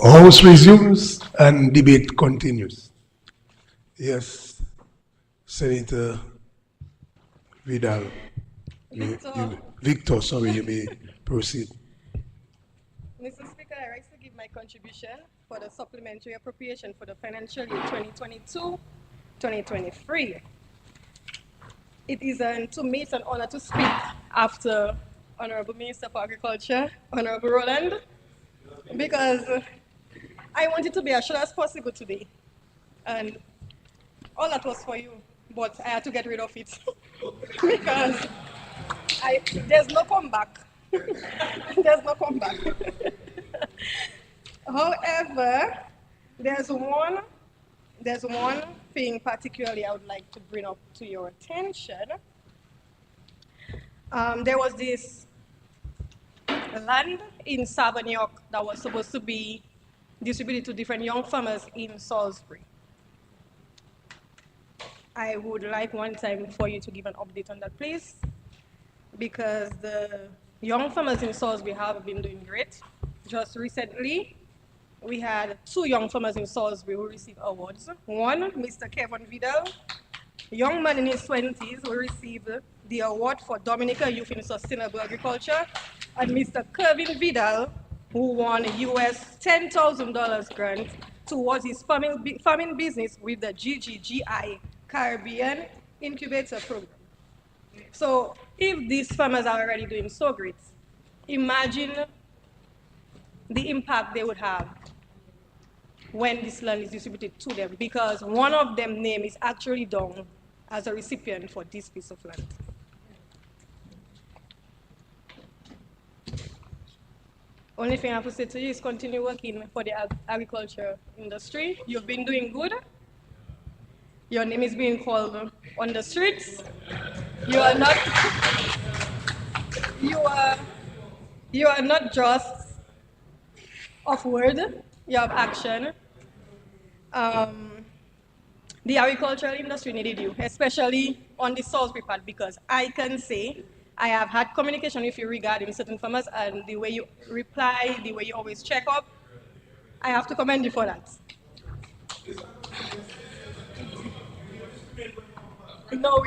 House resumes and debate continues. Yes, Senator Vidal. Victor, sorry, you may proceed. Mr. Speaker, I rise to give my contribution for the supplementary appropriation for the financial year 2022-2023. It is to me it's an honor to speak after Honorable Minister for Agriculture, Honorable Roland, because I wanted to be as short as possible today. And all that was for you, but I had to get rid of it because there's no comeback. There's no comeback. However, there's one thing particularly I would like to bring up to your attention. There was this land in Southern York that was supposed to be distributed to different young farmers in Salisbury. I would like one time for you to give an update on that, please, because the young farmers in Salisbury have been doing great. Just recently, we had 2 young farmers in Salisbury who received awards. One, Mr. Kevin Vidal, young man in his 20s who received the award for Dominica Youth in Sustainable Agriculture, and Mr. Kevin Vidal, who won US $10,000 grant towards his farming business with the GGGI Caribbean Incubator Program. So if these farmers are already doing so great, imagine the impact they would have when this land is distributed to them, because one of them name is actually down as a recipient for this piece of land. Only thing I have to say to you is continue working for the agriculture industry. You've been doing good. Your name is being called on the streets. You are not you are not just of word, you have action. The agricultural industry needed you, especially on the Salisbury part, because I can say I have had communication with you regarding certain farmers, and the way you reply, the way you always check up, I have to commend you for that. No,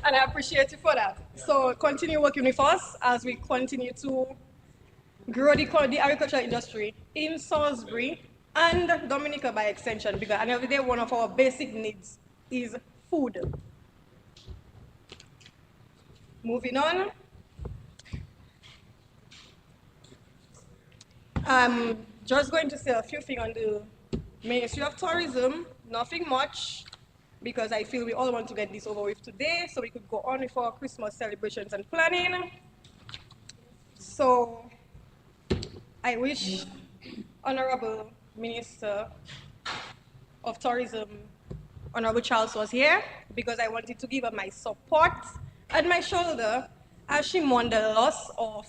and I appreciate you for that. So continue working with us as we continue to grow the agricultural industry in Salisbury and Dominica by extension, because at the end of the day, one of our basic needs is food. Moving on. I'm just going to say a few things on the Ministry of Tourism, nothing much, because I feel we all want to get this over with today so we could go on with our Christmas celebrations and planning. So I wish Honorable Minister of Tourism, Honorable Charles, was here, because I wanted to give her my support and my shoulder as she mourned the loss of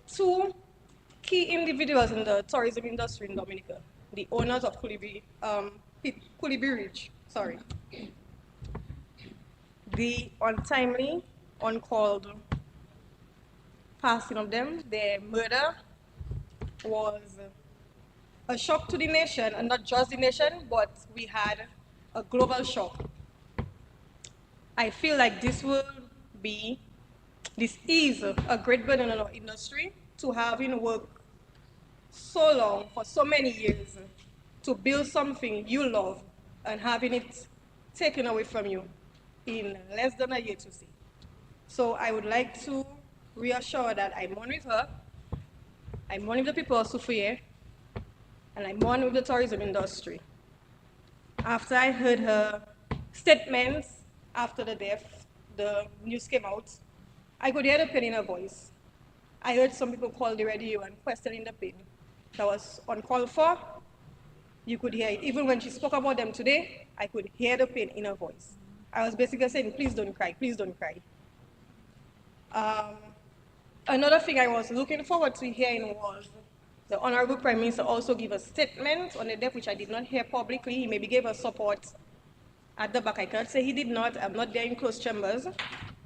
2 key individuals in the tourism industry in Dominica, the owners of Kulibi Ridge. The untimely, uncalled passing of them, their murder, was a shock to the nation, and not just the nation, but we had a global shock. I feel like this is a great burden on our industry, to having worked so long, for so many years, to build something you love and having it taken away from you in less than a year to see. So I would like to reassure that I mourn with her, I mourn with the people of Soufriere, and I mourn with the tourism industry. After I heard her statements after the death, the news came out, I could hear the pain in her voice. I heard some people call the radio and questioning the pain. That was uncalled for. You could hear it. Even when she spoke about them today, I could hear the pain in her voice. I was basically saying, please don't cry, please don't cry. Another thing I was looking forward to hearing was the Honorable Prime Minister also give a statement on the death, which I did not hear publicly. He maybe gave us support at the back. I cannot say he did not. I'm not there in closed chambers.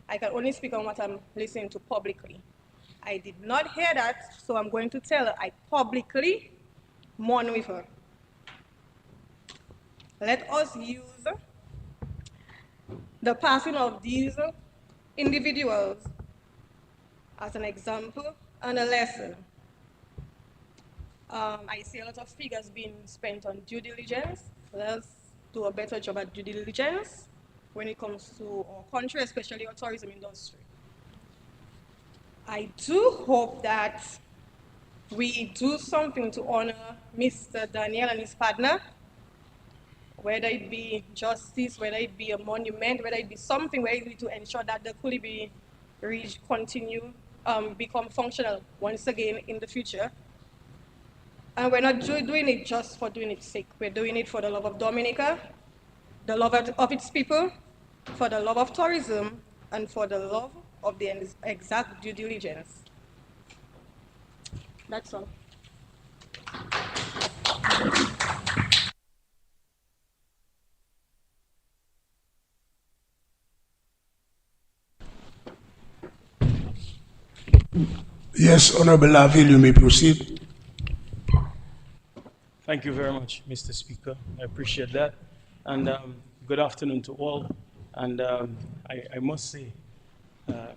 I can only speak on what I'm listening to publicly. I did not hear that, so I'm going to tell her I publicly mourn with her. Let us use the passing of these individuals as an example and a lesson. I see a lot of figures being spent on due diligence. Let's do a better job at due diligence when it comes to our country, especially our tourism industry. I do hope that we do something to honor Mr. Daniel and his partner, whether it be justice, whether it be a monument, whether it be something where we to ensure that the Kulibi Ridge continue, become functional once again in the future. And we're not doing it just for doing its sake. We're doing it for the love of Dominica, the love of its people, for the love of tourism, and for the love of the exact due diligence. That's all. Yes, Honorable Laville, you may proceed. Thank you very much, Mr. Speaker. I appreciate that. And good afternoon to all. And I must say,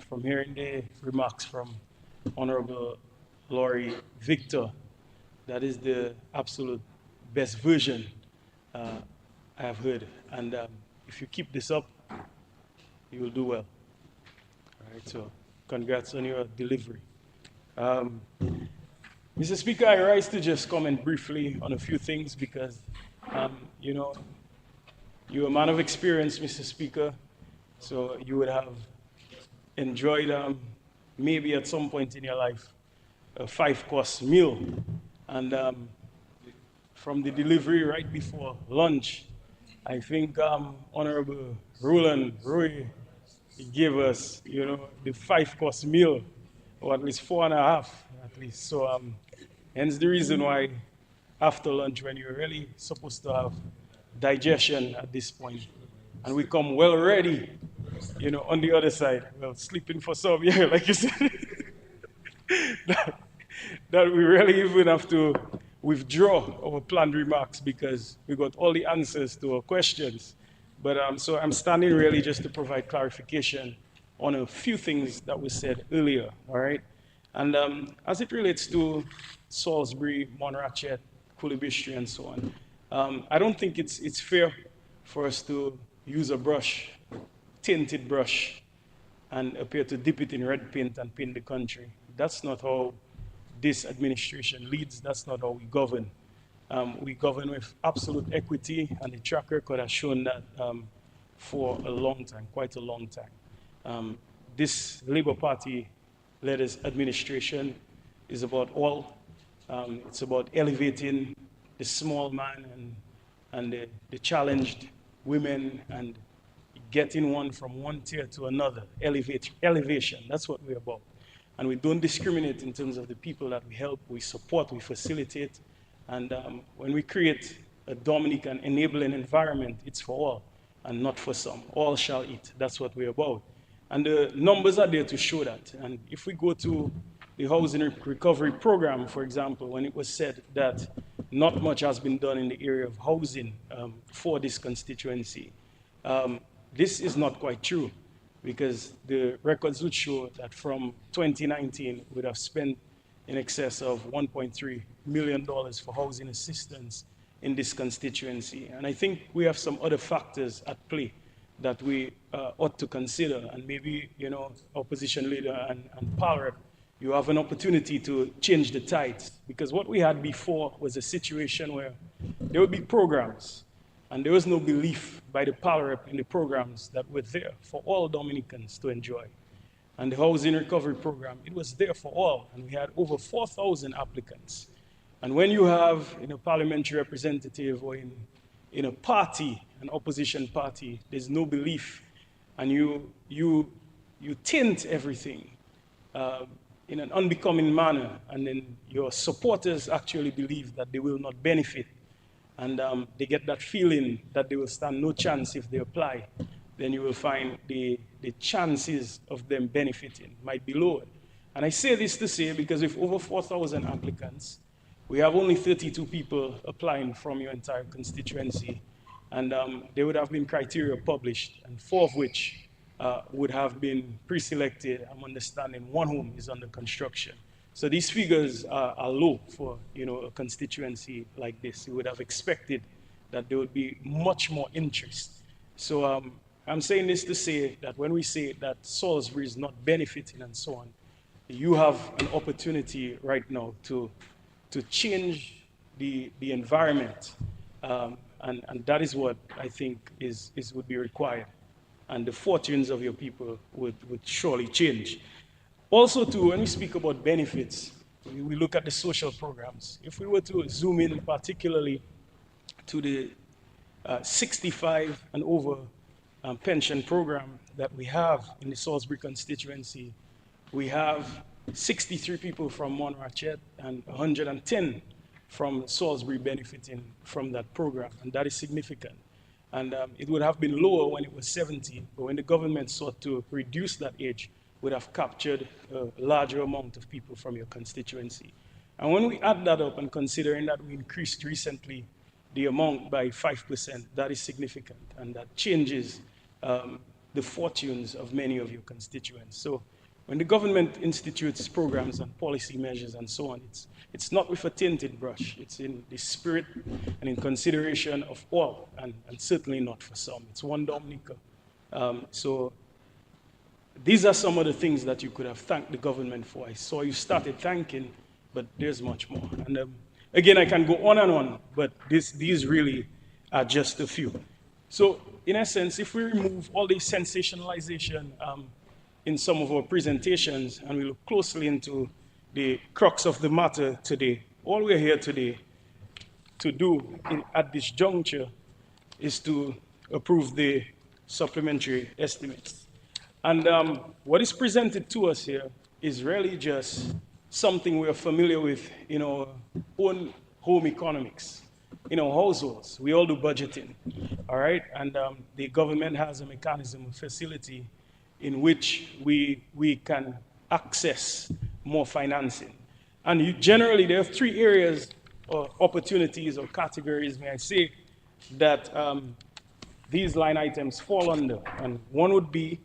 from hearing the remarks from Honorable Laurie Victor, that is the absolute best version I have heard. And if you keep this up, you will do well. All right, so congrats on your delivery. Mr. Speaker, I rise to just comment briefly on a few things because, you know, you're a man of experience, Mr. Speaker, so you would have enjoyed maybe at some point in your life a 5-course meal. And from the delivery right before lunch, I think Honorable Roland Roy gave us, you know, the 5-course meal, or at least 4.5, at least. So hence the reason why after lunch, when you're really supposed to have digestion at this point, and we come well ready, you know, on the other side, well, sleeping for some, yeah, like you said, that we really even have to withdraw our planned remarks because we got all the answers to our questions. But so I'm standing really just to provide clarification on a few things that were said earlier, all right? And as it relates to Salisbury, Monrachet, Kulibistri, and so on, I don't think it's fair for us to use a brush, tinted brush, and appear to dip it in red paint and paint the country. That's not how this administration leads. That's not how we govern. We govern with absolute equity, and the track record has shown that for a long time, quite a long time. This Labour Party-led administration is about all. It's about elevating the small man and the challenged women and getting one from one tier to another. Elevation, that's what we're about. And we don't discriminate in terms of the people that we help, we support, we facilitate. And when we create a Dominican enabling environment, it's for all and not for some. All shall eat. That's what we're about. And the numbers are there to show that. And if we go to the housing recovery program, for example, when it was said that not much has been done in the area of housing for this constituency, this is not quite true because the records would show that from 2019, we'd have spent in excess of $1.3 million for housing assistance in this constituency. And I think we have some other factors at play that we ought to consider. And maybe, you know, opposition leader and power, you have an opportunity to change the tides. Because what we had before was a situation where there would be programs, and there was no belief by the power in the programs that were there for all Dominicans to enjoy. And the housing recovery program, it was there for all, and we had over 4,000 applicants. And when you have in a parliamentary representative or in a party, an opposition party, there's no belief, and you tint everything in an unbecoming manner, and then your supporters actually believe that they will not benefit, and they get that feeling that they will stand no chance if they apply, then you will find the chances of them benefiting might be lower. And I say this to say because with over 4,000 applicants, We have only 32 people applying from your entire constituency, and there would have been criteria published, and 4 of which would have been pre-selected. I'm understanding 1 home is under construction. So these figures are low for a constituency like this. You would have expected that there would be much more interest. So I'm saying this to say that when we say that Salisbury is not benefiting and so on, you have an opportunity right now to change the environment, and that is what I think would be required, and the fortunes of your people would surely change. Also, too, when we speak about benefits, we look at the social programs. If we were to zoom in particularly to the 65 and over pension program that we have in the Salisbury constituency, we have 63 people from Montrachet and 110 from Salisbury benefiting from that program, and that is significant. And it would have been lower when it was 70, but when the government sought to reduce that age, would have captured a larger amount of people from your constituency. And when we add that up, and considering that we increased recently the amount by 5%, that is significant, and that changes the fortunes of many of your constituents. So when the government institutes programs and policy measures and so on, it's not with a tinted brush. It's in the spirit and in consideration of all, and certainly not for some. It's one Dominica. So these are some of the things that you could have thanked the government for. I saw you started thanking, but there's much more. And again, I can go on and on, but these really are just a few. So in essence, if we remove all the sensationalization in some of our presentations, and we look closely into the crux of the matter today, all we're here today to do at this juncture is to approve the supplementary estimates. And what is presented to us here is really just something we are familiar with in our own home economics, in our households. We all do budgeting, all right? And the government has a mechanism, a facility in which we can access more financing. And generally, there are 3 areas or opportunities or categories, may I say, that these line items fall under. And one would be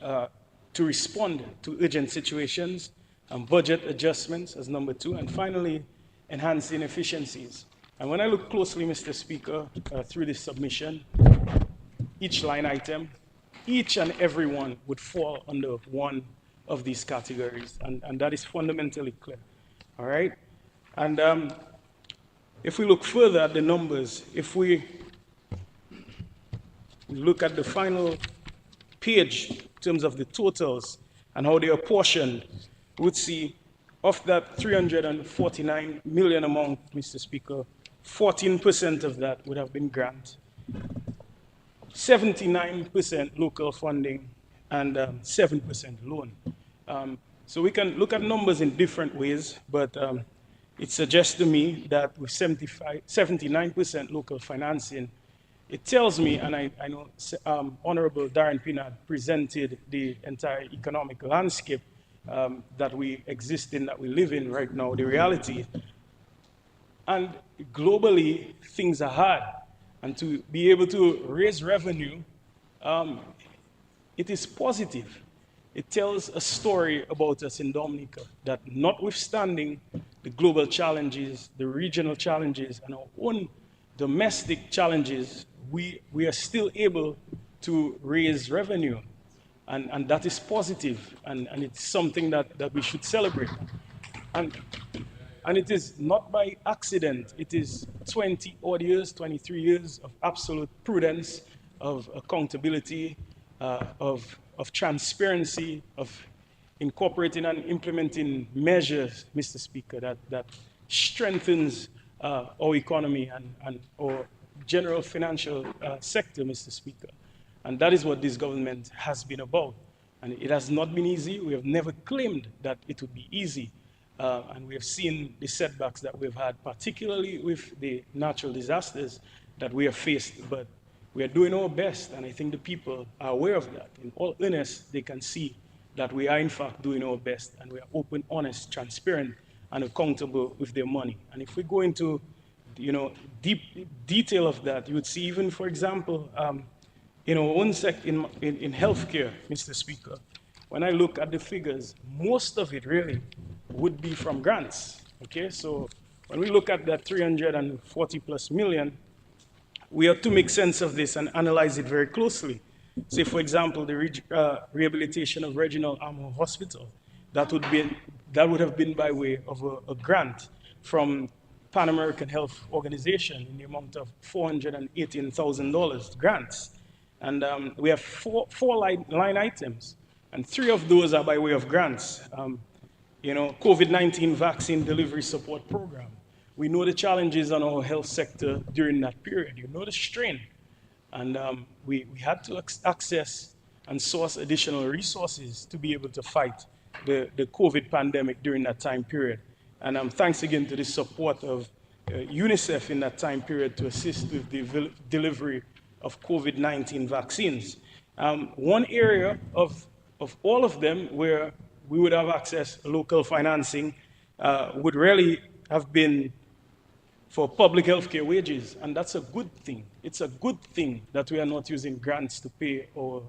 to respond to urgent situations, and budget adjustments as number 2, and finally, enhancing efficiencies. And when I look closely, Mr. Speaker, through this submission, each line item, each and every one would fall under one of these categories, and that is fundamentally clear, all right? And if we look further at the numbers, if we look at the final page in terms of the totals and how they are portioned, we would see of that 349 million amount, Mr. Speaker, 14% of that would have been grant, 79% local funding, and 7% loan. So we can look at numbers in different ways, but it suggests to me that with 79% local financing, it tells me, and I know Honorable Darren Pinard presented the entire economic landscape that we exist in, that we live in right now, the reality. And globally, things are hard. And to be able to raise revenue, it is positive. It tells a story about us in Dominica, that notwithstanding the global challenges, the regional challenges, and our own domestic challenges, we are still able to raise revenue. And that is positive, and it's something that we should celebrate. And it is not by accident. It is 20 odd years, 23 years of absolute prudence, of accountability, of transparency, of incorporating and implementing measures, Mr. Speaker, that strengthens our economy and our general financial sector, Mr. Speaker. And that is what this government has been about. And it has not been easy. We have never claimed that it would be easy. And we have seen the setbacks that we've had, particularly with the natural disasters that we have faced. But we are doing our best, and I think the people are aware of that. In all earnest, they can see that we are in fact doing our best, and we are open, honest, transparent, and accountable with their money. And if we go into, deep detail of that, you would see even, for example, in our own in healthcare, Mr. Speaker, when I look at the figures, most of it really would be from grants. Okay, so when we look at that 340 plus million, we have to make sense of this and analyze it very closely. Say, for example, the rehabilitation of Reginald Amo Hospital, that would have been by way of a grant from Pan American Health Organization in the amount of $418,000 grants. And we have four line items, and three of those are by way of grants. COVID-19 vaccine delivery support program. We know the challenges on our health sector during that period. You know the strain. And we had to access and source additional resources to be able to fight the COVID pandemic during that time period. And thanks again to the support of UNICEF in that time period to assist with the delivery of COVID-19 vaccines. One area of all of them where we would have access to local financing would really have been for public healthcare wages, and that's a good thing. It's a good thing that we are not using grants to pay our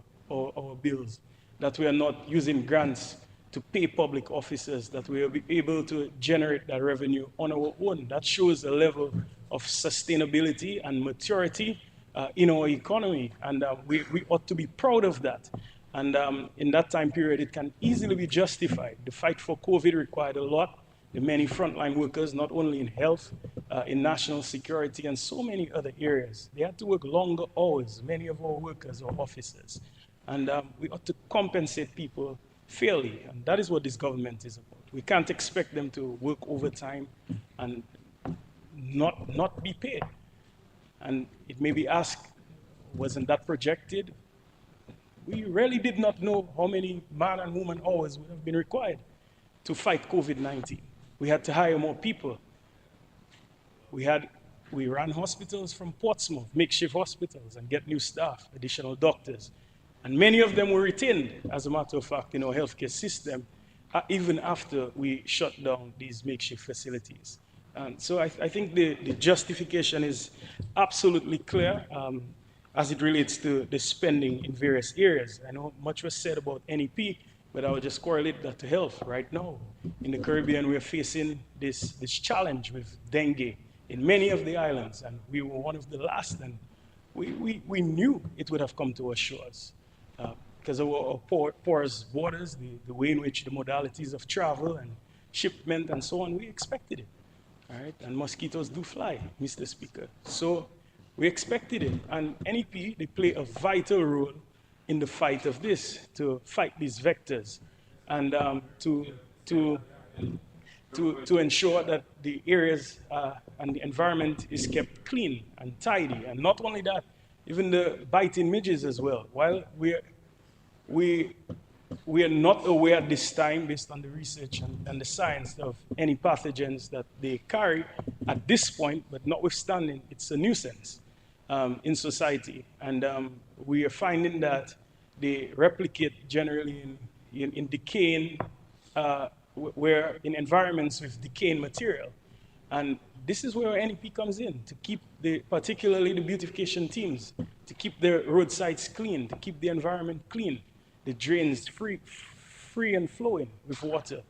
bills, that we are not using grants to pay public officers, that we will be able to generate that revenue on our own. That shows a level of sustainability and maturity in our economy, and we ought to be proud of that. And in that time period, it can easily be justified. The fight for COVID required a lot. The many frontline workers, not only in health, in national security, and so many other areas. They had to work longer hours, many of our workers or officers. And we ought to compensate people fairly, and that is what this government is about. We can't expect them to work overtime and not be paid. And it may be asked, wasn't that projected? We really did not know how many man and woman hours would have been required to fight COVID-19. We had to hire more people. We ran hospitals from Portsmouth, makeshift hospitals, and get new staff, additional doctors. And many of them were retained, as a matter of fact, in our healthcare system, even after we shut down these makeshift facilities. So I think the justification is absolutely clear as it relates to the spending in various areas. I know much was said about NEP, but I would just correlate that to health right now. In the Caribbean, we are facing this challenge with dengue in many of the islands, and we were one of the last, and we knew it would have come to our shores. Because of our porous borders, the way in which the modalities of travel and shipment and so on, we expected it. All right? And mosquitoes do fly, Mr. Speaker. So we expected it. And NEP, they play a vital role in the fight of this, to fight these vectors, and to ensure that the areas and the environment is kept clean and tidy. And not only that, even the biting midges as well. While we are not aware at this time, based on the research and the science, of any pathogens that they carry at this point, but notwithstanding, it's a nuisance in society. And we are finding that they replicate generally in decaying, where in environments with decaying material. And this is where NEP comes in, to keep particularly the beautification teams, to keep the roadsides clean, to keep the environment clean, the drains free and flowing with water.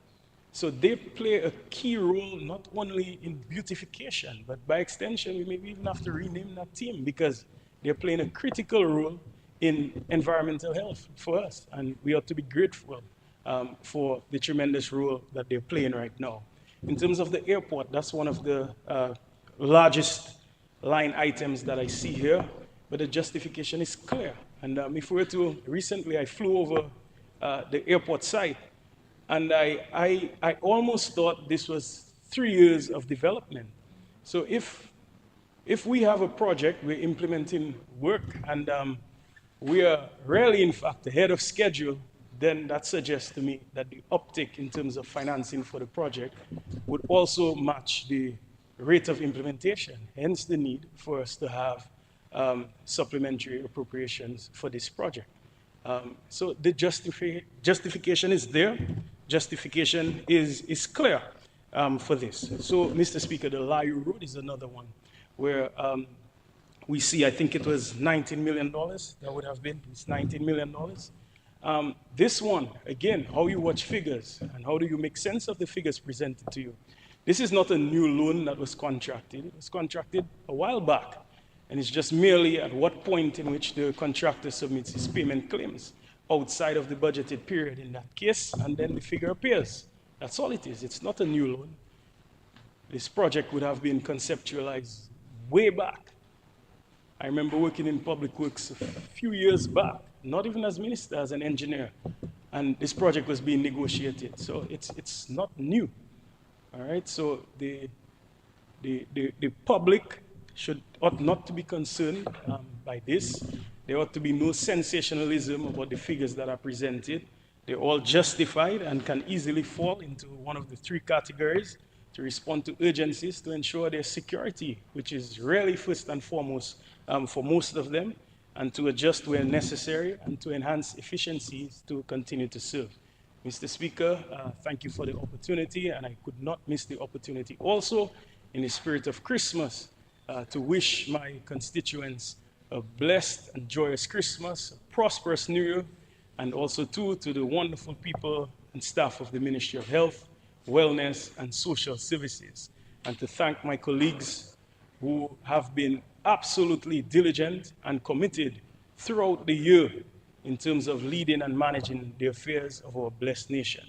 So they play a key role not only in beautification, but by extension, we maybe even have to rename that team, because they're playing a critical role in environmental health for us. And we ought to be grateful for the tremendous role that they're playing right now. In terms of the airport, that's one of the largest line items that I see here, but the justification is clear. And if we were to, recently I flew over the airport site, and I almost thought this was 3 years of development. So if we have a project, we're implementing work, and we are really, in fact, ahead of schedule, then that suggests to me that the uptick in terms of financing for the project would also match the rate of implementation, hence the need for us to have supplementary appropriations for this project. So the justification is there, justification is clear. for this. So, Mr. Speaker, the Layu Road is another one where we see, I think it was $19 million, that would have been, it's $19 million. This one, again, how you watch figures and how do you make sense of the figures presented to you. This is not a new loan that was contracted. It was contracted a while back. And it's just merely at what point in which the contractor submits his payment claims outside of the budgeted period in that case, and then the figure appears. That's all it is. It's not a new loan. This project would have been conceptualized way back. I remember working in public works a few years back, not even as minister, as an engineer, and this project was being negotiated. So it's not new. All right, so the public ought not to be concerned by this. There ought to be no sensationalism about the figures that are presented. They're all justified and can easily fall into one of the three categories: to respond to urgencies, to ensure their security, which is really first and foremost for most of them, and to adjust where necessary, and to enhance efficiencies to continue to serve. Mr. Speaker, thank you for the opportunity, and I could not miss the opportunity also, in the spirit of Christmas, to wish my constituents a blessed and joyous Christmas, a prosperous New Year, and also to the wonderful people and staff of the Ministry of Health, Wellness, and Social Services, and to thank my colleagues who have been absolutely diligent and committed throughout the year in terms of leading and managing the affairs of our blessed nation.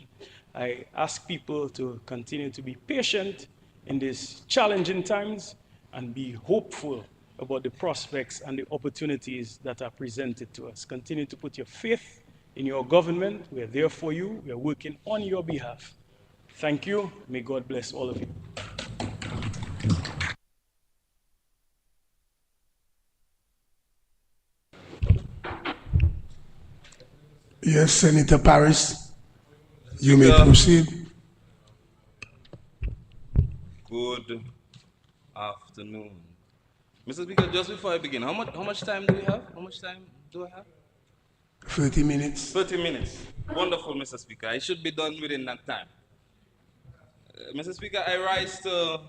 I ask people to continue to be patient in these challenging times and be hopeful about the prospects and the opportunities that are presented to us. Continue to put your faith in your government. We're there for you. We're working on your behalf. Thank you. May God bless all of you. Yes, Senator Paris, you may proceed. Good afternoon. Mr. Speaker, just before I begin, how much time do we have? How much time do I have? 30 minutes. 30 minutes. Wonderful, Mr. Speaker. I should be done within that time. Mr. Speaker, I rise to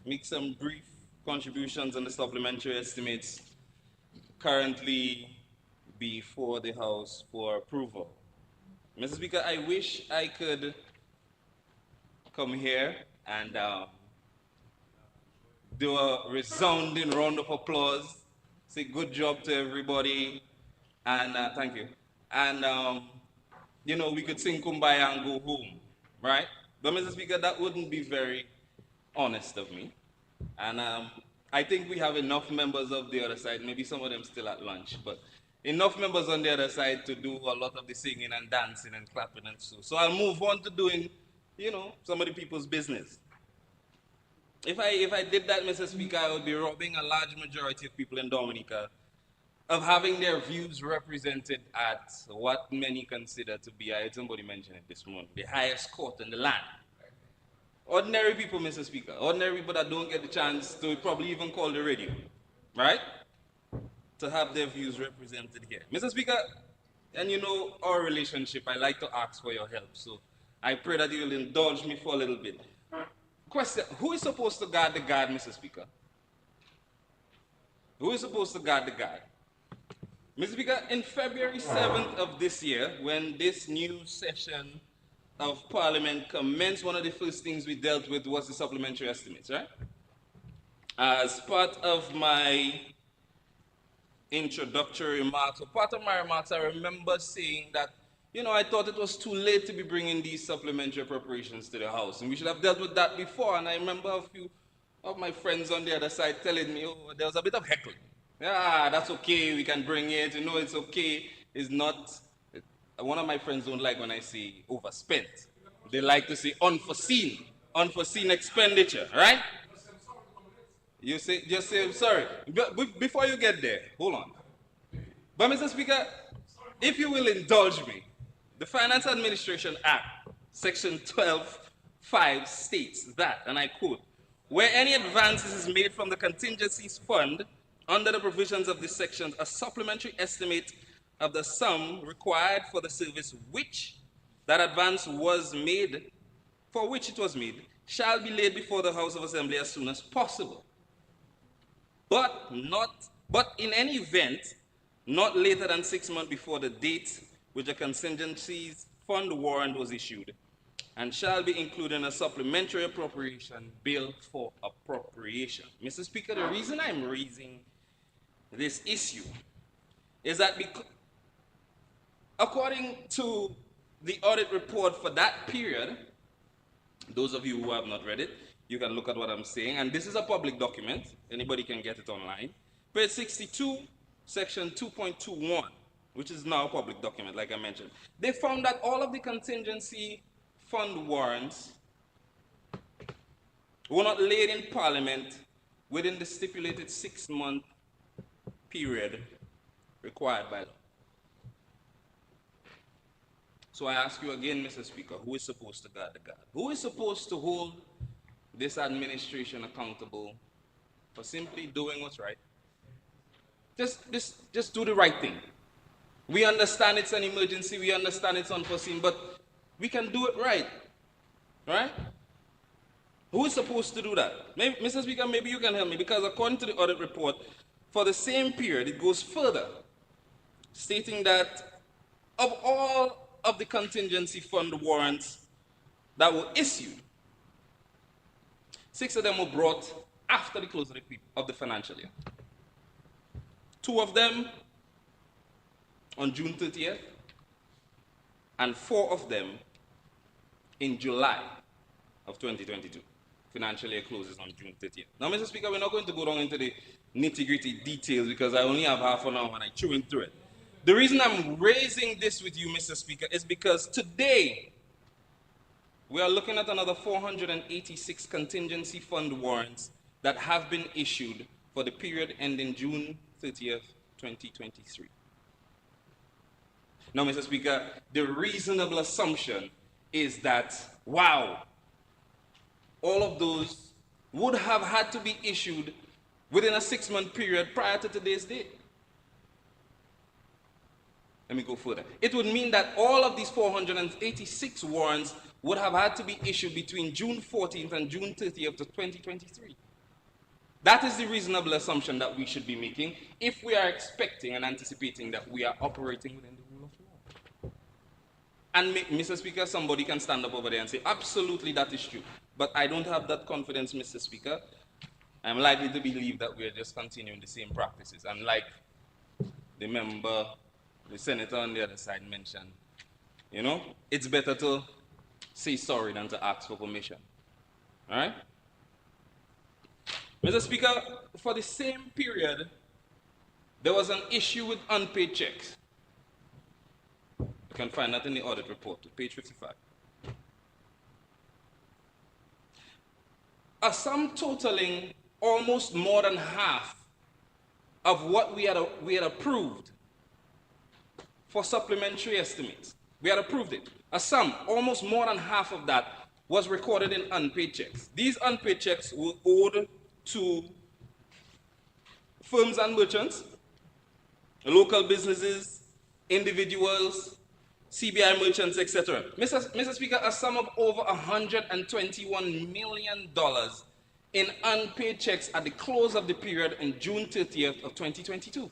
make some brief contributions on the supplementary estimates currently before the House for approval. Mr. Speaker, I wish I could come here and do a resounding round of applause, say good job to everybody, and thank you. And, you know, we could sing Kumbaya and go home, right? But Mr. Speaker, that wouldn't be very honest of me. And I think we have enough members of the other side, maybe some of them still at lunch, but enough members on the other side to do a lot of the singing and dancing and clapping and so. So I'll move on to doing, you know, some of the people's business. If I did that, Mr. Speaker, I would be robbing a large majority of people in Dominica of having their views represented at what many consider to be, I heard somebody mention it this morning, the highest court in the land. Ordinary people, Mr. Speaker, ordinary people that don't get the chance to probably even call the radio, right? To have their views represented here. Mr. Speaker, and you know our relationship, I like to ask for your help, so I pray that you will indulge me for a little bit. Question, who is supposed to guard the guard, Mr. Speaker? Who is supposed to guard the guard? Mr. Speaker, in February 7th of this year, when this new session of Parliament commenced, one of the first things we dealt with was the supplementary estimates, right? As part of my introductory remarks, or part of my remarks, I remember saying that, you know, I thought it was too late to be bringing these supplementary appropriations to the House, and we should have dealt with that before. And I remember a few of my friends on the other side telling me, oh, there was a bit of heckling. Yeah, that's okay, we can bring it, you know, it's okay. It's not, one of my friends don't like when I say overspent. They like to say unforeseen expenditure, right? You say, just say, sorry. Before you get there, hold on. But Mr. Speaker, if you will indulge me, the Finance Administration Act, Section 12(5) states that, and I quote, where any advances is made from the contingencies fund under the provisions of this section, a supplementary estimate of the sum required for the service which that advance was made, for which it was made, shall be laid before the House of Assembly as soon as possible. But in any event, not later than 6 months before the date which a contingencies fund warrant was issued, and shall be included in a supplementary appropriation bill for appropriation. Mr. Speaker, the reason I'm raising this issue is that according to the audit report for that period, those of you who have not read it, you can look at what I'm saying, and this is a public document. Anybody can get it online. Page 62, section 2.21, which is now a public document, like I mentioned. They found that all of the contingency fund warrants were not laid in Parliament within the stipulated 6-month period required by law. So I ask you again, Mr. Speaker, who is supposed to guard the guard? Who is supposed to hold this administration accountable for simply doing what's right? Just do the right thing. We understand it's an emergency, we understand it's unforeseen, but we can do it right. Right? Who is supposed to do that? Mr. Speaker, maybe you can help me, because according to the audit report, for the same period, it goes further, stating that of all of the contingency fund warrants that were issued, 6 of them were brought after the close of the financial year. 2 of them on June 30th, and 4 of them in July of 2022. Financial year closes on June 30th. Now, Mr. Speaker, we're not going to go down into the nitty-gritty details because I only have half an hour and I'm chewing through it. The reason I'm raising this with you, Mr. Speaker, is because today we are looking at another 486 contingency fund warrants that have been issued for the period ending June 30th, 2023. Now, Mr. Speaker, the reasonable assumption is that, wow, all of those would have had to be issued within a 6-month period prior to today's date. Let me go further. It would mean that all of these 486 warrants would have had to be issued between June 14th and June 30th of 2023. That is the reasonable assumption that we should be making if we are expecting and anticipating that we are operating within the rule of law. And Mr. Speaker, somebody can stand up over there and say, absolutely, that is true. But I don't have that confidence, Mr. Speaker. I'm likely to believe that we are just continuing the same practices. And like the member, the senator on the other side mentioned, you know, it's better to say sorry than to ask for permission. All right? Mr. Speaker, for the same period, there was an issue with unpaid checks. You can find that in the audit report, page 55. A sum totaling almost more than half of what we had approved for supplementary estimates. We had approved it. A sum, almost more than half of that, was recorded in unpaid checks. These unpaid checks were owed to firms and merchants, local businesses, individuals, CBI merchants, etc. Mr. Speaker, a sum of over $121 million in unpaid checks at the close of the period in June 30th of 2022.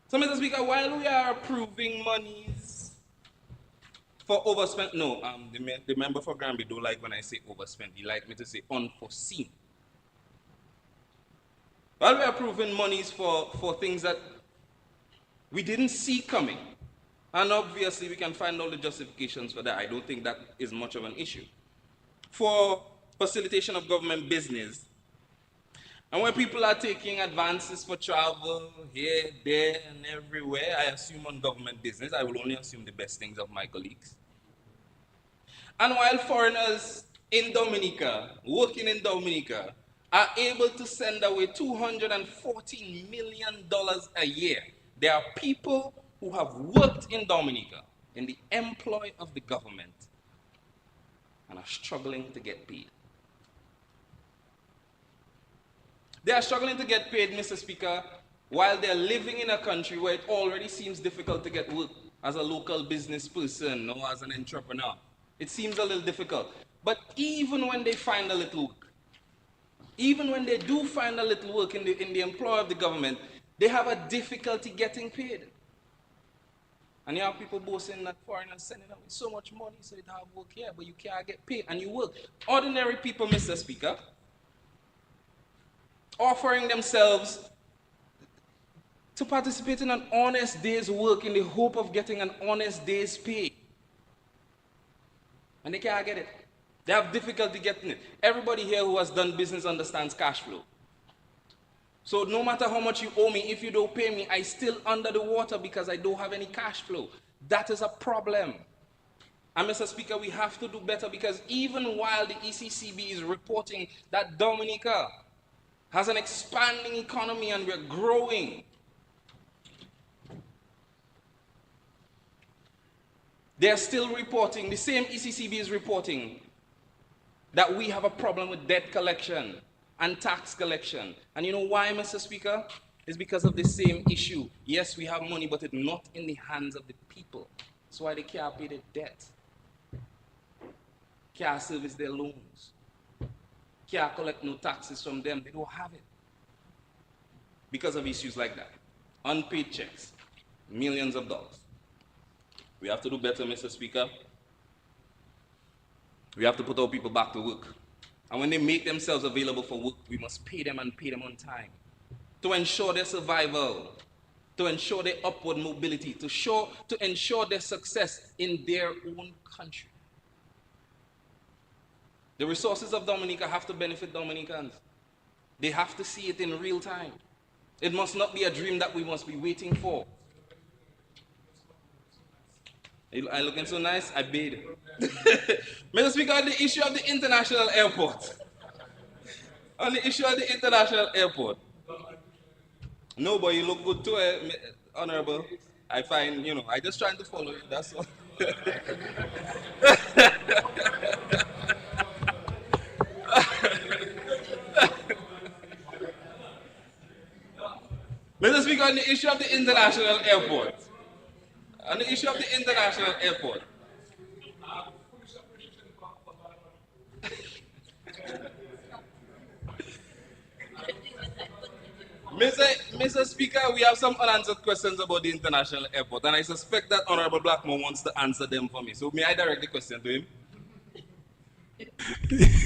So, Mr. Speaker, while we are approving monies for overspent, no, the member for Granby don't like when I say overspent. He like me to say unforeseen. While we are approving monies for things that we didn't see coming, and obviously we can find all the justifications for that. I don't think that is much of an issue. For facilitation of government business, and when people are taking advances for travel here, there, and everywhere, I assume on government business, I will only assume the best things of my colleagues. And while foreigners in Dominica, working in Dominica, are able to send away $214 million a year, there are people who have worked in Dominica in the employ of the government and are struggling to get paid. They are struggling to get paid, Mr. Speaker, while they're living in a country where it already seems difficult to get work as a local business person or as an entrepreneur. It seems a little difficult. But even when they find a little work, even when they do find a little work in the employ of the government, they have a difficulty getting paid. And you have people boasting that foreigners sending away so much money so they have work here, but you can't get paid and you work. Ordinary people, Mr. Speaker, offering themselves to participate in an honest day's work in the hope of getting an honest day's pay. And they can't get it. They have difficulty getting it. Everybody here who has done business understands cash flow. So no matter how much you owe me, if you don't pay me, I still under the water because I don't have any cash flow. That is a problem. And Mr. Speaker, we have to do better because even while the ECCB is reporting that Dominica has an expanding economy and we're growing, they're still reporting, the same ECCB is reporting that we have a problem with debt collection and tax collection. And you know why, Mr. Speaker? It's because of the same issue. Yes, we have money, but it's not in the hands of the people. That's why they can't pay their debt. Can't service their loans. Can't collect no taxes from them. They don't have it. Because of issues like that. Unpaid checks. Millions of dollars. We have to do better, Mr. Speaker. We have to put our people back to work. And when they make themselves available for work, we must pay them and pay them on time. To ensure their survival, to ensure their upward mobility, to ensure their success in their own country. The resources of Dominica have to benefit Dominicans. They have to see it in real time. It must not be a dream that we must be waiting for. I looking so nice, I bathe. Mr. Speaker, on the issue of the international airport. On the issue of the international airport. No, but you look good too, Honorable. I find, I just trying to follow you, that's all. Mr. Speaker, on the issue of the international airport. On the issue of the international airport. Mr. Speaker, we have some unanswered questions about the international airport, and I suspect that Honorable Blackmore wants to answer them for me. So may I direct the question to him?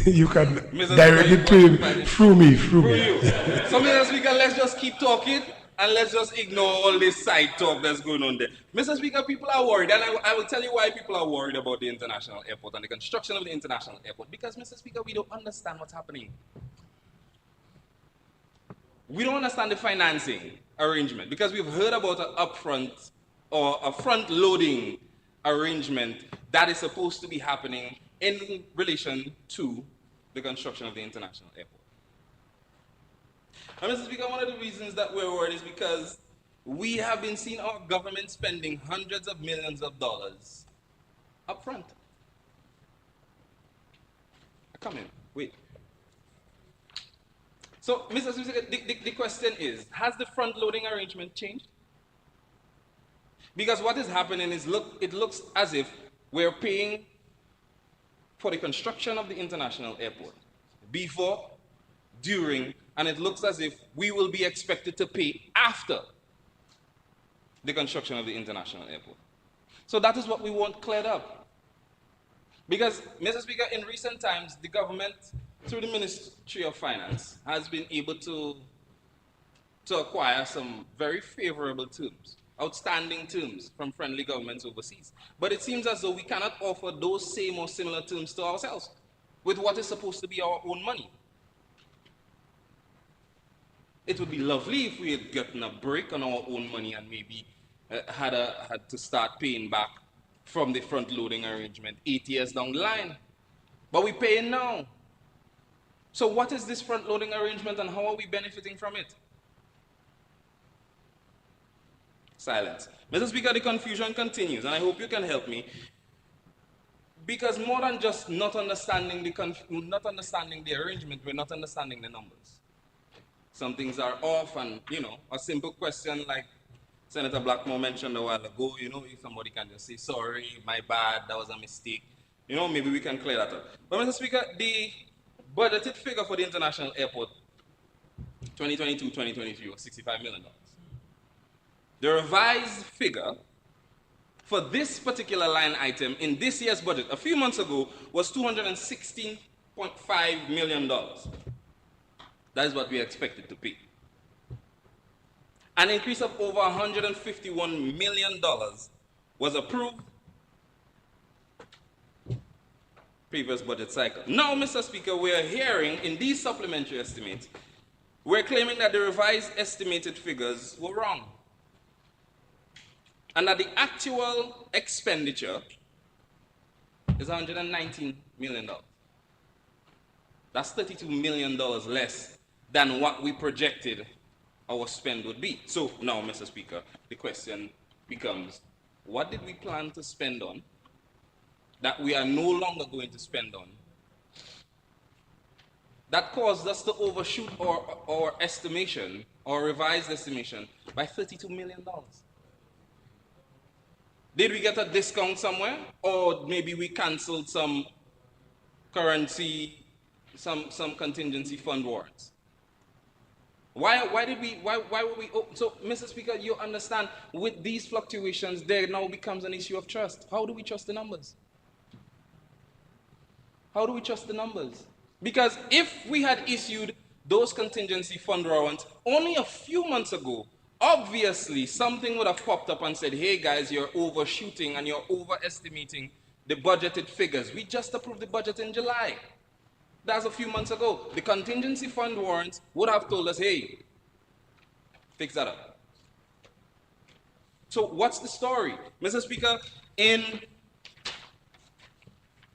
You can direct it to him through me. You. So, Mr. Speaker, let's just keep talking and let's just ignore all this side talk that's going on there. Mr. Speaker, people are worried, and I will tell you why people are worried about the international airport and the construction of the international airport. Because, Mr. Speaker, we don't understand what's happening. We don't understand the financing arrangement because we've heard about an upfront or a front-loading arrangement that is supposed to be happening in relation to the construction of the international airport. And Mr. Speaker, one of the reasons that we're worried is because we have been seeing our government spending hundreds of millions of dollars up front. Come in, wait. So, Mr. Speaker, the question is, has the front-loading arrangement changed? Because what is happening is, it looks as if we're paying for the construction of the international airport before, during, and it looks as if we will be expected to pay after the construction of the international airport. So that is what we want cleared up. Because, Mr. Speaker, in recent times, the government, through the Ministry of Finance, has been able to acquire some very favorable terms, outstanding terms from friendly governments overseas. But it seems as though we cannot offer those same or similar terms to ourselves with what is supposed to be our own money. It would be lovely if we had gotten a break on our own money and maybe had to start paying back from the front-loading arrangement 8 years down the line. But we're paying now. So what is this front-loading arrangement and how are we benefiting from it? Silence. Mr. Speaker, the confusion continues, and I hope you can help me. Because more than just not understanding the arrangement, we're not understanding the numbers. Some things are off, and a simple question like Senator Blackmore mentioned a while ago, if somebody can just say, sorry, my bad, that was a mistake. Maybe we can clear that up. But Mr. Speaker, the budgeted figure for the international airport 2022-2023 was $65 million. The revised figure for this particular line item in this year's budget, a few months ago, was $216.5 million. That is what we expected to pay. An increase of over $151 million was approved previous budget cycle. Now, Mr. Speaker, we are hearing in these supplementary estimates, we're claiming that the revised estimated figures were wrong, and that the actual expenditure is $119 million. That's $32 million less than what we projected our spend would be. So now, Mr. Speaker, the question becomes, what did we plan to spend on that we are no longer going to spend on, that caused us to overshoot our estimation, our revised estimation, by $32 million? Did we get a discount somewhere? Or maybe we canceled some currency, some contingency fund warrants? Why were we? So, Mr. Speaker, you understand, with these fluctuations, there now becomes an issue of trust. How do we trust the numbers? How do we trust the numbers? Because if we had issued those contingency fund warrants only a few months ago, obviously something would have popped up and said, hey guys, you're overshooting and you're overestimating the budgeted figures. We just approved the budget in July. That's a few months ago. The contingency fund warrants would have told us, hey, fix that up. So what's the story? Mr. Speaker, in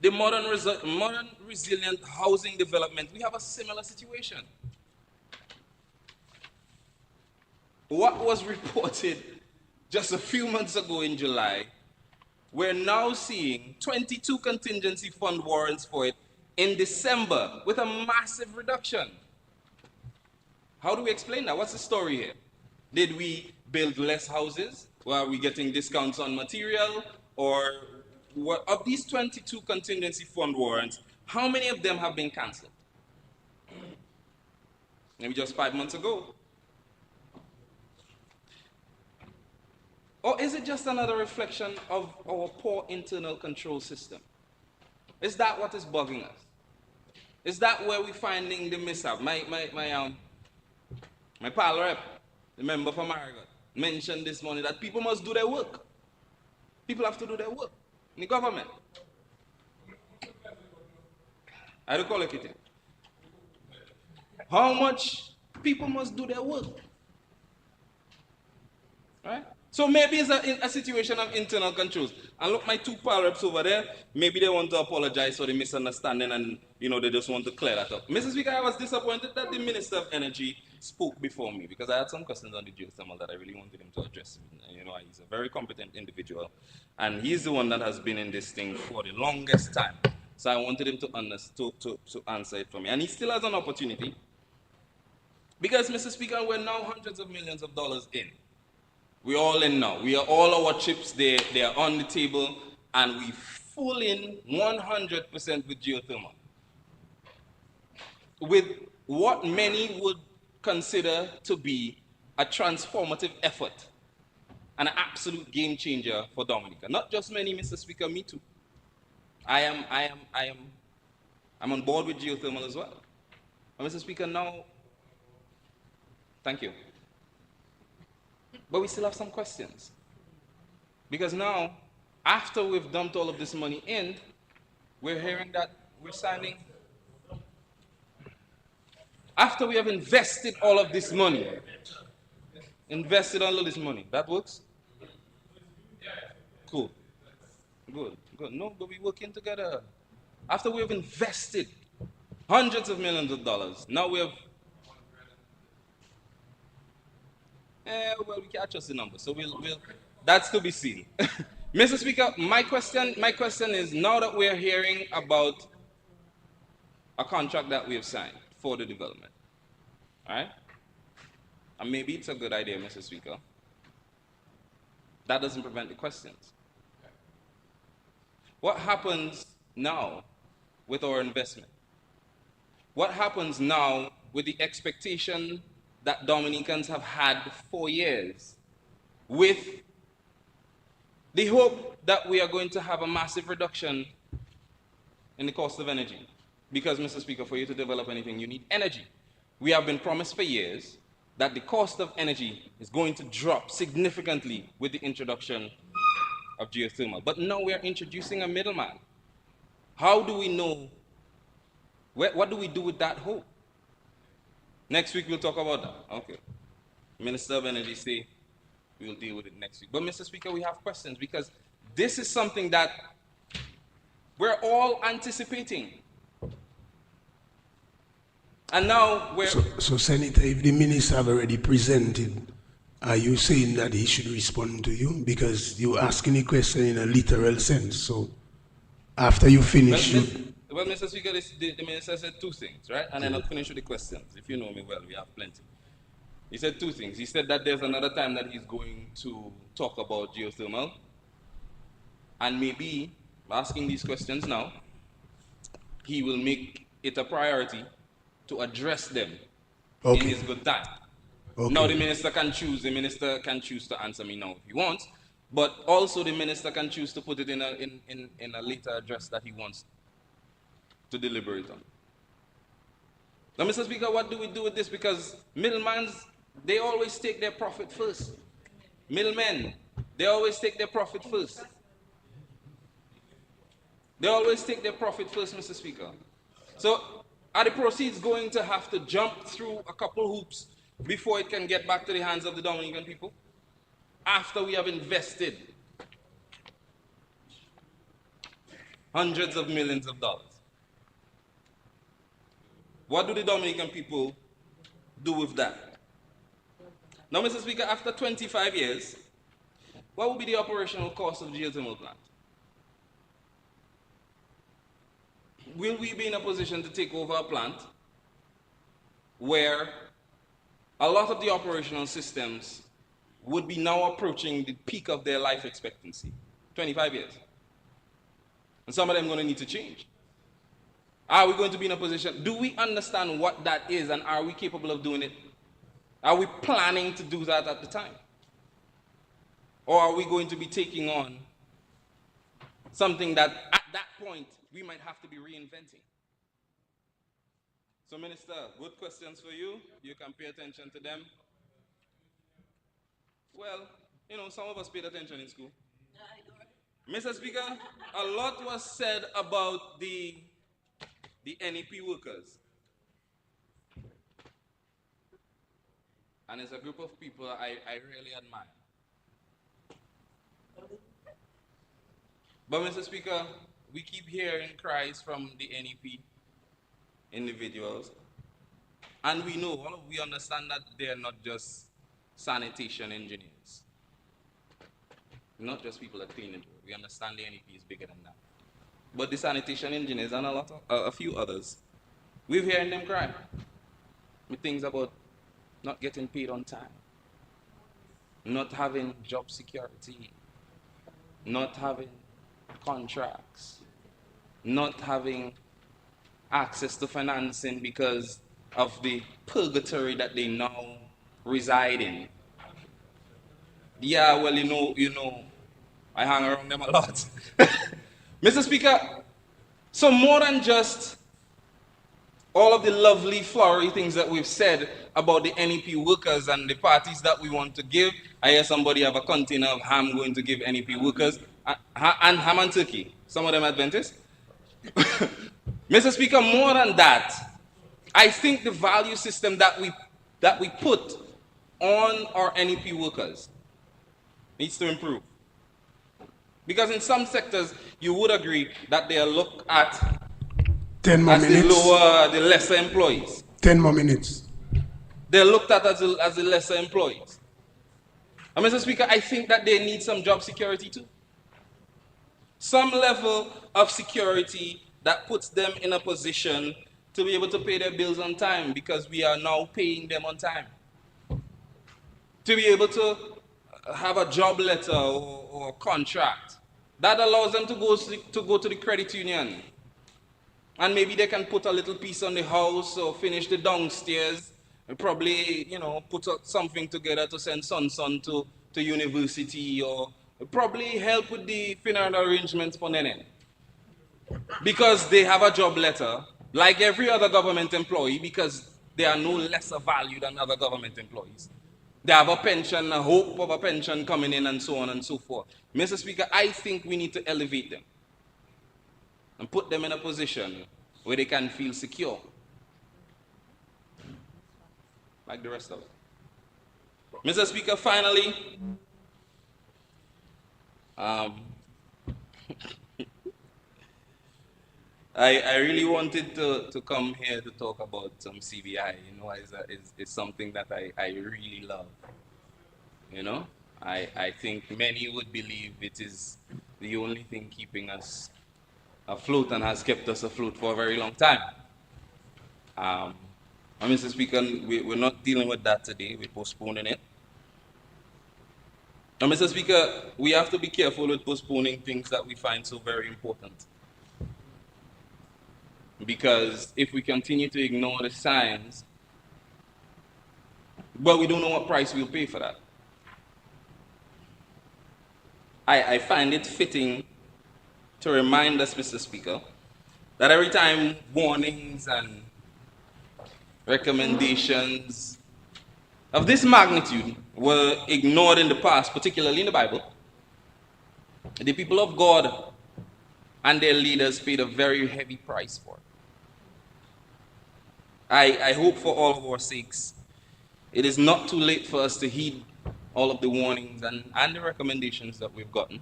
the modern resilient housing development, we have a similar situation. What was reported just a few months ago in July, we're now seeing 22 contingency fund warrants for it in December with a massive reduction. How do we explain that? What's the story here? Did we build less houses? Or are we getting discounts on material? Or what, of these 22 contingency fund warrants, how many of them have been cancelled? Maybe just 5 months ago. Or is it just another reflection of our poor internal control system? Is that what is bugging us? Is that where we're finding the mishap? My pal rep, the member from Marigot, mentioned this morning that people must do their work. People have to do their work in the government. I don't call it kitty. How much people must do their work? Right? So maybe it's a situation of internal controls. And look, my two pal reps over there, maybe they want to apologize for the misunderstanding and, they just want to clear that up. Mrs. Speaker, I was disappointed that the Minister of Energy spoke before me because I had some questions on the geothermal that I really wanted him to address. He's a very competent individual and he's the one that has been in this thing for the longest time. So I wanted him to answer it for me. And he still has an opportunity because, Mr. Speaker, we're now hundreds of millions of dollars in. We're all in now. We are all our chips, they are on the table, and we full in 100% with geothermal. With what many would consider to be a transformative effort, an absolute game changer for Dominica. Not just many, Mr. Speaker, me too. I'm on board with geothermal as well. And Mr. Speaker, now, thank you. But we still have some questions. Because now, after we've dumped all of this money in, we're hearing that we're signing. After we have invested all of this money, that works? Cool. Good. No, but we're working together. After we have invested hundreds of millions of dollars, now we have we can't trust the numbers, so we'll that's to be seen. Mr. Speaker, my question is, now that we're hearing about a contract that we have signed for the development, all right? And maybe it's a good idea, Mr. Speaker. That doesn't prevent the questions. What happens now with our investment? What happens now with the expectation that Dominicans have had for years, with the hope that we are going to have a massive reduction in the cost of energy? Because, Mr. Speaker, for you to develop anything, you need energy. We have been promised for years that the cost of energy is going to drop significantly with the introduction of geothermal. But now we are introducing a middleman. How do we know? What do we do with that hope? Next week we'll talk about that. Okay. Minister of Energy say we'll deal with it next week. But, Mr. Speaker, we have questions because this is something that we're all anticipating. And now we're... So, Senator, if the minister have already presented, are you saying that he should respond to you? Because you're asking the question in a literal sense. So after you finish... Well, Mr. Speaker, the minister said two things, right? And then I'll finish with the questions. If you know me well, we have plenty. He said two things. He said that there's another time that he's going to talk about geothermal. And maybe, asking these questions now, he will make it a priority to address them in his good time. Okay. Now the minister can choose. The minister can choose to answer me now if he wants. But also the minister can choose to put it in a later address that he wants to deliberate on. Now, Mr. Speaker, what do we do with this? Because middlemen, they always take their profit first. Middlemen, they always take their profit first. They always take their profit first, Mr. Speaker. So, are the proceeds going to have to jump through a couple hoops before it can get back to the hands of the Dominican people? After we have invested hundreds of millions of dollars. What do the Dominican people do with that? Now, Mr. Speaker, after 25 years, what will be the operational cost of the geothermal plant? Will we be in a position to take over a plant where a lot of the operational systems would be now approaching the peak of their life expectancy? 25 years. And some of them are going to need to change. Are we going to be in a position? Do we understand what that is, and are we capable of doing it? Are we planning to do that at the time? Or are we going to be taking on something that at that point we might have to be reinventing? So, Minister, good questions for you. You can pay attention to them. Well, you know, some of us paid attention in school. Mr. Speaker, a lot was said about the NEP workers. And it's a group of people I really admire. But, Mr. Speaker, we keep hearing cries from the NEP individuals. And we know, we understand that they're not just sanitation engineers. Not just people that clean it. We understand the NEP is bigger than that. But the sanitation engineers and a few others, we're hearing them cry with things about not getting paid on time, not having job security, not having contracts, not having access to financing because of the purgatory that they now reside in. Yeah, well, you know, I hang around them a lot. Mr. Speaker, so more than just all of the lovely flowery things that we've said about the NEP workers and the parties that we want to give, I hear somebody have a container of ham going to give NEP workers, and ham and turkey, some of them Adventists. Mr. Speaker, more than that, I think the value system that we put on our NEP workers needs to improve. Because in some sectors, you would agree that they are looked at 10 more as minutes. the lesser employees. 10 more minutes. They're looked at as the lesser employees. And, Mr. Speaker, I think that they need some job security too. Some level of security that puts them in a position to be able to pay their bills on time, because we are now paying them on time. To be able to have a job letter or contract That allows them to go to the credit union. And maybe they can put a little piece on the house or finish the downstairs and probably, put something together to send son to university or probably help with the funeral arrangements for Nene. Because they have a job letter, like every other government employee, because they are no lesser value than other government employees. They have a pension, a hope of a pension coming in, and so on and so forth. Mr. Speaker, I think we need to elevate them and put them in a position where they can feel secure, like the rest of us. Mr. Speaker, finally, um, I really wanted to come here to talk about CBI. It's something that I really love. I think many would believe it is the only thing keeping us afloat and has kept us afloat for a very long time. Mr. Speaker, we're not dealing with that today. We're postponing it. Now, Mr. Speaker, we have to be careful with postponing things that we find so very important. Because if we continue to ignore the signs, well, we don't know what price we'll pay for that. I find it fitting to remind us, Mr. Speaker, that every time warnings and recommendations of this magnitude were ignored in the past, particularly in the Bible, the people of God and their leaders paid a very heavy price for it. I hope for all of our sakes, it is not too late for us to heed all of the warnings and the recommendations that we've gotten.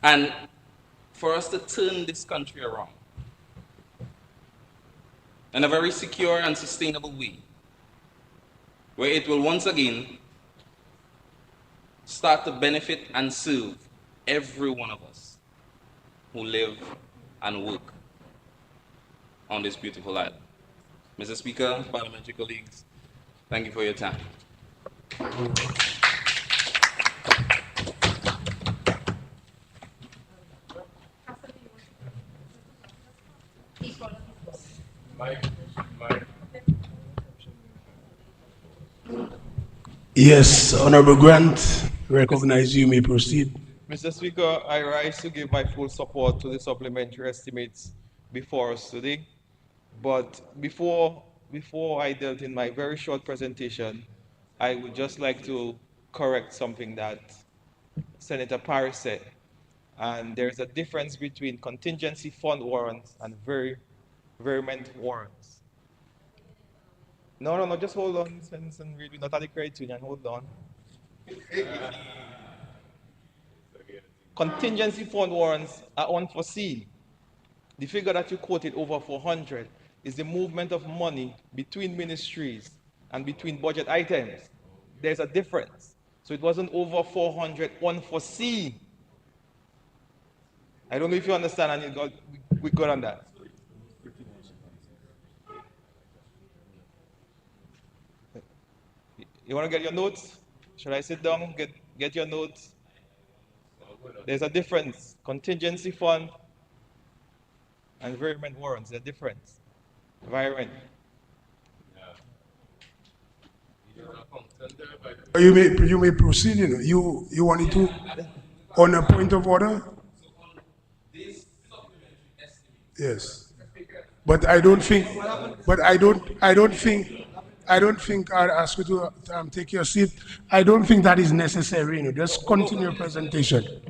And for us to turn this country around in a very secure and sustainable way, where it will once again start to benefit and serve every one of us who live and work on this beautiful island. Mr. Speaker, parliamentary colleagues, thank you for your time. Yes, Honorable Grant, recognize you may proceed. Mr. Speaker, I rise to give my full support to the supplementary estimates before us today. But before I dealt in my very short presentation, I would just like to correct something that Senator Parris said. And there's a difference between contingency fund warrants and variement warrants. No, just hold on, Senson, really not at the credit union, hold on. Contingency fund warrants are unforeseen. The figure that you quoted, over 400, is the movement of money between ministries and between budget items. There's a difference. So it wasn't over 400 unforeseen. I don't know if you understand, and we got on that. You want to get your notes? Should I sit down, get your notes? There's a difference. Contingency fund and variement warrants, there's a difference. Variement. You may proceed. You wanted to on a point of order. Yes, but I don't think. But I don't think. I don't think I'll ask you to take your seat. I don't think that is necessary. Just continue your presentation.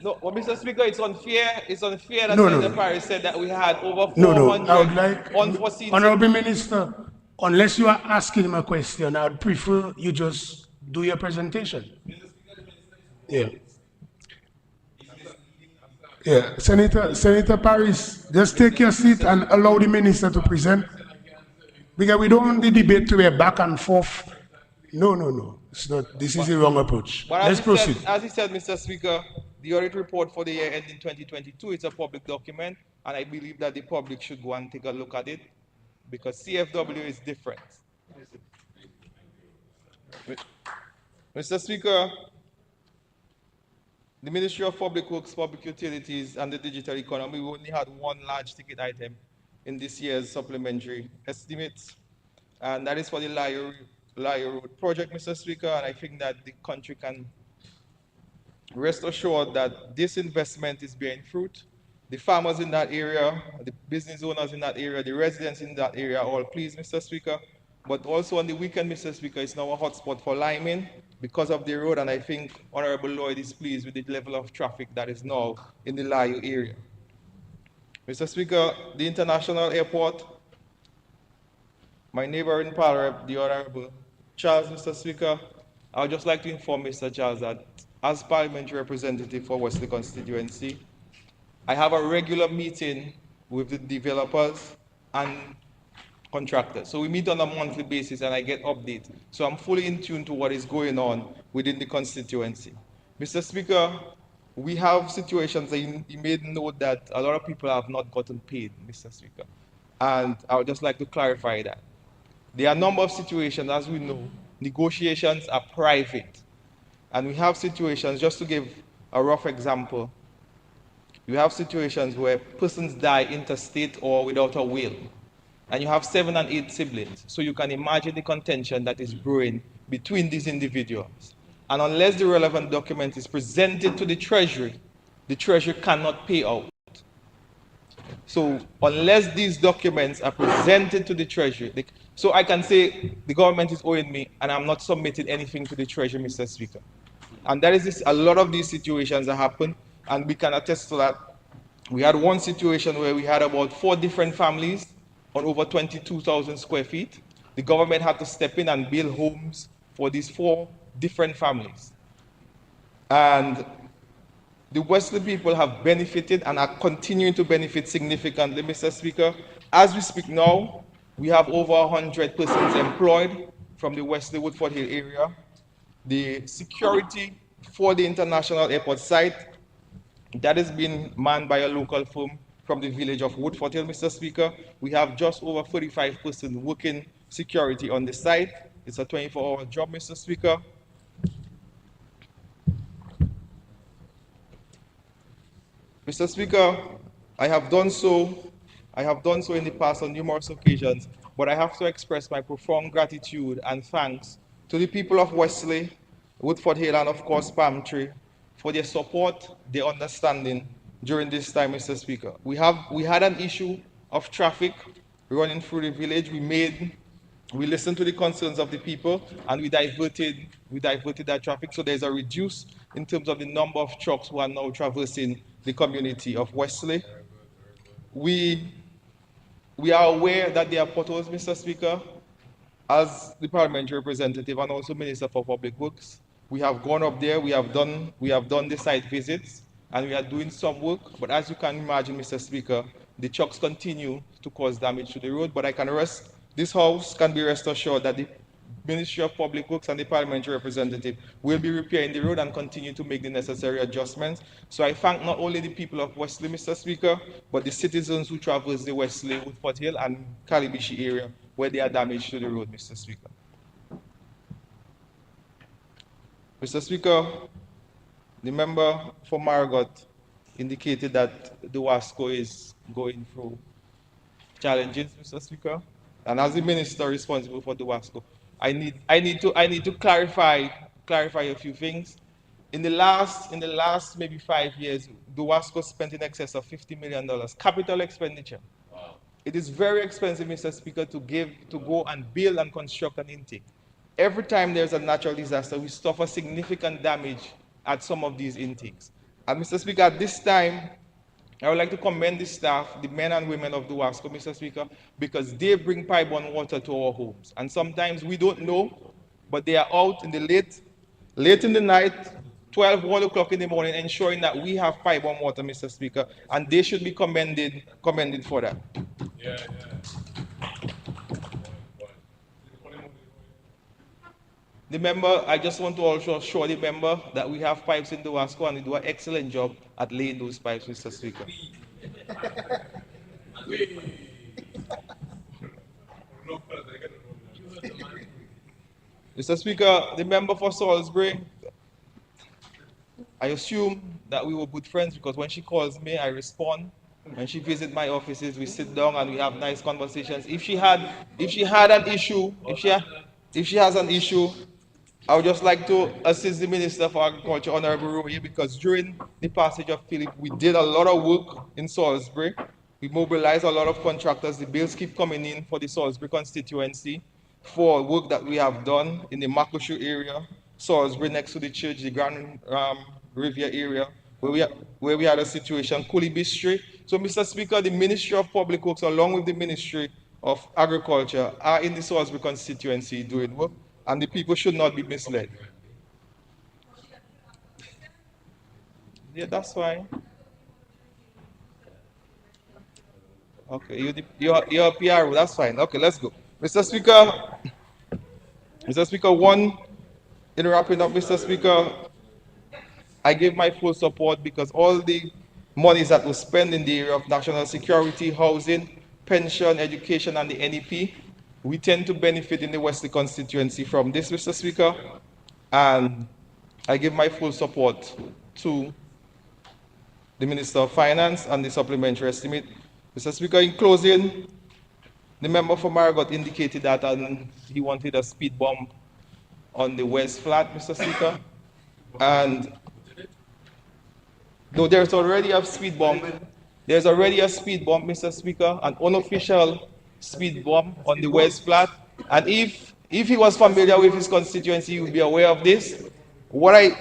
No, well, Mr. Speaker, it's unfair. It's unfair that No, Senator no. Parris said that we had over 400 No. I would like, unforeseen. Honorable Minister, unless you are asking him a question, I would prefer you just do your presentation. Yeah. Yeah, Senator Parris, just take your seat and allow the minister to present. Because we don't want the debate to be back and forth. No. It's not. This is the wrong approach. But Let's proceed. As he said, Mr. Speaker, the audit report for the year ending 2022 is a public document, and I believe that the public should go and take a look at it, because CFW is different. Mr. Speaker, the Ministry of Public Works, Public Utilities, and the Digital Economy, we only had one large ticket item in this year's supplementary estimates, and that is for the Layo Road project, Mr. Speaker, and I think that the country can rest assured that this investment is bearing fruit. The farmers in that area, the business owners in that area, the residents in that area are all pleased, Mr. Speaker. But also on the weekend, Mr. Speaker, it's now a hotspot for liming because of the road, and I think Honorable Lloyd is pleased with the level of traffic that is now in the Layo area. Mr. Speaker, the international airport, my neighbor in Parrep, the Honorable Charles, Mr. Speaker, I would just like to inform Mr. Charles that as parliamentary representative for Wesley constituency, I have a regular meeting with the developers and contractors. So we meet on a monthly basis and I get updates. So I'm fully in tune to what is going on within the constituency. Mr. Speaker, we have situations that you may note that a lot of people have not gotten paid, Mr. Speaker. And I would just like to clarify that. There are a number of situations, as we know, negotiations are private. And we have situations, just to give a rough example, you have situations where persons die interstate or without a will. And you have 7 and 8 siblings. So you can imagine the contention that is brewing between these individuals. And unless the relevant document is presented to the Treasury cannot pay out. So unless these documents are presented to the Treasury, so I can say the government is owing me and I'm not submitting anything to the Treasury, Mr. Speaker. And that is this, a lot of these situations that happen, and we can attest to that. We had one situation where we had about 4 different families on over 22,000 square feet. The government had to step in and build homes for these 4 different families. And the Wesley people have benefited and are continuing to benefit significantly, Mr. Speaker. As we speak now, we have over 100 persons employed from the Wesley Woodford Hill area. The security for the international airport site, that has been manned by a local firm from the village of Woodford Hill, Mr. Speaker. We have just over 35 persons working security on the site. It's a 24-hour job, Mr. Speaker. Mr. Speaker, I have done so in the past on numerous occasions, but I have to express my profound gratitude and thanks to the people of Wesley, Woodford Hill, and of course Palm Tree for their support, their understanding during this time, Mr. Speaker. We had an issue of traffic running through the village. We listened to the concerns of the people and we diverted that traffic. So there's a reduce in terms of the number of trucks who are now traversing the community of Wesley. We are aware that there are potholes, Mr. Speaker. As the parliamentary representative and also Minister for Public Works, we have gone up there, we have done the site visits, and we are doing some work. But as you can imagine, Mr. Speaker, the trucks continue to cause damage to the road. But this house can be rest assured that the Ministry of Public Works and the parliamentary representative will be repairing the road and continue to make the necessary adjustments. So I thank not only the people of Wesley, Mr. Speaker, but the citizens who traverse the Wesley, Woodford Hill, and Calibishi area where they are damaged to the road, Mr. Speaker. Mr. Speaker, the member for Margot indicated that the WASCO is going through challenges, Mr. Speaker. And as the minister responsible for the WASCO, I need to clarify a few things. In the last maybe 5 years, the WASCO spent in excess of $50 million capital expenditure. Wow. It is very expensive, Mr. Speaker, to go and build and construct an intake. Every time there's a natural disaster, we suffer significant damage at some of these intakes. And Mr. Speaker, at this time, I would like to commend the staff, the men and women of the WASCO, Mr. Speaker, because they bring pipe-borne water to our homes. And sometimes we don't know, but they are out in the late in the night, 12, 1 o'clock in the morning, ensuring that we have pipe-borne water, Mr. Speaker, and they should be commended for that. Yeah. The member, I just want to also assure the member that we have pipes in the WASCO and we do an excellent job at laying those pipes, Mr. Speaker. Mr. Speaker, the member for Salisbury, I assume that we were good friends because when she calls me, I respond. When she visits my offices, we sit down and we have nice conversations. If she had an issue, if she has an issue, I would just like to assist the Minister for Agriculture, Honorable Roy, because during the passage of Philip, we did a lot of work in Salisbury. We mobilized a lot of contractors. The bills keep coming in for the Salisbury constituency for work that we have done in the Makushu area, Salisbury next to the church, the Grand Riviera area, where we had a situation, Kulibistri. So, Mr. Speaker, the Ministry of Public Works, along with the Ministry of Agriculture, are in the Salisbury constituency doing work, and the people should not be misled. Yeah, that's fine. Okay, you're a PR, that's fine. Okay, let's go. Mr. Speaker, in wrapping up, Mr. Speaker, I give my full support because all the monies that we spend in the area of national security, housing, pension, education, and the NEP, we tend to benefit in the Wesley constituency from this, Mr. Speaker, and I give my full support to the Minister of Finance and the supplementary estimate. Mr. Speaker, in closing, the member for Margot indicated that he wanted a speed bump on the West Flat, Mr. Speaker, and though there's already a speed bump, Mr. Speaker, an unofficial speed bump on the West Flat. And if he was familiar with his constituency, he would be aware of this. What I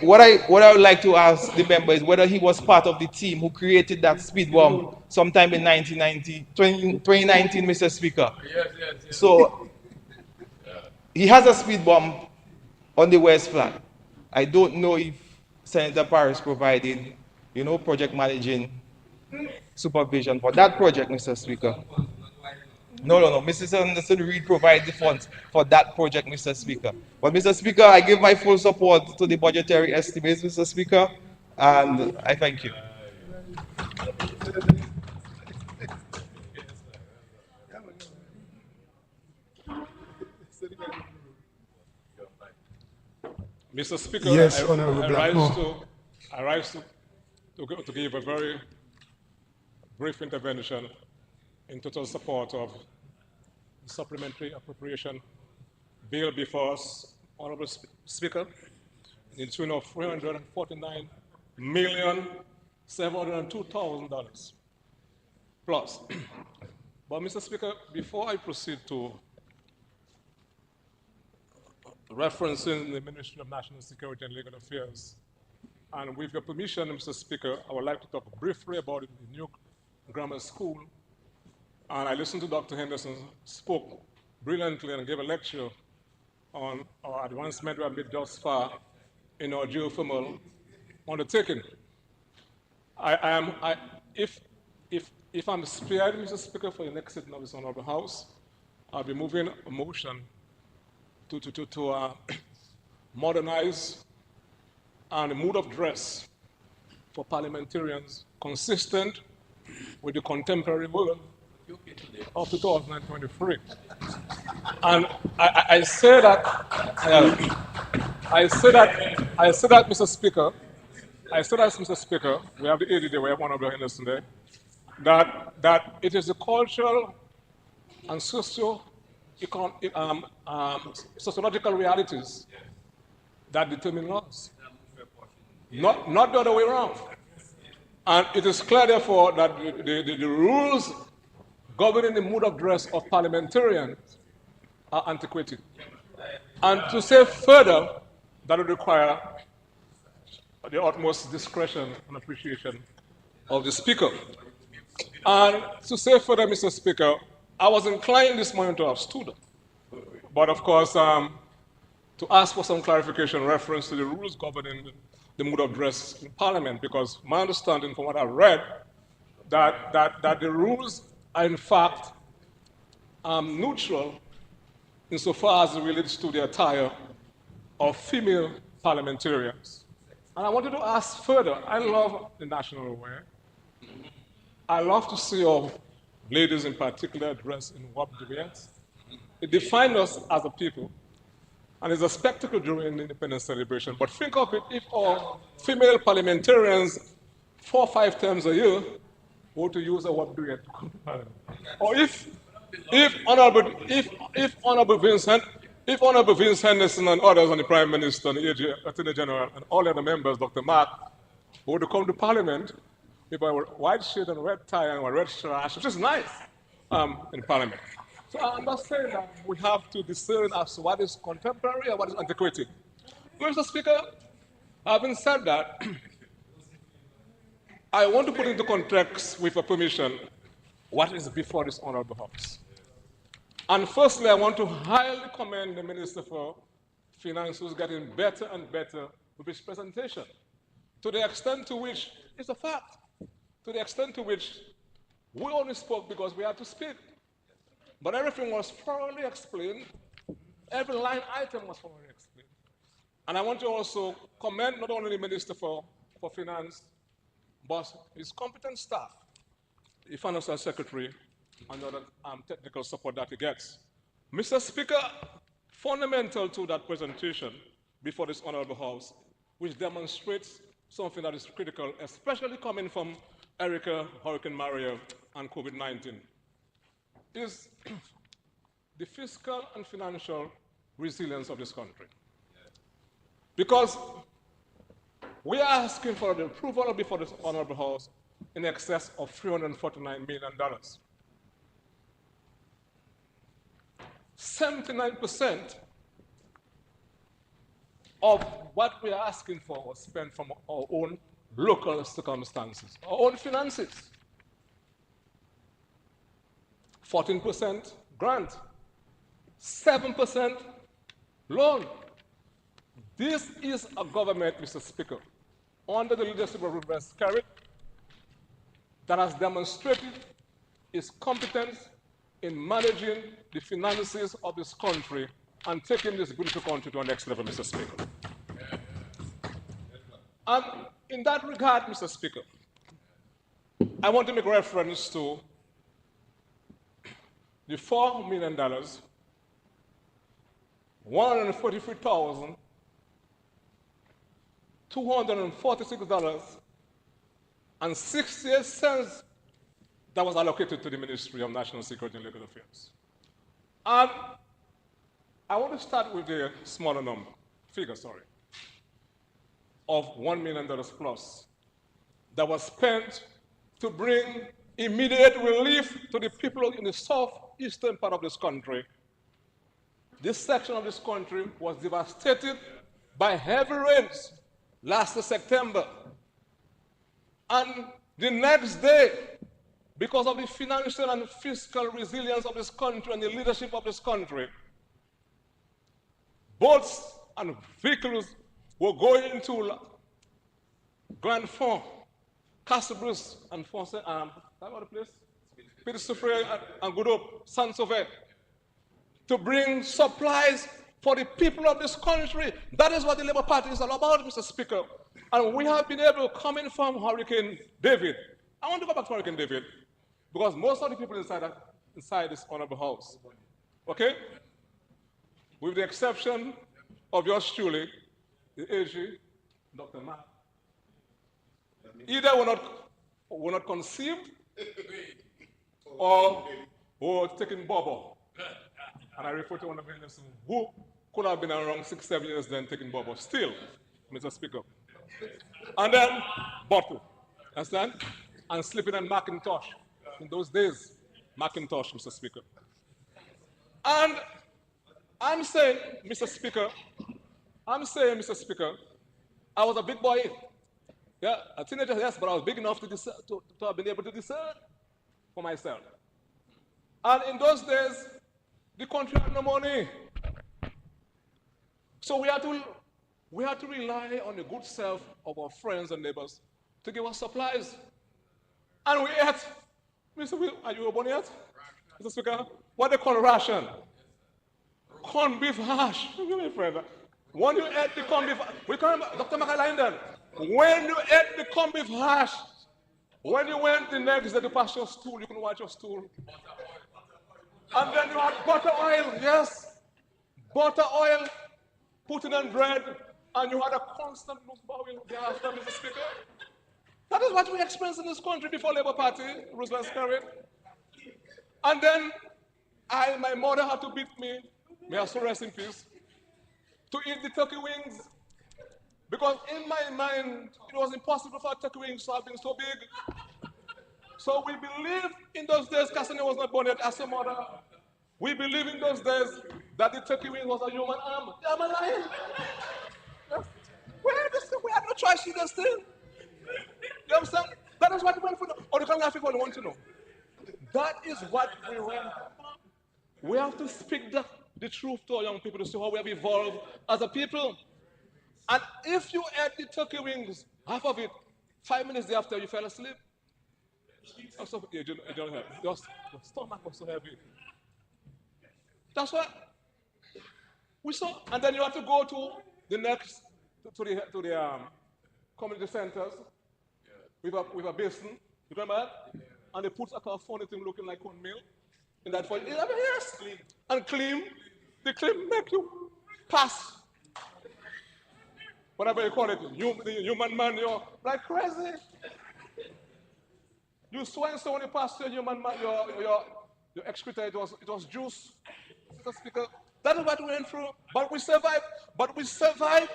would like to ask the member is whether he was part of the team who created that speed bump sometime in 2019, Mr. Speaker. Yes. So he has a speed bump on the West Flat. I don't know if Senator Paris provided, project managing supervision for that project, Mr. Speaker. No. Mrs. Anderson Reed provides the funds for that project, Mr. Speaker. But, Mr. Speaker, I give my full support to the budgetary estimates, Mr. Speaker, and I thank you. Mr. Speaker, Yes, Honorable Blackmore. I rise to give a very brief intervention in total support of the supplementary appropriation bill before us, Honorable Speaker, in the tune of $349,702,000 plus. But, Mr. Speaker, before I proceed to referencing the Ministry of National Security and Legal Affairs, and with your permission, Mr. Speaker, I would like to talk briefly about the new grammar school. And I listened to Dr. Henderson spoke brilliantly and gave a lecture on our advancement we have made thus far in our geothermal undertaking. If I'm spared, Mr. Speaker, for the next sitting of this honorable House, I'll be moving a motion to modernize and a mood of dress for parliamentarians consistent with the contemporary world of 2023. And I say that, Mr. Speaker, Mr. Speaker, we have the AD, we have one of the Henderson there, that it is the cultural and sociological realities that determine laws, not the other way around. And it is clear, therefore, that the rules governing the mode of dress of parliamentarians are antiquated. And to say further, that would require the utmost discretion and appreciation of the Speaker. And to say further, Mr. Speaker, I was inclined this morning to have stood up. But of course, to ask for some clarification in reference to the rules governing the mode of dress in Parliament, because my understanding from what I've read, that the rules are in fact neutral insofar as it relates to the attire of female parliamentarians. And I wanted to ask further, I love the national wear. I love to see our ladies in particular dressed in what dress. It defines us as a people. and it's a spectacle during the independence celebration. But think of it, if our female parliamentarians 4 or 5 times a year were to use a what do it, or if Honorable Vince Henderson and others and the Prime Minister and the Attorney General and all the other members, Dr. Mark, were to come to Parliament with a white shirt and red tie and a red sash, which is nice in Parliament. So I'm not saying that we have to discern as to what is contemporary and what is antiquated. Mr. Speaker, having said that, I want to put into context, with your permission, what is before this honorable House. And firstly, I want to highly commend the Minister for Finance, who's getting better and better with his presentation. To the extent to which, it's a fact, to the extent to which we only spoke because we had to speak. But everything was thoroughly explained. Every line item was thoroughly explained. And I want to also commend not only the Minister for Finance, but his competent staff, the Financial Secretary, and other technical support that he gets. Mr. Speaker, fundamental to that presentation before this honorable House, which demonstrates something that is critical, especially coming from Erica, Hurricane Maria, and COVID-19, is the fiscal and financial resilience of this country. Because we are asking for the approval before this honorable House in excess of $349 million. 79% of what we are asking for was spent from our own local circumstances, our own finances. 14% grant, 7% loan. This is a government, Mr. Speaker, under the leadership of Reverend Carrick, that has demonstrated its competence in managing the finances of this country and taking this beautiful country to the next level, Mr. Speaker. And in that regard, Mr. Speaker, I want to make reference to the $4 million, $143,246.68 that was allocated to the Ministry of National Security and Legal Affairs. And I want to start with the smaller figure, of $1 million plus that was spent to bring immediate relief to the people in the southeastern part of this country. This section of this country was devastated by heavy rains last September. And the next day, because of the financial and fiscal resilience of this country and the leadership of this country, boats and vehicles were going to Grand Fond, Castlebruce, and Fonse, that was the place? Petit Souffre and Goudou, Saint-Sauvé, to bring supplies for the people of this country. That is what the Labour Party is all about, Mr. Speaker. And we have been able, coming from Hurricane David, I want to go back to Hurricane David, because most of the people inside this honorable House, okay, with the exception of yours truly, the AG, Dr. Mark, either were not conceived or were taking Bobo. And I refer to one of them who could have been around 6-7 years then taking Bobo. Still, Mr. Speaker. And then bottle, understand? And sleeping in Macintosh. In those days, Macintosh, Mr. Speaker. And I'm saying, Mr. Speaker, I was a big boy. Yeah, a teenager, yes, but I was big enough to have been able to discern for myself. And in those days, the country had no money. So we had to rely on the good self of our friends and neighbors to give us supplies. And we ate. Mr. Will, are you born yet? Mr. Speaker, what they call ration? Corned beef hash. My friend. When you ate the corned beef, we call him Dr. Macalinden. When you ate the corned beef hash, when you went the next day to pass your stool, you can watch your stool. And then you had butter oil, yes. Butter oil putting on bread, and you had a constant look bowing thereafter, Mr. Speaker. That is what we experienced in this country before Labour Party, Roosevelt carried. And then my mother had to beat me, may her soul rest in peace, to eat the turkey wings. Because in my mind, it was impossible for turkey wings to have been so big. So we believed in those days, Cassini was not born yet as a mother. We believed in those days that the turkey wing was a human arm. Am I lying? Yes. We had no choice in this thing. You understand? That is what we went for. Or the kind of people want to know. That is what we went for. We have to speak the truth to our young people to see how we have evolved as a people. And if you ate the turkey wings, half of it, 5 minutes after you fell asleep, also, you don't have, your stomach was so heavy. That's what we saw. And then you have to go to the next, to the community centers with a basin. You remember that? And they put a kind of funny thing looking like cornmeal in that for 11 years. And clean. The clean make you pass. Whatever you call it, the human man, you're like crazy. You swear so when you pass your human man, your excreta, it was juice. Mr. Speaker, that is what we went through. But we survived. But we survived.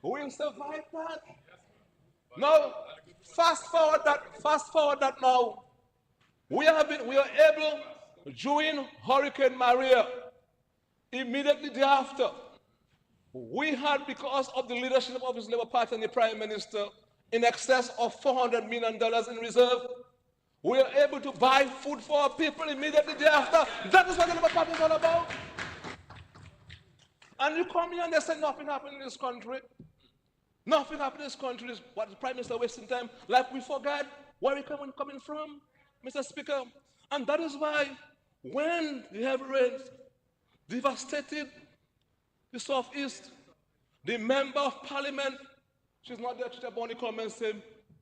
We survived that. Now, fast forward that now. We are able, during Hurricane Maria, immediately thereafter, we had, because of the leadership of his Labour Party and the Prime Minister, in excess of $400 million in reserve. We are able to buy food for our people immediately thereafter. That is what the Labour Party is all about. And you come here and they say nothing happened in this country. Nothing happened in this country. What the Prime Minister wasting time, like we forgot where we coming from, Mr. Speaker. And that is why when the heavy rains devastated the Southeast, the member of parliament, she's not there, Chicha Boni, come and say,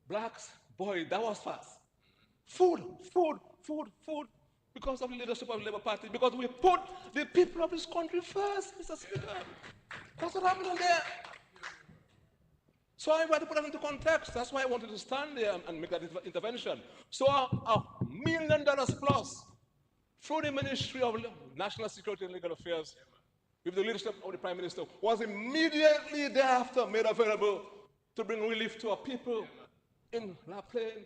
blacks, boy, that was fast. Food, because of the leadership of the Labour Party, because we put the people of this country first, Mr. Speaker. That's what happened there. So I want to put that into context. That's why I wanted to stand there and make that intervention. So $1 million plus through the Ministry of National Security and Legal Affairs, with the leadership of the Prime Minister, was immediately thereafter made available to bring relief to our people in La Plaine,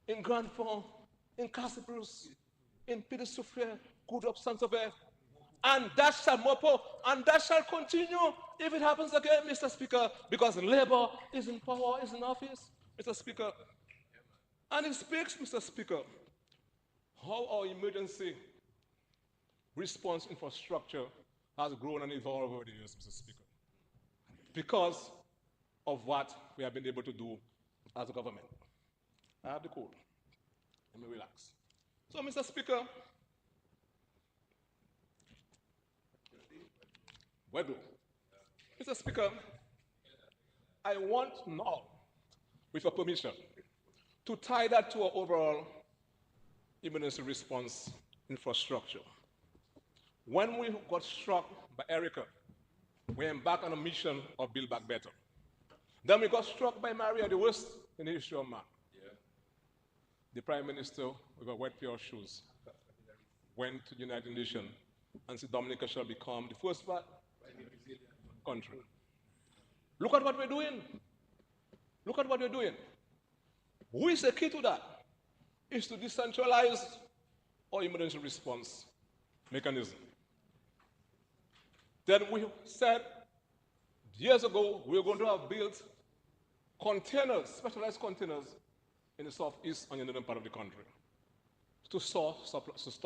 in Grand Fond, in Cassibus, in Petit Souffle, Good Up Saint-Sauveur, and that shall mopo, and that shall continue if it happens again, Mr. Speaker, because Labour is in power, is in office, Mr. Speaker. And it speaks, Mr. Speaker, how our emergency response infrastructure has grown and evolved over the years, Mr. Speaker, because of what we have been able to do as a government. I have the code. Let me relax. So, Mr. Speaker, Mr. Speaker, I want now, with your permission, to tie that to our overall emergency response infrastructure. When we got struck by Erica, we embarked on a mission of Build Back Better. Then we got struck by Maria, the worst in the history of man. The Prime Minister, with a wet pair of shoes, went to the United Nations and said Dominica shall become the first country. Look at what we're doing. Look at what we're doing. Who is the key to that? Is to decentralize our emergency response mechanism. Then we said years ago we were going to have built containers, specialized containers, in the southeast and in the northern part of the country to store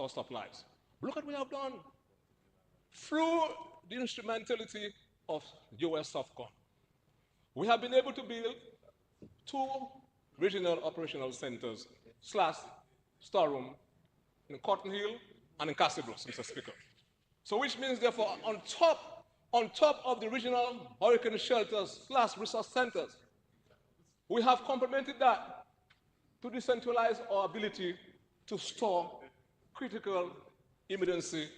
supplies. Look at what we have done. Through the instrumentality of US SOFCON, we have been able to build 2 regional operational centers / storeroom in Cotton Hill and in Cassibus, Mr. Speaker. So which means, therefore, on top of the regional hurricane shelters / resource centers, we have complemented that to decentralize our ability to store critical emergency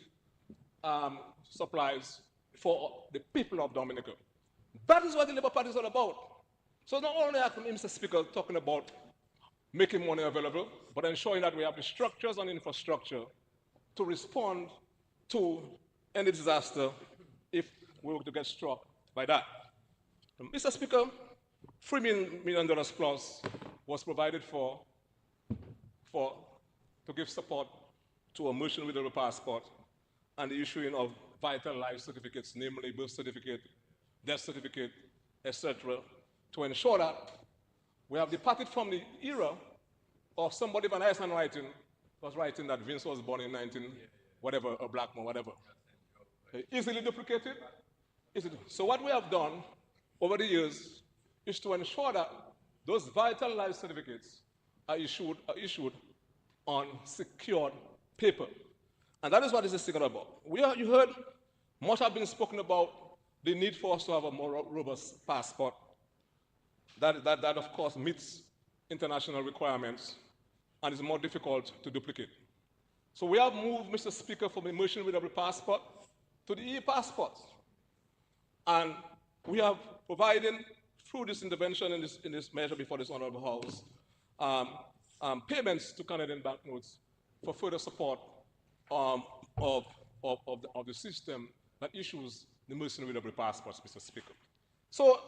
supplies for the people of Dominica. That is what the Labour Party is all about. So not only are Mr. Speaker talking about making money available, but ensuring that we have the structures and infrastructure to respond to any disaster if we were to get struck by that. Mr. Speaker, $3 million plus was provided to give support to a mission with a passport and the issuing of vital life certificates, namely birth certificate, death certificate, etc., to ensure that we have departed from the era of somebody with a nice handwriting was writing that Vince was born in 19, whatever, a black man, whatever. Easily duplicated. So what we have done over the years is to ensure that those vital life certificates are issued on secured paper. And that is what this is thinking about. You heard much have been spoken about the need for us to have a more robust passport that of course meets international requirements and is more difficult to duplicate. So we have moved, Mr. Speaker, from immersion with every passport to the e-passport. And we have provided, through this intervention in this measure before this Honorable House, payments to Canadian banknotes for further support of the system that issues the mercenary with every passports, Mr. Speaker. So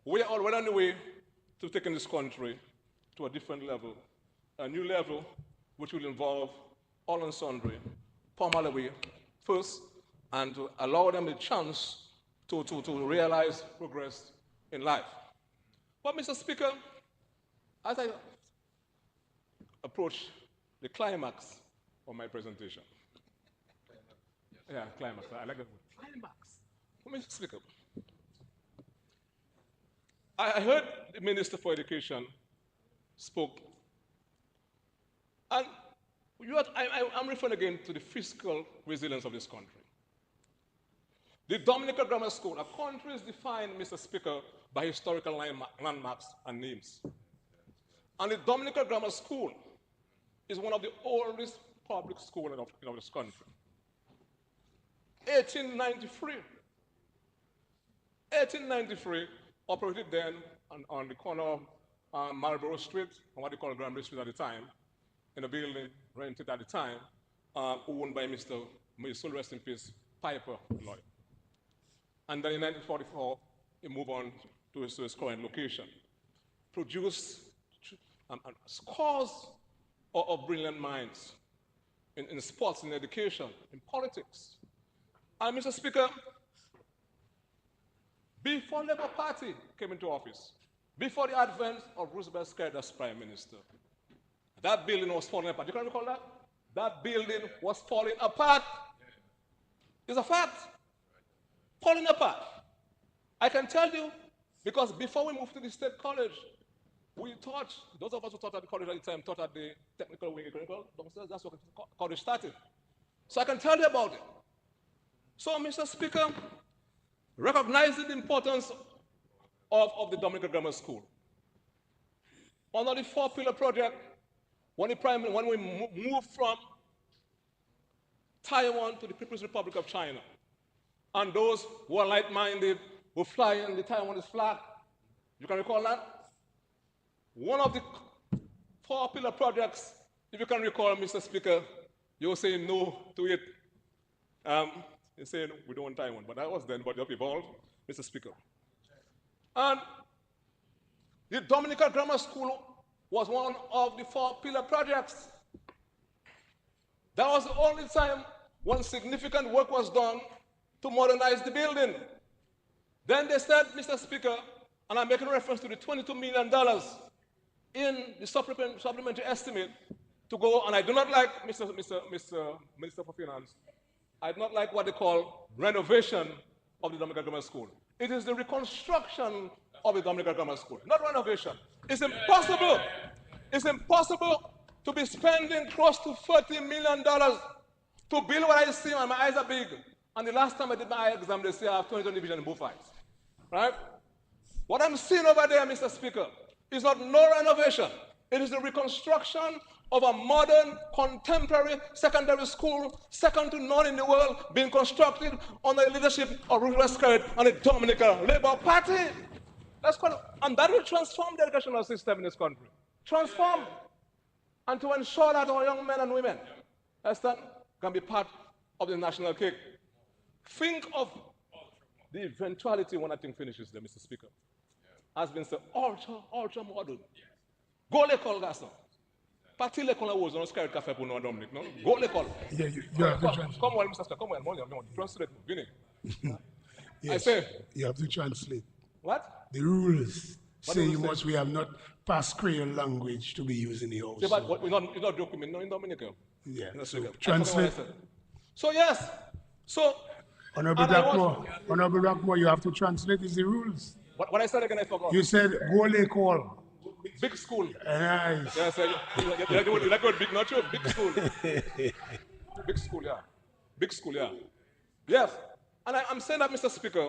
we are already on the way to taking this country to a different level, a new level which will involve all and sundry, Palm first, and to allow them a chance to realize progress in life. But Mr. Speaker, as I approach the climax of my presentation, climax, I like that word, climax. Mr. Speaker, I heard the Minister for Education spoke, and I'm referring again to the fiscal resilience of this country. The Dominica Grammar School, a country is defined, Mr. Speaker, by historical landmarks and names. And the Dominica Grammar School is one of the oldest public schools in this country. 1893, operated then on the corner of Marlborough Street, and what they call Granbury Street at the time, in a building rented at the time, owned by Mr. May soul rest in peace, Piper Lloyd. And then in 1944, he moved on to his current location. Produced scores of brilliant minds in sports, in education, in politics. And Mr. Speaker, before Labour Party came into office, before the advent of Roosevelt Skerrit as Prime Minister, that building was falling apart. You can recall that? That building was falling apart. It's a fact. Falling apart. I can tell you, because before we moved to the State College, we taught, those of us who taught at the college at the time, taught at the technical wing, that's what college started. So I can tell you about it. So, Mr. Speaker, recognizing the importance of the Dominica Grammar School, under the 4-pillar project, when we moved from Taiwan to the People's Republic of China, and those who are like-minded were flying the Taiwanese flag, you can recall that? One of the 4-pillar projects, if you can recall, Mr. Speaker, you were saying no to it. You're saying we don't want Taiwan, but that was then, but you have evolved, Mr. Speaker. And the Dominica Grammar School was one of the 4-pillar projects. That was the only time when significant work was done to modernize the building. Then they said, Mr. Speaker, and I'm making reference to the $22 million in the supplementary estimate to go, and I do not like, Mr. Minister for Finance, I do not like what they call renovation of the Dominica Grammar School. It is the reconstruction of the Dominica Grammar School, not renovation. It's impossible. It's impossible to be spending close to $30 million to build what I see, and my eyes are big. And the last time I did my eye exam, they say I have 20 division in both eyes. Right? What I'm seeing over there, Mr. Speaker, is not no renovation. It is the reconstruction of a modern, contemporary secondary school, second to none in the world, being constructed under the leadership of Ruth Westcott and the Dominican Labour Party. And that will transform the educational system in this country. Transform. And to ensure that our young men and women, understand, can be part of the national cake. Think of the eventuality when that thing finishes there, Mr. Speaker. Has been said, ultra modern. Go l'école, garçon. Parti l'école was on scared café pour nous, Dominic, no? Go l'école. Yeah, you have to translate. Come on, Mr. Speaker, come on, translate, Vinny. Yes, I say, you have to translate. what? The rules What say do you we say? must, we have not passed Creole language to be used in the house. Say, but you're not joking me, no, in Dominican. Yeah, Mr. so Speaker. translate. So yes, so Honorable and I want- Rockmore, Honorable Rockmore, you have to translate is the rules. what I said again, I forgot. You said go l'école. Big school. Nice. Yes, you like what big, not you, big school. Big school, yeah. Big school, yeah. Yes, and I'm saying that, Mr. Speaker,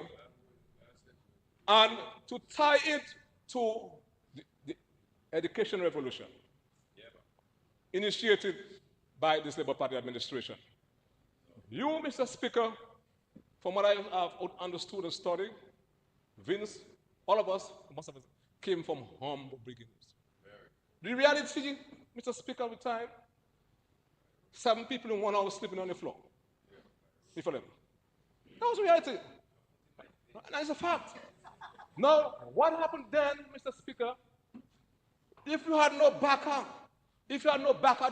and to tie it to the education revolution initiated by this Labour Party administration. You, Mr. Speaker, from what I have understood and studied, Vince, all of us, most of us, came from humble beginnings. The reality, Mr. Speaker, with time, 7 people in 1 hour sleeping on the floor. Before them. That was reality. And that's a fact. Now, what happened then, Mr. Speaker, if you had no backer,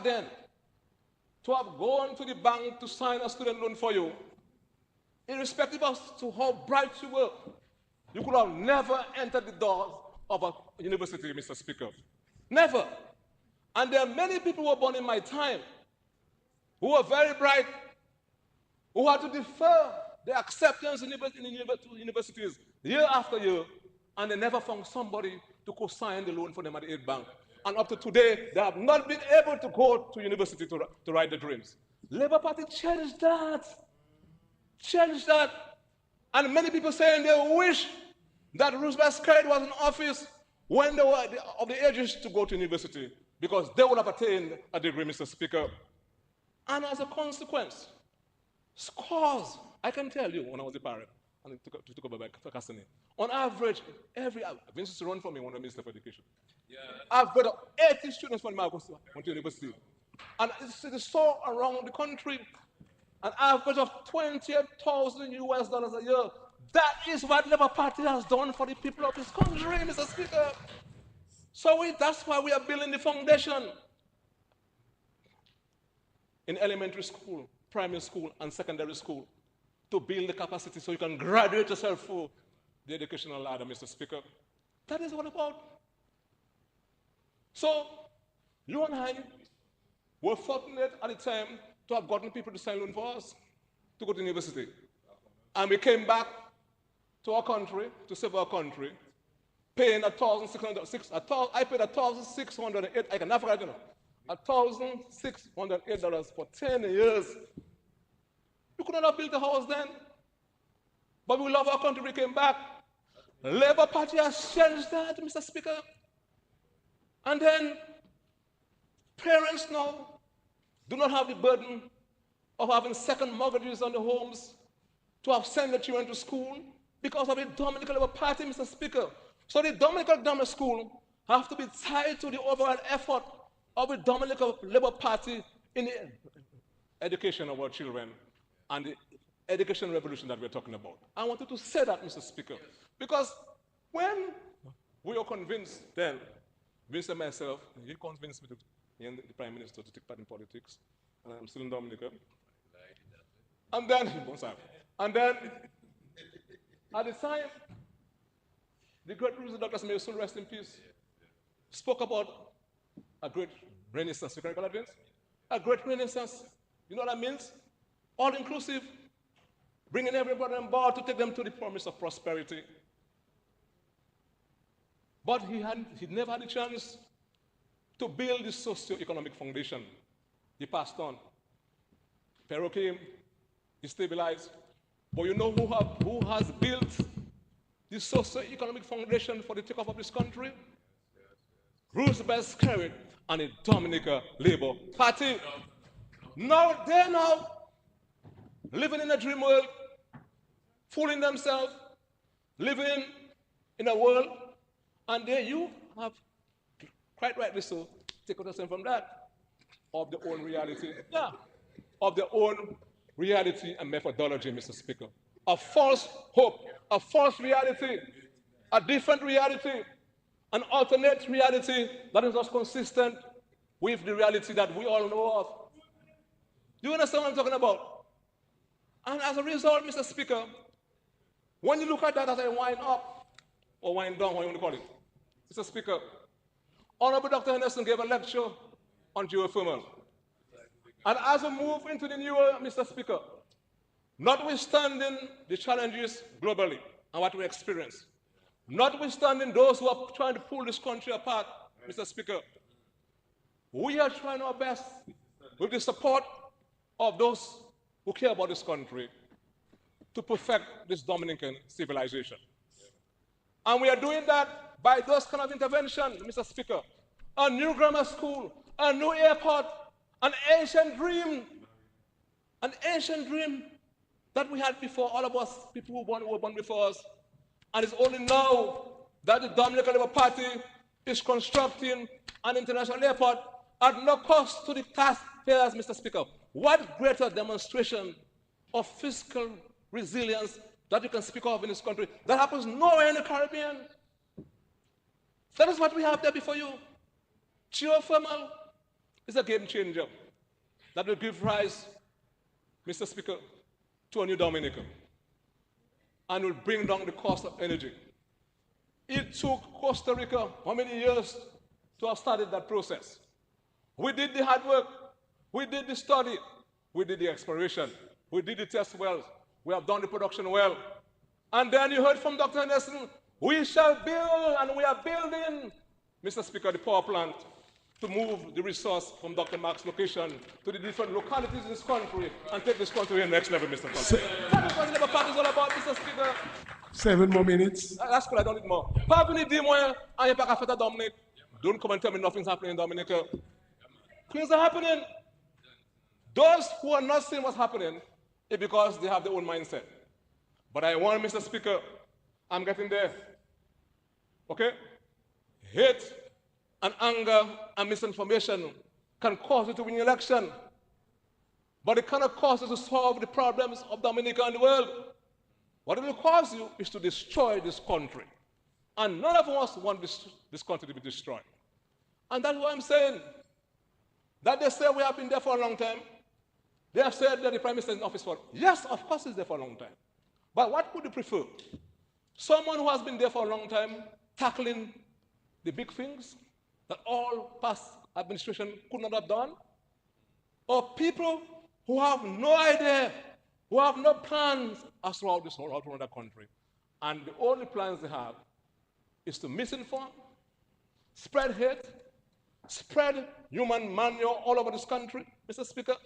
then, to have gone to the bank to sign a student loan for you, irrespective as to how bright you were, you could have never entered the doors of a university, Mr. Speaker. Never. And there are many people who were born in my time who were very bright, who had to defer their acceptance in universities year after year, and they never found somebody to co-sign the loan for them at the aid bank. And up to today, they have not been able to go to university to write their dreams. Labour Party changed that. Changed that. And many people saying they wish that Roosevelt Scribe was in office when they were of the ages to go to university, because they would have attained a degree, Mr. Speaker. And as a consequence, scores, I can tell you when I was a parent, and it took over by Cassini, on average, Vince used to run for me when I was Minister for Education. Yeah. I've got 80 students from my went to university. And it's so around the country, an average of $20,000 US a year. That is what Labour Party has done for the people of this country, Mr. Speaker. So that's why we are building the foundation in elementary school, primary school, and secondary school to build the capacity so you can graduate yourself through the educational ladder, Mr. Speaker. That is what it's about. So you and I were fortunate at the time to have gotten people to sign loan for us to go to university. And we came back to our country, to save our country, paying $1,600. I paid $1,608. I can never forget, you know, $1,608 for 10 years. We could not have built a house then, but we love our country. We came back. Labour Party has changed that, Mr. Speaker. And then parents now do not have the burden of having second mortgages on the homes to have sent their children to school because of the Dominican Labour Party, Mr. Speaker. So the Dominican Grammar School have to be tied to the overall effort of the Dominican Labour Party in the education of our children and the education revolution that we're talking about. I wanted to say that, Mr. Speaker, because when we were convinced then, Vince and myself, he convinced me and the Prime Minister to take part in politics, and I'm still in Dominica. And then, at the time, the great President Douglas, may soon rest in peace, spoke about a great renaissance. You can recall that, Vince? A great renaissance. You know what that means? All inclusive, bringing everybody on board to take them to the promise of prosperity. But he never had a chance to build the socio-economic foundation. He passed on. Pharaoh came, he stabilized. But you know who has built the socio-economic foundation for the takeoff of this country? Roosevelt Skerritt and the Dominica Labour Party. Now they're now living in a dream world, fooling themselves, living in a world, and there you have, quite rightly so, take us from that, of their own reality. Yeah, of their own reality and methodology, Mr. Speaker. A false hope, a false reality, a different reality, an alternate reality that is not consistent with the reality that we all know of. Do you understand what I'm talking about? And as a result, Mr. Speaker, when you look at that as I wind up, or wind down, what you want to call it, Mr. Speaker, Honorable Dr. Henderson gave a lecture on geothermal. And as we move into the new year, Mr. Speaker, notwithstanding the challenges globally and what we experience, notwithstanding those who are trying to pull this country apart, Mr. Speaker, we are trying our best with the support of those who care about this country to perfect this Dominican civilization. And we are doing that by those kind of intervention, Mr. Speaker. A new grammar school, a new airport, an ancient dream that we had before, all of us, people who were born before us. And it's only now that the Dominican Labour Party is constructing an international airport at no cost to the taxpayers, Mr. Speaker. What greater demonstration of fiscal resilience that you can speak of in this country that happens nowhere in the Caribbean? That is what we have there before you. Geothermal is a game changer that will give rise, Mr. Speaker, to a new Dominica and will bring down the cost of energy. It took Costa Rica how many years to have started that process? We did the hard work, we did the study, we did the exploration, we did the test wells, we have done the production well. And then you heard from Dr. Henderson, we shall build, and we are building, Mr. Speaker, the power plant to move the resource from Dr. Mark's location to the different localities in this country and take this country to the next level, Mr. President. That's what the Labour Party is all about, Mr. Speaker. 7 more minutes. That's cool, I don't need more. Pas venir dire moi, ah, y'a pas qu'à faire à Dominique. Don't come and tell me nothing's happening in Dominica. Things are happening. Those who are not seeing what's happening is because they have their own mindset. But I want, Mr. Speaker, I'm getting there. Okay? Hate and anger and misinformation can cause you to win an election. But it cannot cause you to solve the problems of Dominica and the world. What it will cause you is to destroy this country. And none of us want this country to be destroyed. And that's what I'm saying. That they say we have been there for a long time. They have said that the Prime Minister is in office for, yes, of course he's there for a long time. But what would you prefer? Someone who has been there for a long time, tackling the big things that all past administration could not have done? Or people who have no idea, who have no plans as to how this whole to run the country. And the only plans they have is to misinform, spread hate, spread human manure all over this country, Mr. Speaker.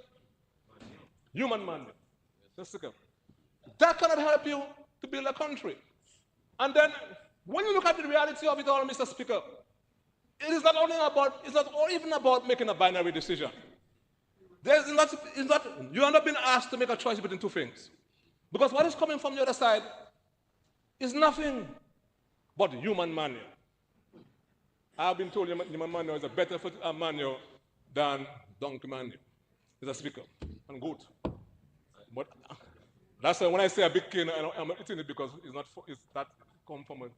Human manure, Mr. Speaker. That cannot help you to build a country. And then, when you look at the reality of it all, Mr. Speaker, it is not only about, it's not even about making a binary decision. You are not being asked to make a choice between two things. Because what is coming from the other side is nothing but human manure. I've been told human manure is a better manure than donkey manure, Mr. Speaker, and good. But that's why when I say a big cane, I'm not eating it because it's that come from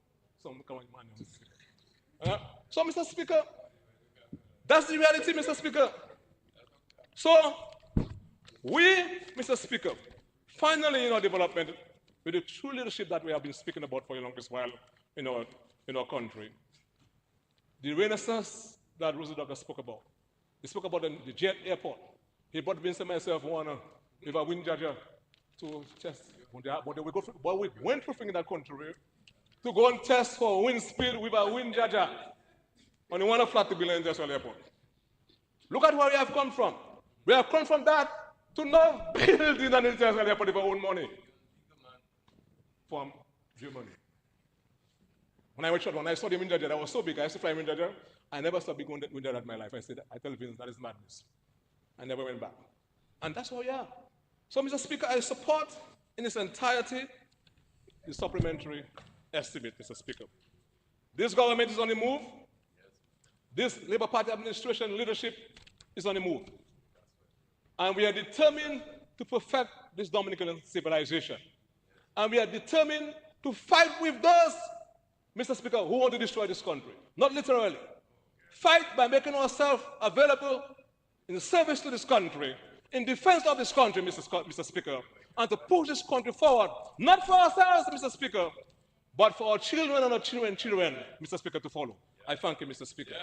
some kind of manure, Mr. Speaker. So, Mr. Speaker, that's the reality, Mr. Speaker. So, we, Mr. Speaker, finally in our development, with the true leadership that we have been speaking about for the longest while in our country, the renaissance that Roosevelt spoke about. He spoke about the jet airport. He brought Vince and myself one with a wind judger to test. But we went through things in that country to go and test for wind speed with a wind judger on the one flat to build an industrial airport. Look at where we have come from. We have come from that to now building an industrial airport with our own money from Germany. When I was short, when I saw the window jet, I was so big. I used to fly window jet. I never saw a big window jet in my life. I said, I tell Vince, that is madness. I never went back. And that's how we are. So, Mr. Speaker, I support in its entirety the supplementary estimate, Mr. Speaker. This government is on the move. This Labour Party administration leadership is on the move. And we are determined to perfect this Dominican civilization. And we are determined to fight with those, Mr. Speaker, who want to destroy this country. Not literally. Fight by making ourselves available in service to this country, in defense of this country, Mr. Speaker, and to push this country forward, not for ourselves, Mr. Speaker, but for our children and our children, Mr. Speaker, to follow. I thank you, Mr. Speaker.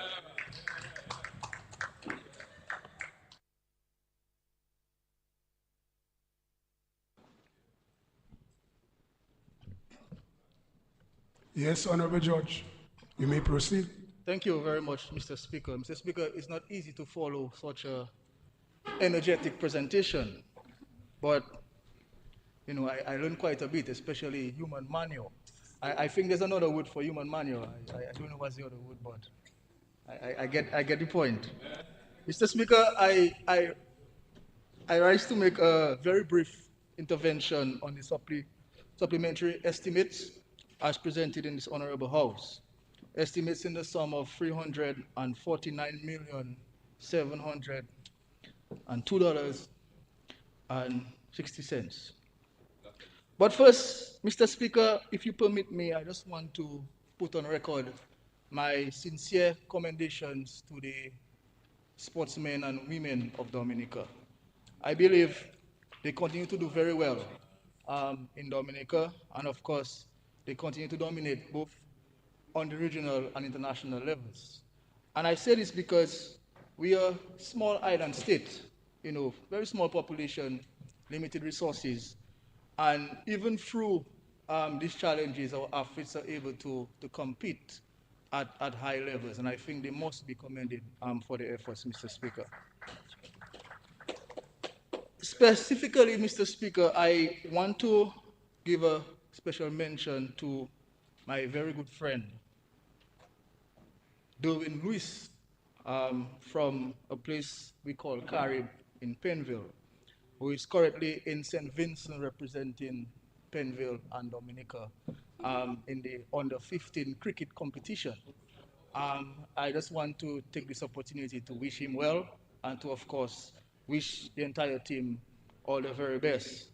Yes, Honorable Judge, you may proceed. Thank you very much, Mr. Speaker. Mr. Speaker, it's not easy to follow such a energetic presentation, but I learned quite a bit, especially human manual. I think there's another word for human manual. I don't know what's the other word, but I get the point. Mr. Speaker, I rise to make a very brief intervention on the supplementary estimates as presented in this honorable House. Estimates in the sum of $349,702.60. But first, Mr. Speaker, if you permit me, I just want to put on record my sincere commendations to the sportsmen and women of Dominica. I believe they continue to do very well in Dominica, and of course, they continue to dominate both on the regional and international levels. And I say this because we are a small island state, very small population, limited resources, and even through these challenges, our athletes are able to compete at high levels, and I think they must be commended for their efforts, Mr. Speaker. Specifically, Mr. Speaker, I want to give a special mention to my very good friend, Derwin Lewis, from a place we call Carib in Penville, who is currently in St. Vincent representing Penville and Dominica in the under-15 cricket competition. I just want to take this opportunity to wish him well and to, of course, wish the entire team all the very best.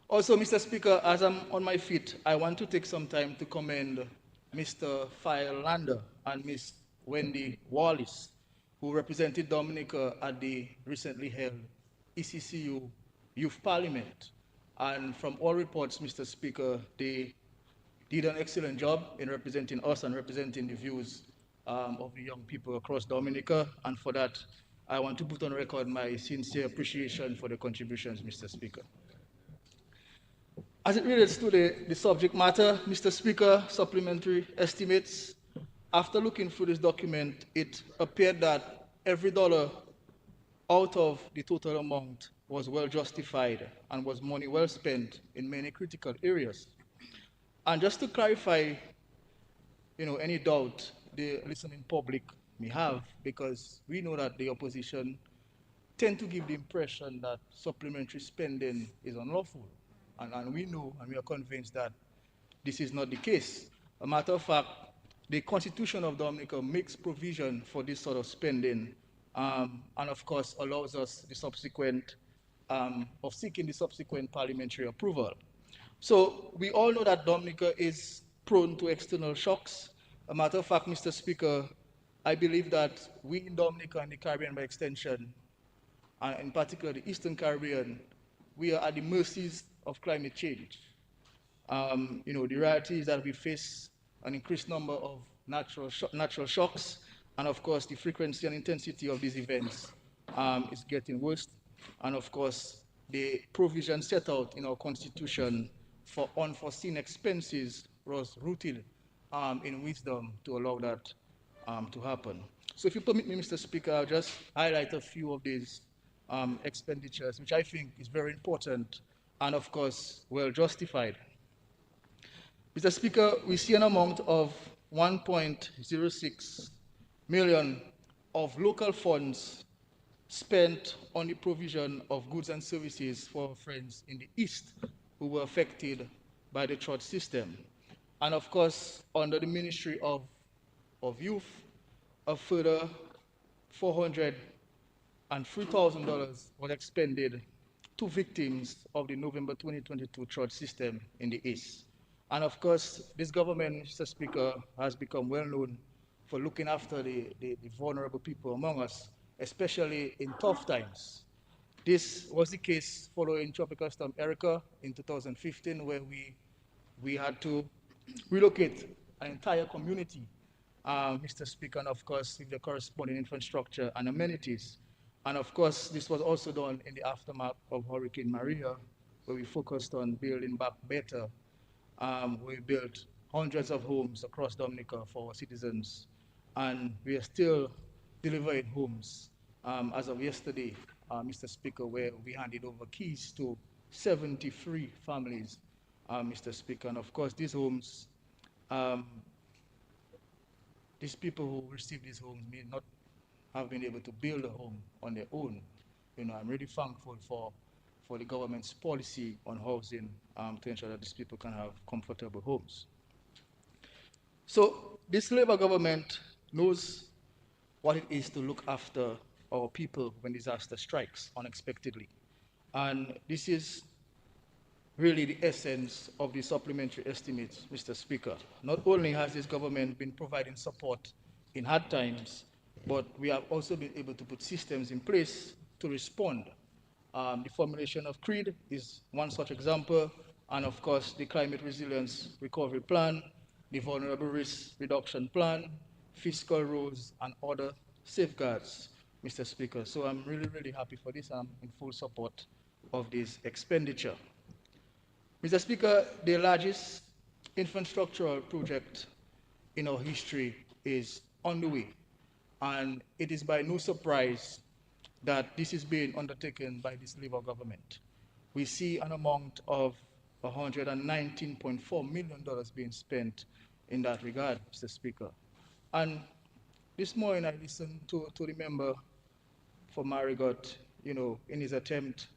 Also, Mr. Speaker, as I'm on my feet, I want to take some time to commend Mr. File Lander and Ms. Wendy Wallace, who represented Dominica at the recently held ECCU Youth Parliament. And from all reports, Mr. Speaker, they did an excellent job in representing us and representing the views of the young people across Dominica. And for that, I want to put on record my sincere appreciation for the contributions, Mr. Speaker. As it relates to the subject matter, Mr. Speaker, supplementary estimates, after looking through this document, it appeared that every dollar out of the total amount was well justified and was money well spent in many critical areas. And just to clarify, any doubt the listening public may have, because we know that the opposition tend to give the impression that supplementary spending is unlawful. And we know and we are convinced that this is not the case. A matter of fact, the Constitution of Dominica makes provision for this sort of spending and of course allows us the subsequent, of seeking the subsequent parliamentary approval. So we all know that Dominica is prone to external shocks. A matter of fact, Mr. Speaker, I believe that we in Dominica and the Caribbean by extension, and in particular the Eastern Caribbean, we are at the mercies of climate change. The reality is that we face an increased number of natural shocks, and of course the frequency and intensity of these events is getting worse. And of course the provision set out in our Constitution for unforeseen expenses was rooted in wisdom to allow that to happen. So if you permit me, Mr. Speaker, I'll just highlight a few of these expenditures, which I think is very important and of course well justified. Mr. Speaker, we see an amount of 1.06 million of local funds spent on the provision of goods and services for our friends in the East who were affected by the trot system. And of course, under the Ministry of Youth, a further $403,000 was expended to victims of the November 2022 trot system in the East. And of course, this government, Mr. Speaker, has become well known for looking after the vulnerable people among us, especially in tough times. This was the case following Tropical Storm Erica in 2015, where we had to relocate an entire community, Mr. Speaker, and of course, with the corresponding infrastructure and amenities. And of course, this was also done in the aftermath of Hurricane Maria, where we focused on building back better. We built hundreds of homes across Dominica for our citizens, and we are still delivering homes. As of yesterday, Mr. Speaker, where we handed over keys to 73 families, Mr. Speaker. And of course, these homes, these people who receive these homes may not have been able to build a home on their own. You know, I'm really thankful for the government's policy on housing to ensure that these people can have comfortable homes. So this Labour government knows what it is to look after our people when disaster strikes unexpectedly. And this is really the essence of the supplementary estimates, Mr. Speaker. Not only has this government been providing support in hard times, but we have also been able to put systems in place to respond. The formulation of CREED is one such example, and of course, the Climate Resilience Recovery Plan, the Vulnerable Risk Reduction Plan, fiscal rules, and other safeguards, Mr. Speaker. So I'm really, really happy for this. I'm in full support of this expenditure. Mr. Speaker, the largest infrastructural project in our history is on the way, and it is by no surprise that this is being undertaken by this Labour government. We see an amount of $119.4 million being spent in that regard, Mr. Speaker. And this morning I listened to the member for Marigot, you know, in his attempt,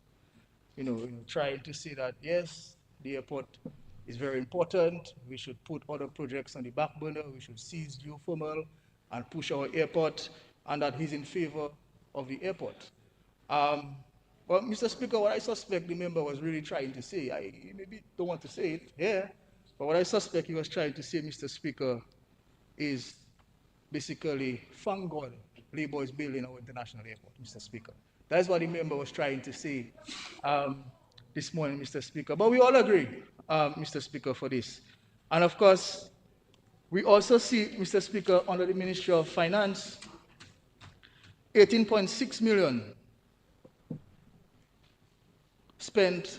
trying to say that, yes, the airport is very important. We should put other projects on the back burner. We should seize geothermal and push our airport, and that he's in favor of the airport. Well, Mr. Speaker, what I suspect the member was really trying to say, I maybe don't want to say it here, but what I suspect he was trying to say, Mr. Speaker, is basically, thank God, Labour is building our international airport, Mr. Speaker. That's what the member was trying to say this morning, Mr. Speaker. But we all agree, Mr. Speaker, for this. And of course, we also see, Mr. Speaker, under the Ministry of Finance, 18.6 million spent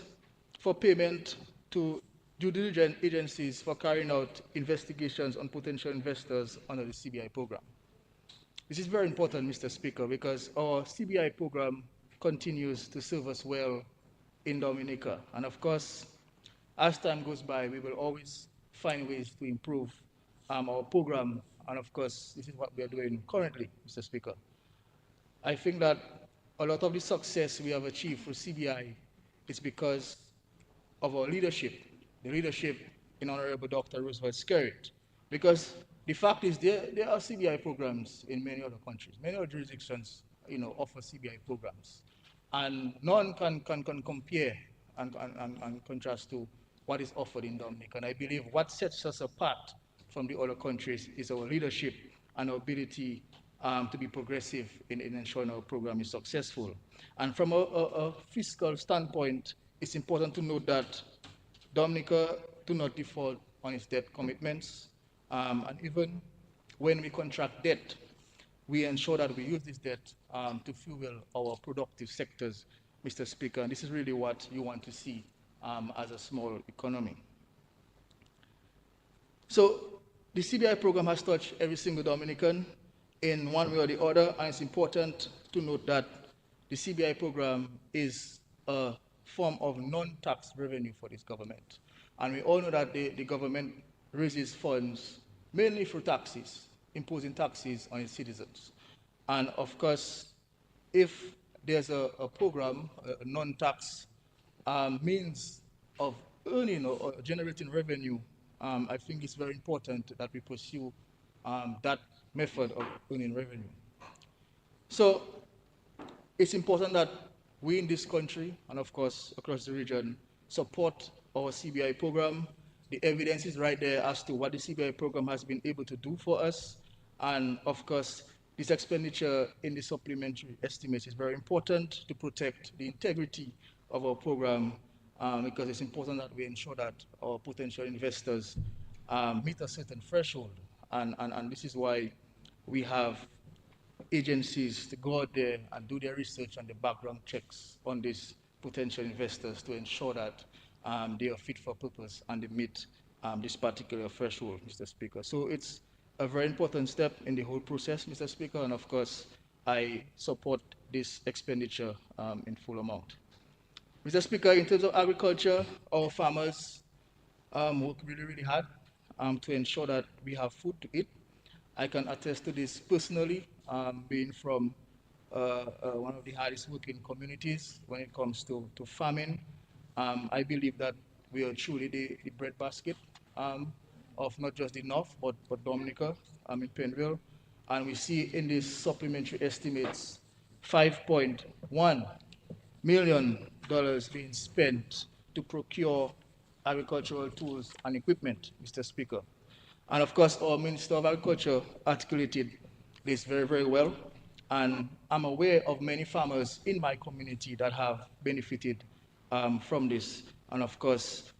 for payment to due diligence agencies for carrying out investigations on potential investors under the CBI program. This is very important, Mr. Speaker, because our CBI program continues to serve us well in Dominica. And of course, as time goes by, we will always find ways to improve our program. And of course, this is what we are doing currently, Mr. Speaker. I think that a lot of the success we have achieved for CBI is because of our leadership, the leadership in Honorable Dr. Roosevelt Skerritt. Because the fact is there are CBI programs in many other countries. Many other jurisdictions, offer CBI programs. And none can compare and contrast to what is offered in Dominica. And I believe what sets us apart from the other countries is our leadership and our ability to be progressive in ensuring our program is successful. And from a fiscal standpoint, it's important to note that Dominica do not default on its debt commitments. And even when we contract debt, we ensure that we use this debt to fuel our productive sectors, Mr. Speaker. And this is really what you want to see as a small economy. So the CBI program has touched every single Dominican in one way or the other, and it's important to note that the CBI program is a form of non-tax revenue for this government. And we all know that the government raises funds mainly through taxes, imposing taxes on its citizens. And of course, if there's a program, a non-tax means of earning or generating revenue, I think it's very important that we pursue that method of earning revenue. So it's important that we in this country and of course across the region support our CBI program. The evidence is right there as to what the CBI program has been able to do for us. And of course, this expenditure in the supplementary estimates is very important to protect the integrity of our program because it's important that we ensure that our potential investors meet a certain threshold. And this is why we have agencies to go out there and do their research and the background checks on these potential investors to ensure that they are fit for purpose and they meet this particular threshold, Mr. Speaker. So it's a very important step in the whole process, Mr. Speaker, and of course, I support this expenditure in full amount. Mr. Speaker, in terms of agriculture, our farmers work really, really hard to ensure that we have food to eat. I can attest to this personally, being from one of the hardest working communities when it comes to farming. I believe that we are truly the breadbasket of not just the North, but Dominica in Penville. And we see in these supplementary estimates $5.1 million being spent to procure agricultural tools and equipment, Mr. Speaker. And of course, our Minister of Agriculture articulated this very, very well. And I'm aware of many farmers in my community that have benefited from this. And of course,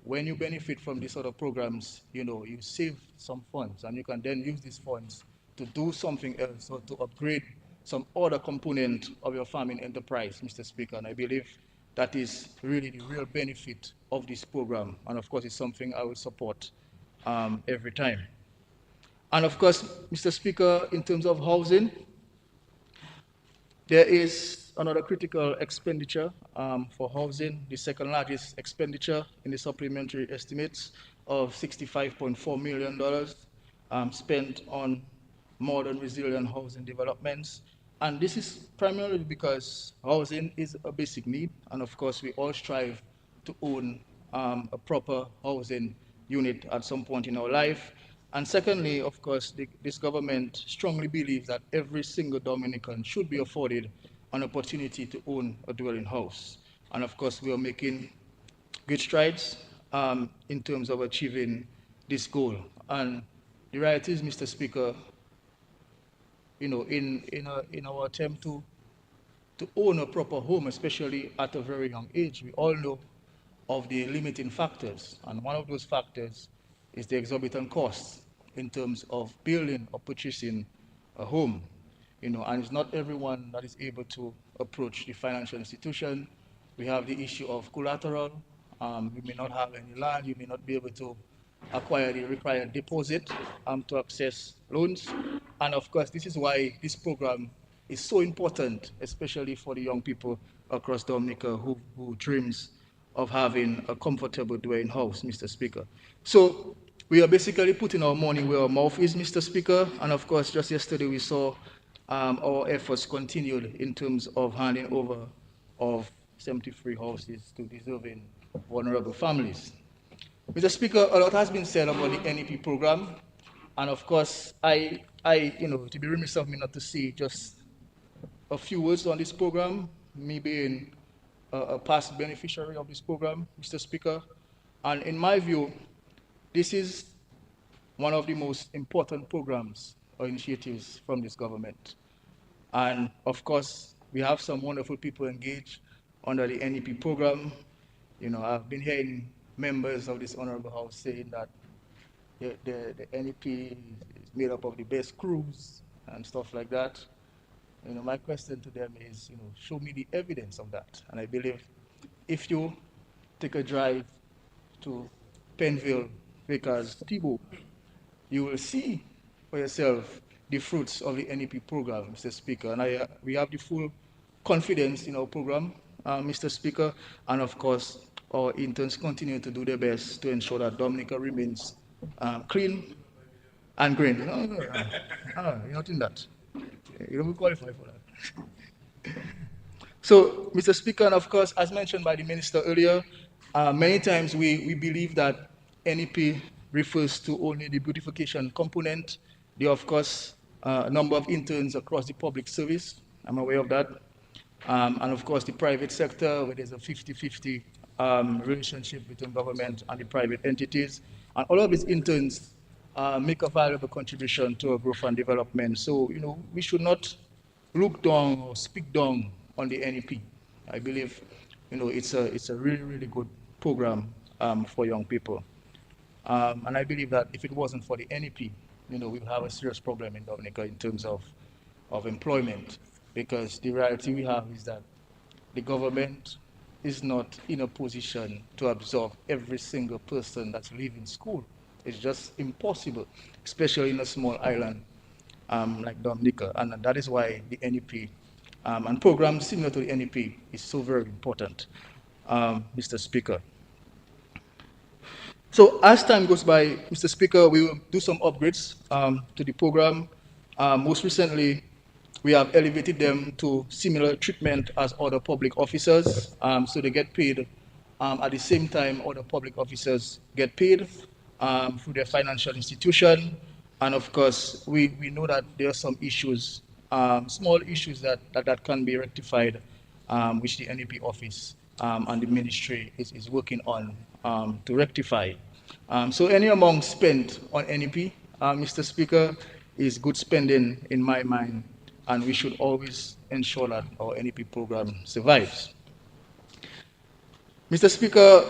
when you benefit from these sort of programs, you save some funds and you can then use these funds to do something else or to upgrade some other component of your farming enterprise, Mr. Speaker. And I believe that is really the real benefit of this program. And of course, it's something I will support every time. And of course, Mr. Speaker, in terms of housing, there is another critical expenditure for housing, the second largest expenditure in the supplementary estimates of $65.4 million spent on modern resilient housing developments. And this is primarily because housing is a basic need, and of course we all strive to own a proper housing unit at some point in our life. And secondly, of course, this government strongly believes that every single Dominican should be afforded an opportunity to own a dwelling house. And of course, we are making good strides in terms of achieving this goal. And the reality is, Mr. Speaker, in our attempt to own a proper home, especially at a very young age, we all know of the limiting factors. And one of those factors is the exorbitant costs in terms of building or purchasing a home. And it's not everyone that is able to approach the financial institution. We have the issue of collateral. You may not have any land. You may not be able to acquire the required deposit to access loans. And of course, this is why this program is so important, especially for the young people across Dominica who dreams of having a comfortable dwelling house, Mr. Speaker. So we are basically putting our money where our mouth is, Mr. Speaker. And of course, just yesterday we saw our efforts continued in terms of handing over of 73 houses to deserving vulnerable families. Mr. Speaker, a lot has been said about the NEP program. And of course, to be remiss of me not to say just a few words on this program, me being a past beneficiary of this program, Mr. Speaker. And in my view, this is one of the most important programs or initiatives from this government. And of course, we have some wonderful people engaged under the NEP program. I've been hearing members of this honorable house saying that the NEP is made up of the best crews and stuff like that. My question to them is, show me the evidence of that. And I believe if you take a drive to Penville, Vickers, Thibault, you will see for yourself the fruits of the NEP program, Mr. Speaker. And we have the full confidence in our program, Mr. Speaker. And of course, our interns continue to do their best to ensure that Dominica remains clean and green. No, no, no, no, you're not in that. You don't qualify for that. So, Mr. Speaker, and of course, as mentioned by the minister earlier, many times we believe that NEP refers to only the beautification component. There are, of course, a number of interns across the public service. I'm aware of that. And of course, the private sector, where there's a 50-50 relationship between government and the private entities. And all of these interns make a valuable contribution to our growth and development. So, we should not look down or speak down on the NEP. I believe, it's a really, really good program for young people. And I believe that if it wasn't for the NEP, we would have a serious problem in Dominica in terms of employment, because the reality we have is that the government is not in a position to absorb every single person that's leaving school. It's just impossible, especially in a small island like Dominica. And that is why the NEP and programs similar to the NEP is so very important, Mr. Speaker. So as time goes by, Mr. Speaker, we will do some upgrades to the program. Most recently, we have elevated them to similar treatment as other public officers, so they get paid at the same time other public officers get paid through their financial institution. And of course, we know that there are some issues, small issues that can be rectified, which the NEP office and the ministry is working on to rectify. So any amount spent on NEP, Mr. Speaker, is good spending in my mind, and we should always ensure that our NEP program survives. Mr. Speaker,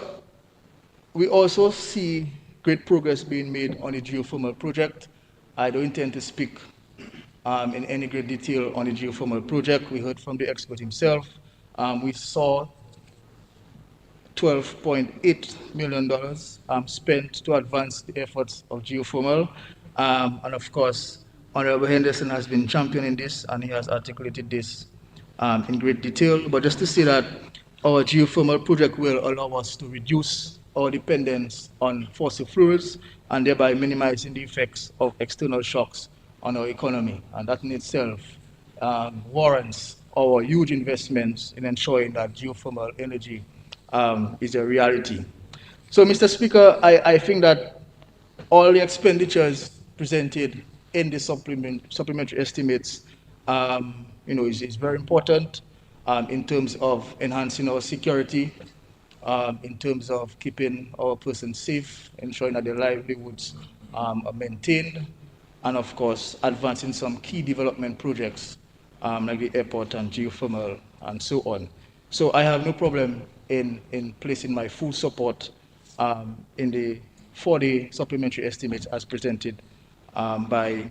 we also see great progress being made on the geothermal project. I don't intend to speak in any great detail on the geothermal project. We heard from the expert himself. We saw $12.8 million spent to advance the efforts of geothermal. And of course, Honorable Henderson has been championing this, and he has articulated this in great detail. But just to say that our geothermal project will allow us to reduce our dependence on fossil fuels and thereby minimizing the effects of external shocks on our economy. And that in itself warrants our huge investments in ensuring that geothermal energy is a reality. So, Mr. Speaker, I think that all the expenditures presented in the supplementary estimates, is very important in terms of enhancing our security, in terms of keeping our persons safe, ensuring that their livelihoods are maintained, and of course, advancing some key development projects like the airport and geothermal and so on. So I have no problem in placing my full support for the supplementary estimates as presented by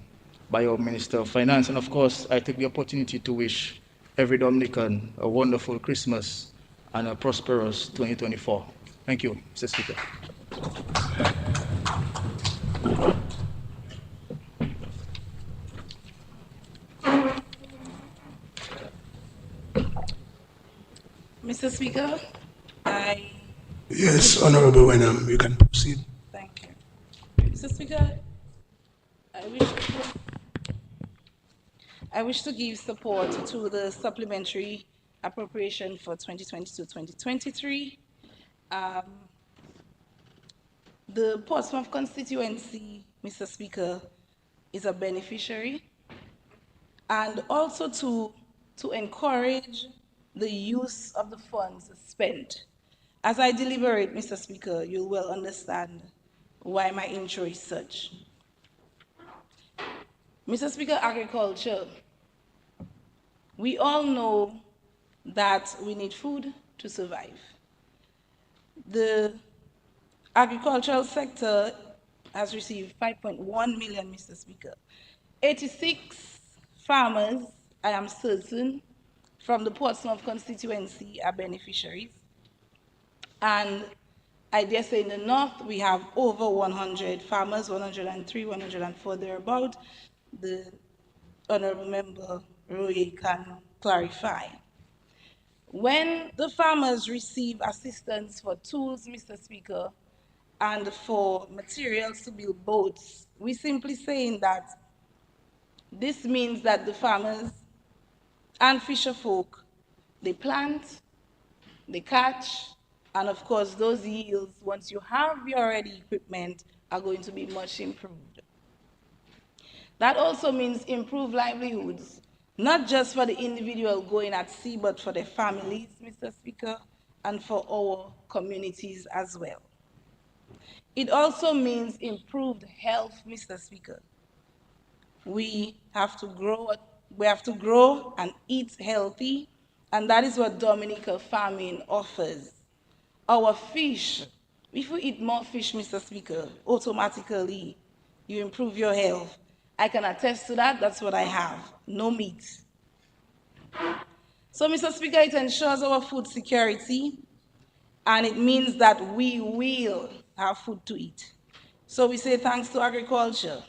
our Minister of Finance. And of course, I take the opportunity to wish every Dominican a wonderful Christmas and a prosperous 2024. Thank you, Mr. Speaker. Mr. Speaker, I Yes, Honorable Wenham, you can proceed. thank you. Mr. Speaker, I wish to give support to the supplementary appropriation for 2022-2023. The Portsmouth constituency, Mr. Speaker, is a beneficiary, and also to encourage the use of the funds spent. As I deliberate, Mr. Speaker, you will understand why my intro is such. Mr. Speaker, agriculture. We all know that we need food to survive. The agricultural sector has received 5.1 million, Mr. Speaker. 86 farmers, I am certain, from the Portsmouth constituency are beneficiaries. And I dare say in the north, we have over 100 farmers, 103, 104 thereabout. The Honorable Member Roy can clarify. When the farmers receive assistance for tools, Mr. Speaker, and for materials to build boats. We're simply saying that this means that the farmers and fisher folk, they plant, they catch, and of course those yields, once you have your ready equipment, are going to be much improved. That also means improved livelihoods, not just for the individual going at sea, but for their families, Mr. Speaker, and for our communities as well. It also means improved health, Mr. Speaker. We have to grow and eat healthy, and that is what Dominica farming offers. Our fish, if we eat more fish, Mr. Speaker, automatically you improve your health. I can attest to that. That's what I have. No meat. So, Mr. Speaker, it ensures our food security, and it means that we will have food to eat. So we say thanks to agriculture.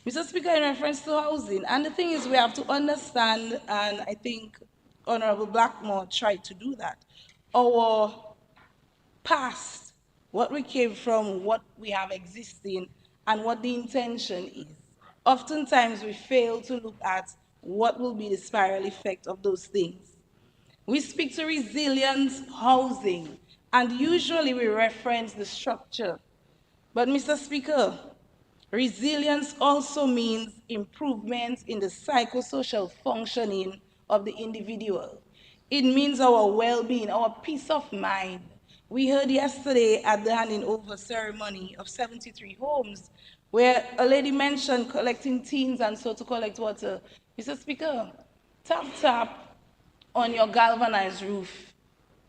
Mr. Speaker, in reference to housing, and the thing is we have to understand, and I think Honorable Blackmore tried to do that, our past, what we came from, what we have existing, and what the intention is. Oftentimes we fail to look at what will be the spiral effect of those things. We speak to resilience housing, and usually we reference the structure. But Mr. Speaker, resilience also means improvements in the psychosocial functioning of the individual. It means our well-being, our peace of mind. We heard yesterday at the handing over ceremony of 73 homes where a lady mentioned collecting teens and so to collect water. Mr. Speaker, tap tap on your galvanized roof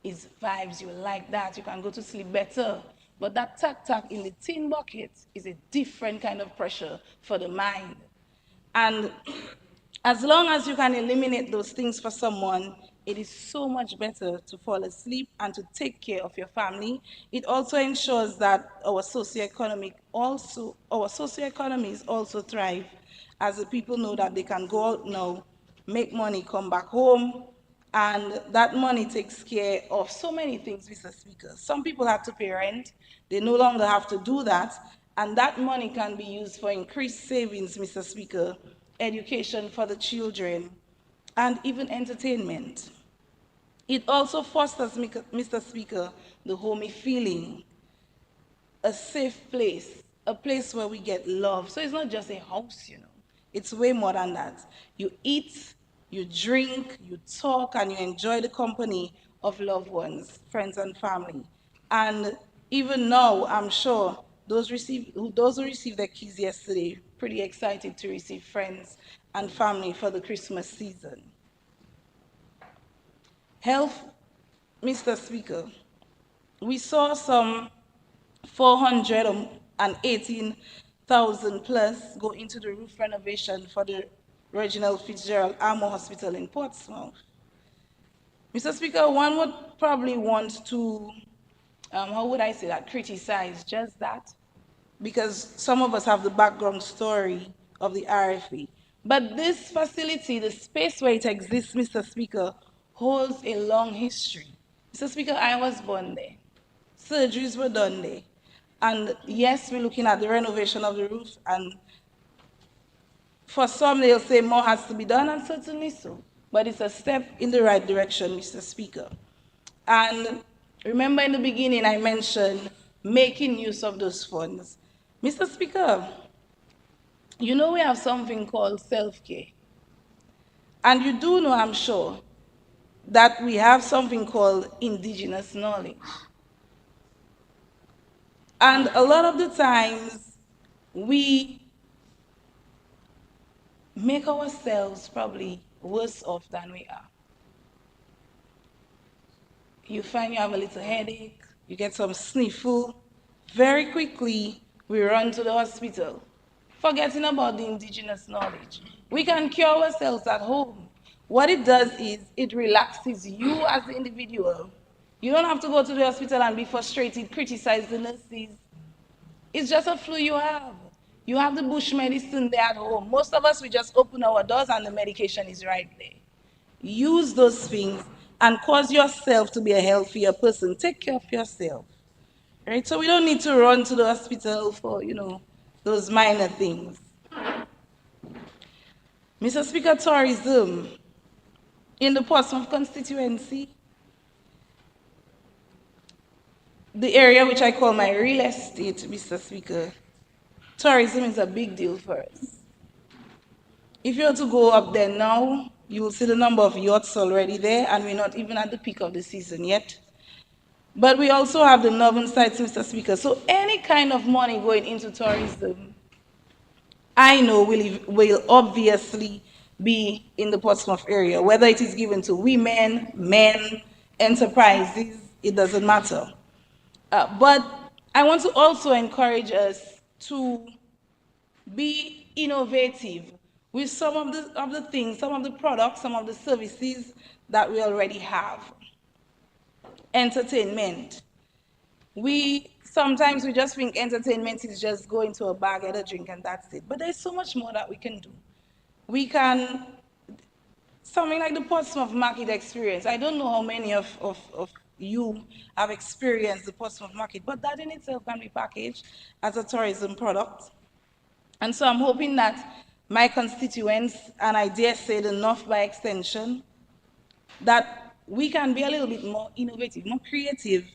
is vibes. You like that. You can go to sleep better. But that tack in the tin bucket is a different kind of pressure for the mind. And as long as you can eliminate those things for someone, it is so much better to fall asleep and to take care of your family. It also ensures that our socioeconomies also thrive, as the people know that they can go out now, make money, come back home, and that money takes care of so many things, Mr. Speaker. Some people have to pay rent. They no longer have to do that. And that money can be used for increased savings, Mr. Speaker, education for the children, and even entertainment. It also fosters, Mr. Speaker, the homey feeling, a safe place, a place where we get love. So it's not just a house, you know. It's way more than that. You eat, you drink, you talk, and you enjoy the company of loved ones, friends, and family. And even now, I'm sure those who received their keys yesterday, pretty excited to receive friends and family for the Christmas season. Health, Mr. Speaker, we saw some 418,000 plus go into the roof renovation for the Reginald Fitzgerald Armour Hospital in Portsmouth. Mr. Speaker, one would probably want to, how would I say that, criticize just that, because some of us have the background story of the RFA. But this facility, the space where it exists, Mr. Speaker, holds a long history. Mr. Speaker, I was born there. Surgeries were done there. And yes, we're looking at the renovation of the roof, and for some, they'll say more has to be done, and certainly so. But it's a step in the right direction, Mr. Speaker. And remember in the beginning, I mentioned making use of those funds. Mr. Speaker, you know we have something called self-care. And you do know, I'm sure, that we have something called indigenous knowledge. And a lot of the times, we make ourselves probably worse off than we are. You find you have a little headache, you get some sniffle, very quickly we run to the hospital, forgetting about the indigenous knowledge. We can cure ourselves at home. What it does is it relaxes you as the individual. You don't have to go to the hospital and be frustrated, criticize the nurses. It's just a flu you have. You have the bush medicine there at home. Most of us, we just open our doors and the medication is right there. Use those things and cause yourself to be a healthier person. Take care of yourself. right? So we don't need to run to the hospital for, those minor things. Mr. Speaker, tourism in the Portsmouth constituency, the area which I call my real estate, Mr. Speaker, tourism is a big deal for us. If you were to go up there now, you will see the number of yachts already there, and we're not even at the peak of the season yet. But we also have the northern sites, Mr. Speaker. So any kind of money going into tourism, I know will obviously be in the Portsmouth area, whether it is given to women, men, enterprises, it doesn't matter. But I want to also encourage us to be innovative with some of the things, some of the products, some of the services that we already have. Entertainment. Sometimes we just think entertainment is just going to a bar, get a drink, and that's it. But there's so much more that we can do. We can, something like the Portsmouth Market experience. I don't know how many of you have experienced the Portsmouth Market, but that in itself can be packaged as a tourism product. And so I'm hoping that my constituents, and I dare say the North by extension, that we can be a little bit more innovative, more creative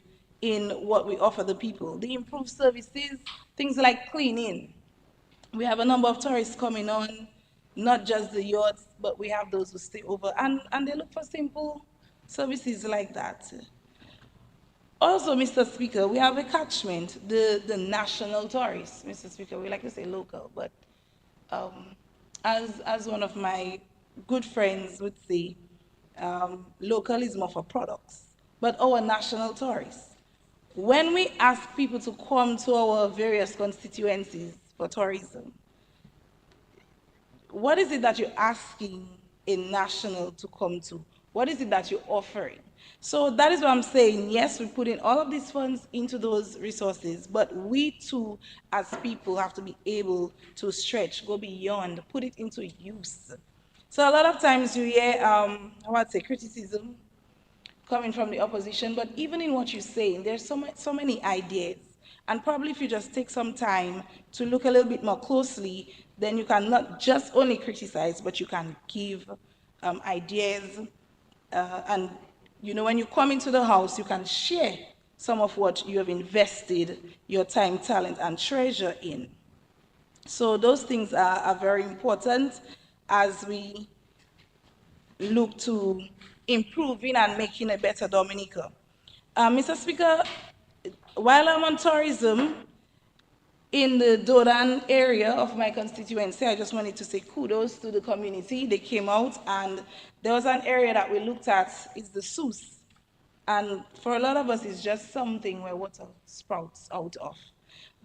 in what we offer the people. The improved services, things like cleaning. We have a number of tourists coming on, not just the yachts, but we have those who stay over, and they look for simple services like that. Also, Mr. Speaker, we have a catchment, the national tourists. Mr. Speaker, we like to say local, but as one of my good friends would say, local is more for products, but our national tourists. When we ask people to come to our various constituencies for tourism, what is it that you're asking a national to come to? What is it that you're offering? So that is what I'm saying. Yes, we put in all of these funds into those resources, but we too, as people, have to be able to stretch, go beyond, put it into use. So a lot of times you hear, how I'd say, criticism coming from the opposition, but even in what you're saying, there's so many ideas. And probably if you just take some time to look a little bit more closely, then you can not just only criticize, but you can give ideas. And when you come into the house, you can share some of what you have invested your time, talent, and treasure in. So those things are very important as we look to improving and making a better Dominica. Mr. Speaker, while I'm on tourism, in the Dodan area of my constituency, I just wanted to say kudos to the community. They came out, and there was an area that we looked at, it's the Seuss. And for a lot of us, it's just something where water sprouts out of.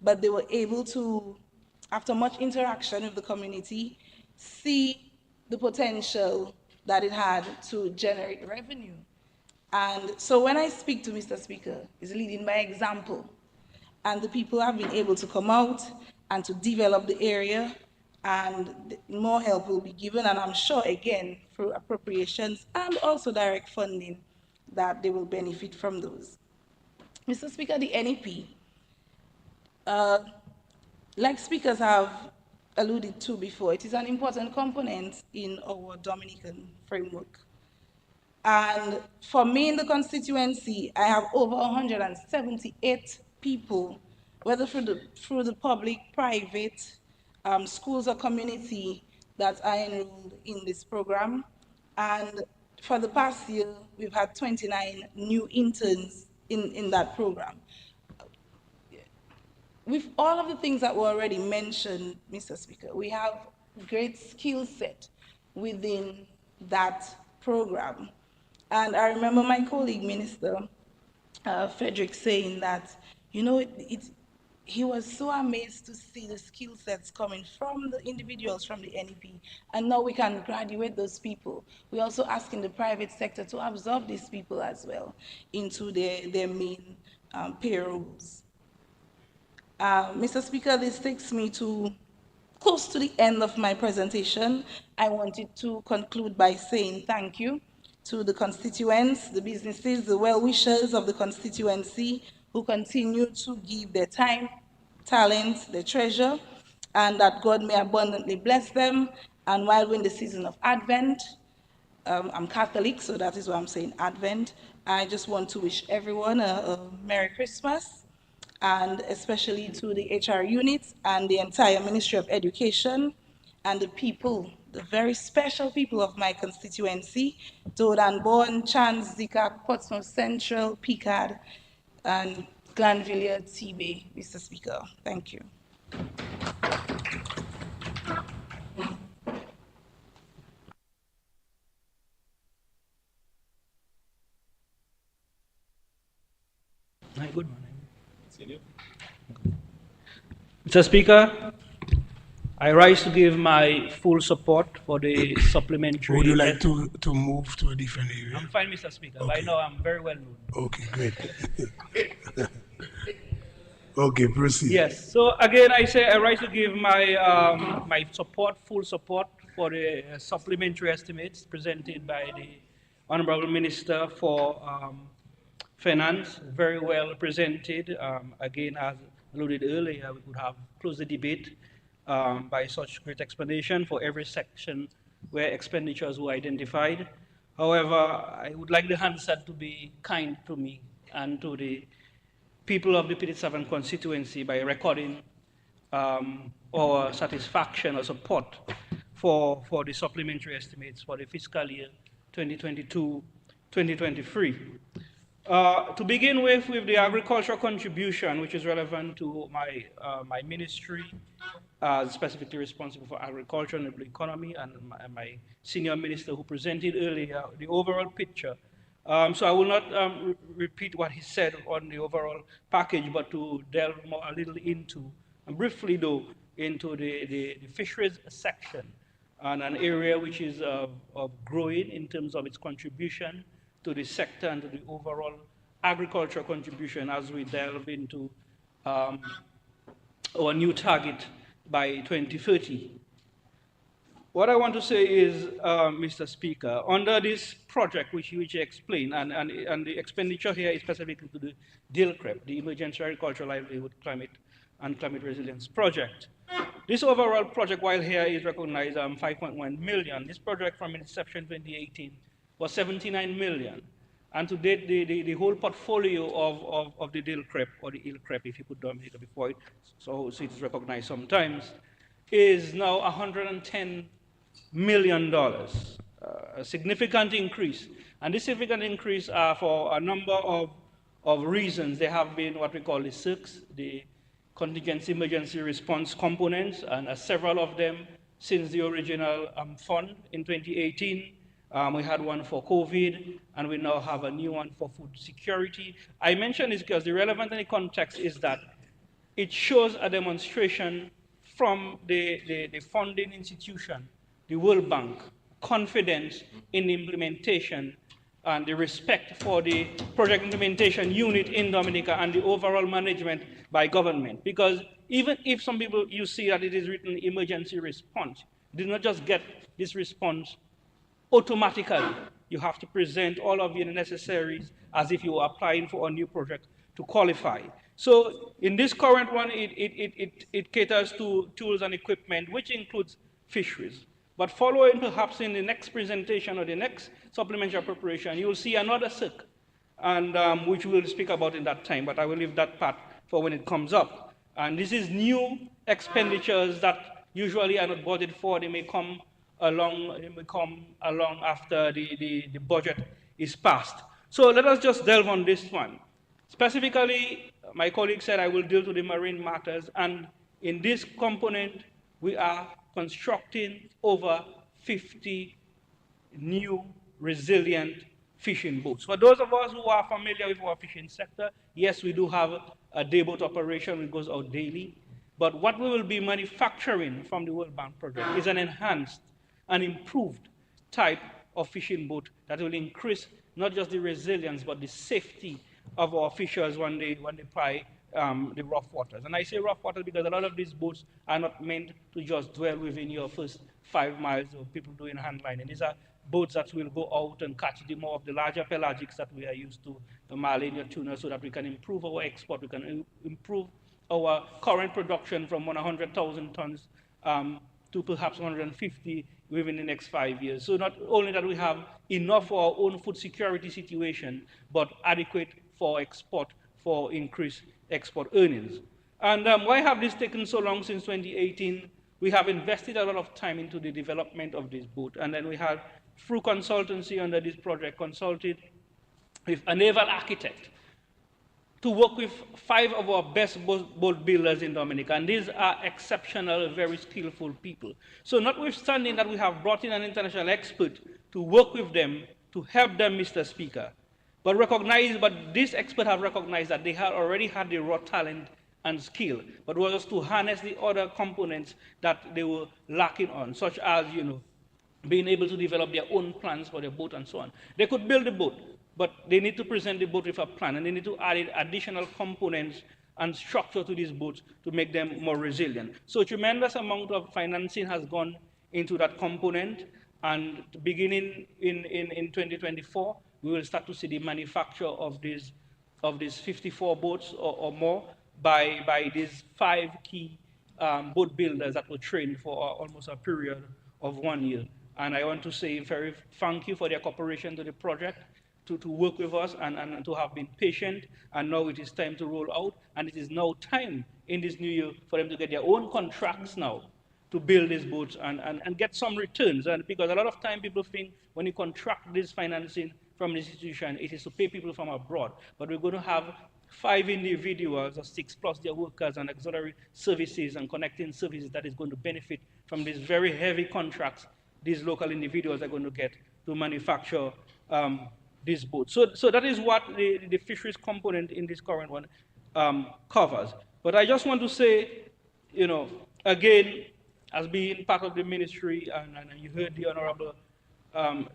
But they were able to, after much interaction with the community, see the potential that it had to generate revenue. And so when I speak to Mr. Speaker, he's leading by example. And the people have been able to come out and to develop the area, and more help will be given, and I'm sure, again, through appropriations and also direct funding, that they will benefit from those. Mr. Speaker, the NEP, like speakers have alluded to before, it is an important component in our Dominican framework. And for me in the constituency, I have over 178 people, whether through the public, private, schools or community, that are enrolled in this program. And for the past year, we've had 29 new interns in that program. With all of the things that were already mentioned, Mr. Speaker, we have great skill set within that program. And I remember my colleague, Minister Frederick, saying that, he was so amazed to see the skill sets coming from the individuals from the NEP, and now we can graduate those people. We're also asking the private sector to absorb these people as well into their main payrolls. Mr. Speaker, this takes me to close to the end of my presentation. I wanted to conclude by saying thank you to the constituents, the businesses, the well-wishers of the constituency who continue to give their time, talents, their treasure, and that God may abundantly bless them. And while we're in the season of Advent, I'm Catholic, so that is why I'm saying Advent. I just want to wish everyone a Merry Christmas, and especially to the HR unit and the entire Ministry of Education and the people, the very special people of my constituency, Toad and Bourne, Chance, Zika, Portsmouth Central, Picard, and Glanville, Tibet, Mr. Speaker. Thank you. Good morning. Mr. Speaker, I rise to give my full support for the supplementary. Would you like to move to a different area? I'm fine, Mr. Speaker. Okay. By now, I'm very well known. Okay, great. Okay, proceed. Yes. So again, I say I rise to give my my support, full support for the supplementary estimates presented by the Honorable Minister for Finance. Very well presented. Again, as alluded earlier, we could have closed the debate by such great explanation for every section where expenditures were identified. However, I would like the Hansard to be kind to me and to the people of the PD7 constituency by recording our satisfaction or support for the supplementary estimates for the fiscal year 2022-2023. To begin with the agricultural contribution, which is relevant to my ministry, specifically responsible for agriculture and the economy, and my senior minister who presented earlier the overall picture. So I will not repeat what he said on the overall package, but to delve more a little into, and briefly though, into the fisheries section, and an area which is of growing in terms of its contribution to the sector and to the overall agricultural contribution as we delve into our new target by 2030. What I want to say is, Mr. Speaker, under this project which you explained, and the expenditure here is specifically to the DILCREP, the Emergency Agricultural Livelihood Climate and Climate Resilience Project. This overall project, while here is recognized 5.1 million, this project from inception 2018 was 79 million. And to date, the whole portfolio of the DILCREP, or the ILCREP, if you put dominator before it, so it is recognized sometimes, is now $110 million, a significant increase. And this significant increase for a number of reasons. There have been what we call the CIRCs, the Contingency Emergency Response Components, and several of them since the original fund in 2018. We had one for COVID, and we now have a new one for food security. I mention this because the relevant in the context is that it shows a demonstration from the funding institution, the World Bank, confidence in the implementation and the respect for the project implementation unit in Dominica and the overall management by government. Because even if some people, you see that it is written emergency response, you do not just get this response automatically. You have to present all of the necessaries as if you were applying for a new project to qualify. So in this current one, it caters to tools and equipment, which includes fisheries. But following perhaps in the next presentation or the next supplementary appropriation, you will see another CIRC, and which we will speak about in that time, but I will leave that part for when it comes up. And this is new expenditures that usually are not budgeted for. They may come along after the budget is passed. So let us just delve on this one. Specifically, my colleague said I will deal to the marine matters, and in this component, we are constructing over 50 new resilient fishing boats. For those of us who are familiar with our fishing sector, yes, we do have a dayboat operation which goes out daily, but what we will be manufacturing from the World Bank project is an enhanced and improved type of fishing boat that will increase not just the resilience, but the safety of our fishers when they ply the rough waters. And I say rough waters because a lot of these boats are not meant to just dwell within your first 5 miles of people doing hand lining. These are boats that will go out and catch the more of the larger pelagics that we are used to, the marlin, tuna, so that we can improve our export, we can improve our current production from 100,000 tons to perhaps 150 within the next 5 years. So not only that we have enough for our own food security situation, but adequate for export, for increased export earnings. And why have this taken so long since 2018? We have invested a lot of time into the development of this boat, and then we had, through consultancy under this project, consulted with a naval architect to work with 5 of our best boat builders in Dominica, and these are exceptional, very skillful people. So notwithstanding that we have brought in an international expert to work with them, to help them, Mr. Speaker, but these experts have recognized that they had already had the raw talent and skill, but was to harness the other components that they were lacking on, such as, being able to develop their own plans for their boat and so on. They could build the boat, but they need to present the boat with a plan, and they need to add additional components and structure to these boats to make them more resilient. So a tremendous amount of financing has gone into that component, and beginning in 2024, we will start to see the manufacture of these 54 boats or more by these 5 key boat builders that were trained for almost a period of 1 year. And I want to say very thank you for their cooperation to the project, to work with us and to have been patient. And now it is time to roll out. And it is now time in this new year for them to get their own contracts now to build these boats and get some returns. And because a lot of time people think when you contract this financing from the institution, it is to pay people from abroad. But we're going to have 5 individuals or 6 plus their workers and auxiliary services and connecting services that is going to benefit from these very heavy contracts these local individuals are going to get to manufacture these boats. So that is what the fisheries component in this current one covers. But I just want to say, again, as being part of the ministry, and you heard the Honorable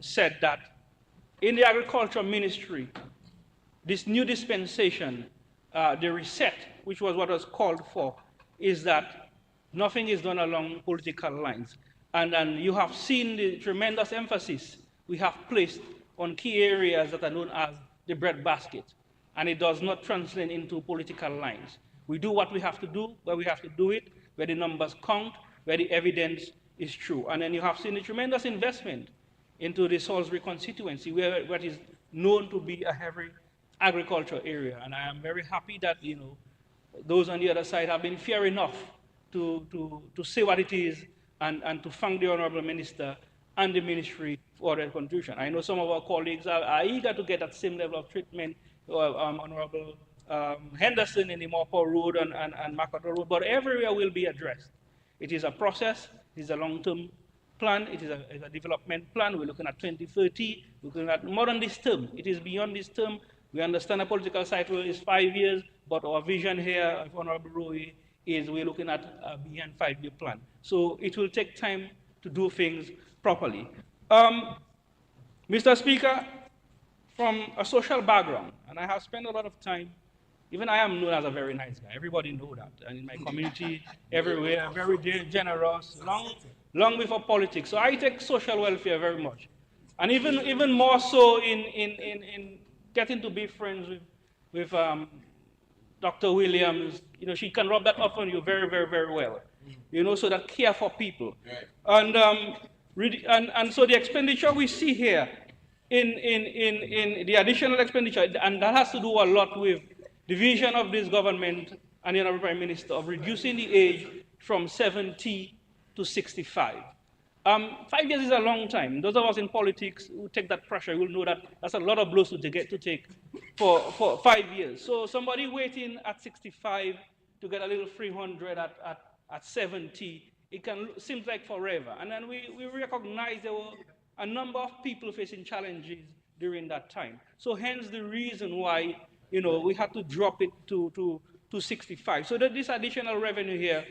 said that in the agriculture ministry, this new dispensation, the reset, which was what was called for, is that nothing is done along political lines. And you have seen the tremendous emphasis we have placed on key areas that are known as the breadbasket. And it does not translate into political lines. We do what we have to do, where we have to do it, where the numbers count, where the evidence is true. And then you have seen a tremendous investment into the Salisbury constituency, where what is known to be a heavy agriculture area. And I am very happy that, those on the other side have been fair enough to say what it is and to thank the Honorable Minister and the ministry for their contribution. I know some of our colleagues are eager to get that same level of treatment, Honorable Henderson in the Morpeth Road and MacArthur Road, but everywhere will be addressed. It is a process, it is a long-term plan, it is a development plan. We're looking at 2030, we're looking at more than this term. It is beyond this term. We understand a political cycle is 5 years, but our vision here, Honorable Roy, is we're looking at a beyond 5-year plan. So it will take time to do things properly. Mr. Speaker, from a social background, and I have spent a lot of time, even I am known as a very nice guy. Everybody knows that. And in my community, everywhere, very generous, long before politics. So I take social welfare very much. And even more so in getting to be friends with Dr. Williams, she can rub that off on you very, very, very well. So that care for people. And so the expenditure we see here in the additional expenditure, and that has to do a lot with the vision of this government and the Honorable Prime Minister of reducing the age from 70 to 65. 5 years is a long time. Those of us in politics who take that pressure will know that that's a lot of blows to take for 5 years. So somebody waiting at 65 to get a little 300 at 70, it seems like forever. And then we recognize there were a number of people facing challenges during that time. So hence the reason why we had to drop it to 65. So that this additional revenue here,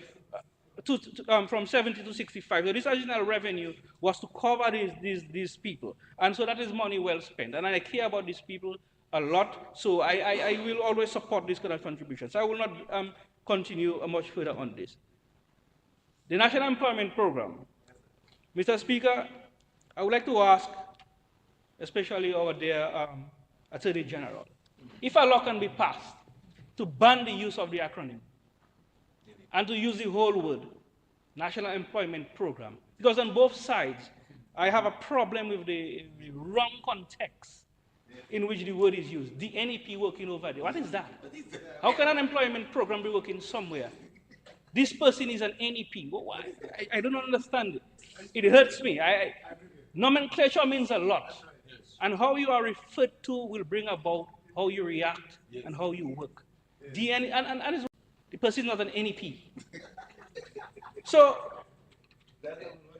from 70 to 65. So this additional revenue was to cover these people. And so that is money well spent. And I care about these people a lot. So I will always support this kind of contributions. I will not continue much further on this. The National Employment Program. Mr. Speaker, I would like to ask especially our dear Attorney General, if a law can be passed to ban the use of the acronym and to use the whole word, National Employment Program, because on both sides, I have a problem with the wrong context in which the word is used. The NEP working over there. What is that? How can an employment program be working somewhere? This person is an NEP. Why? I don't understand it. It hurts me. Nomenclature means a lot. And how you are referred to will bring about how you react and how you work. The person is not an NEP. So,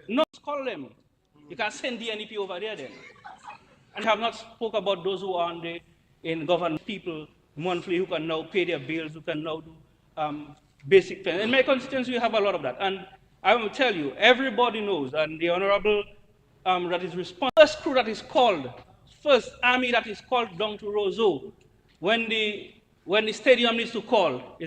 no, call them. You can send the NEP over there then. And have not spoke about those who are in government people monthly who can now pay their bills, who can now do basic things. In my constituency, we have a lot of that. And I will tell you, everybody knows, and the honorable that is responsible, first crew that is called, first army that is called down to Roseau, when the stadium needs to call,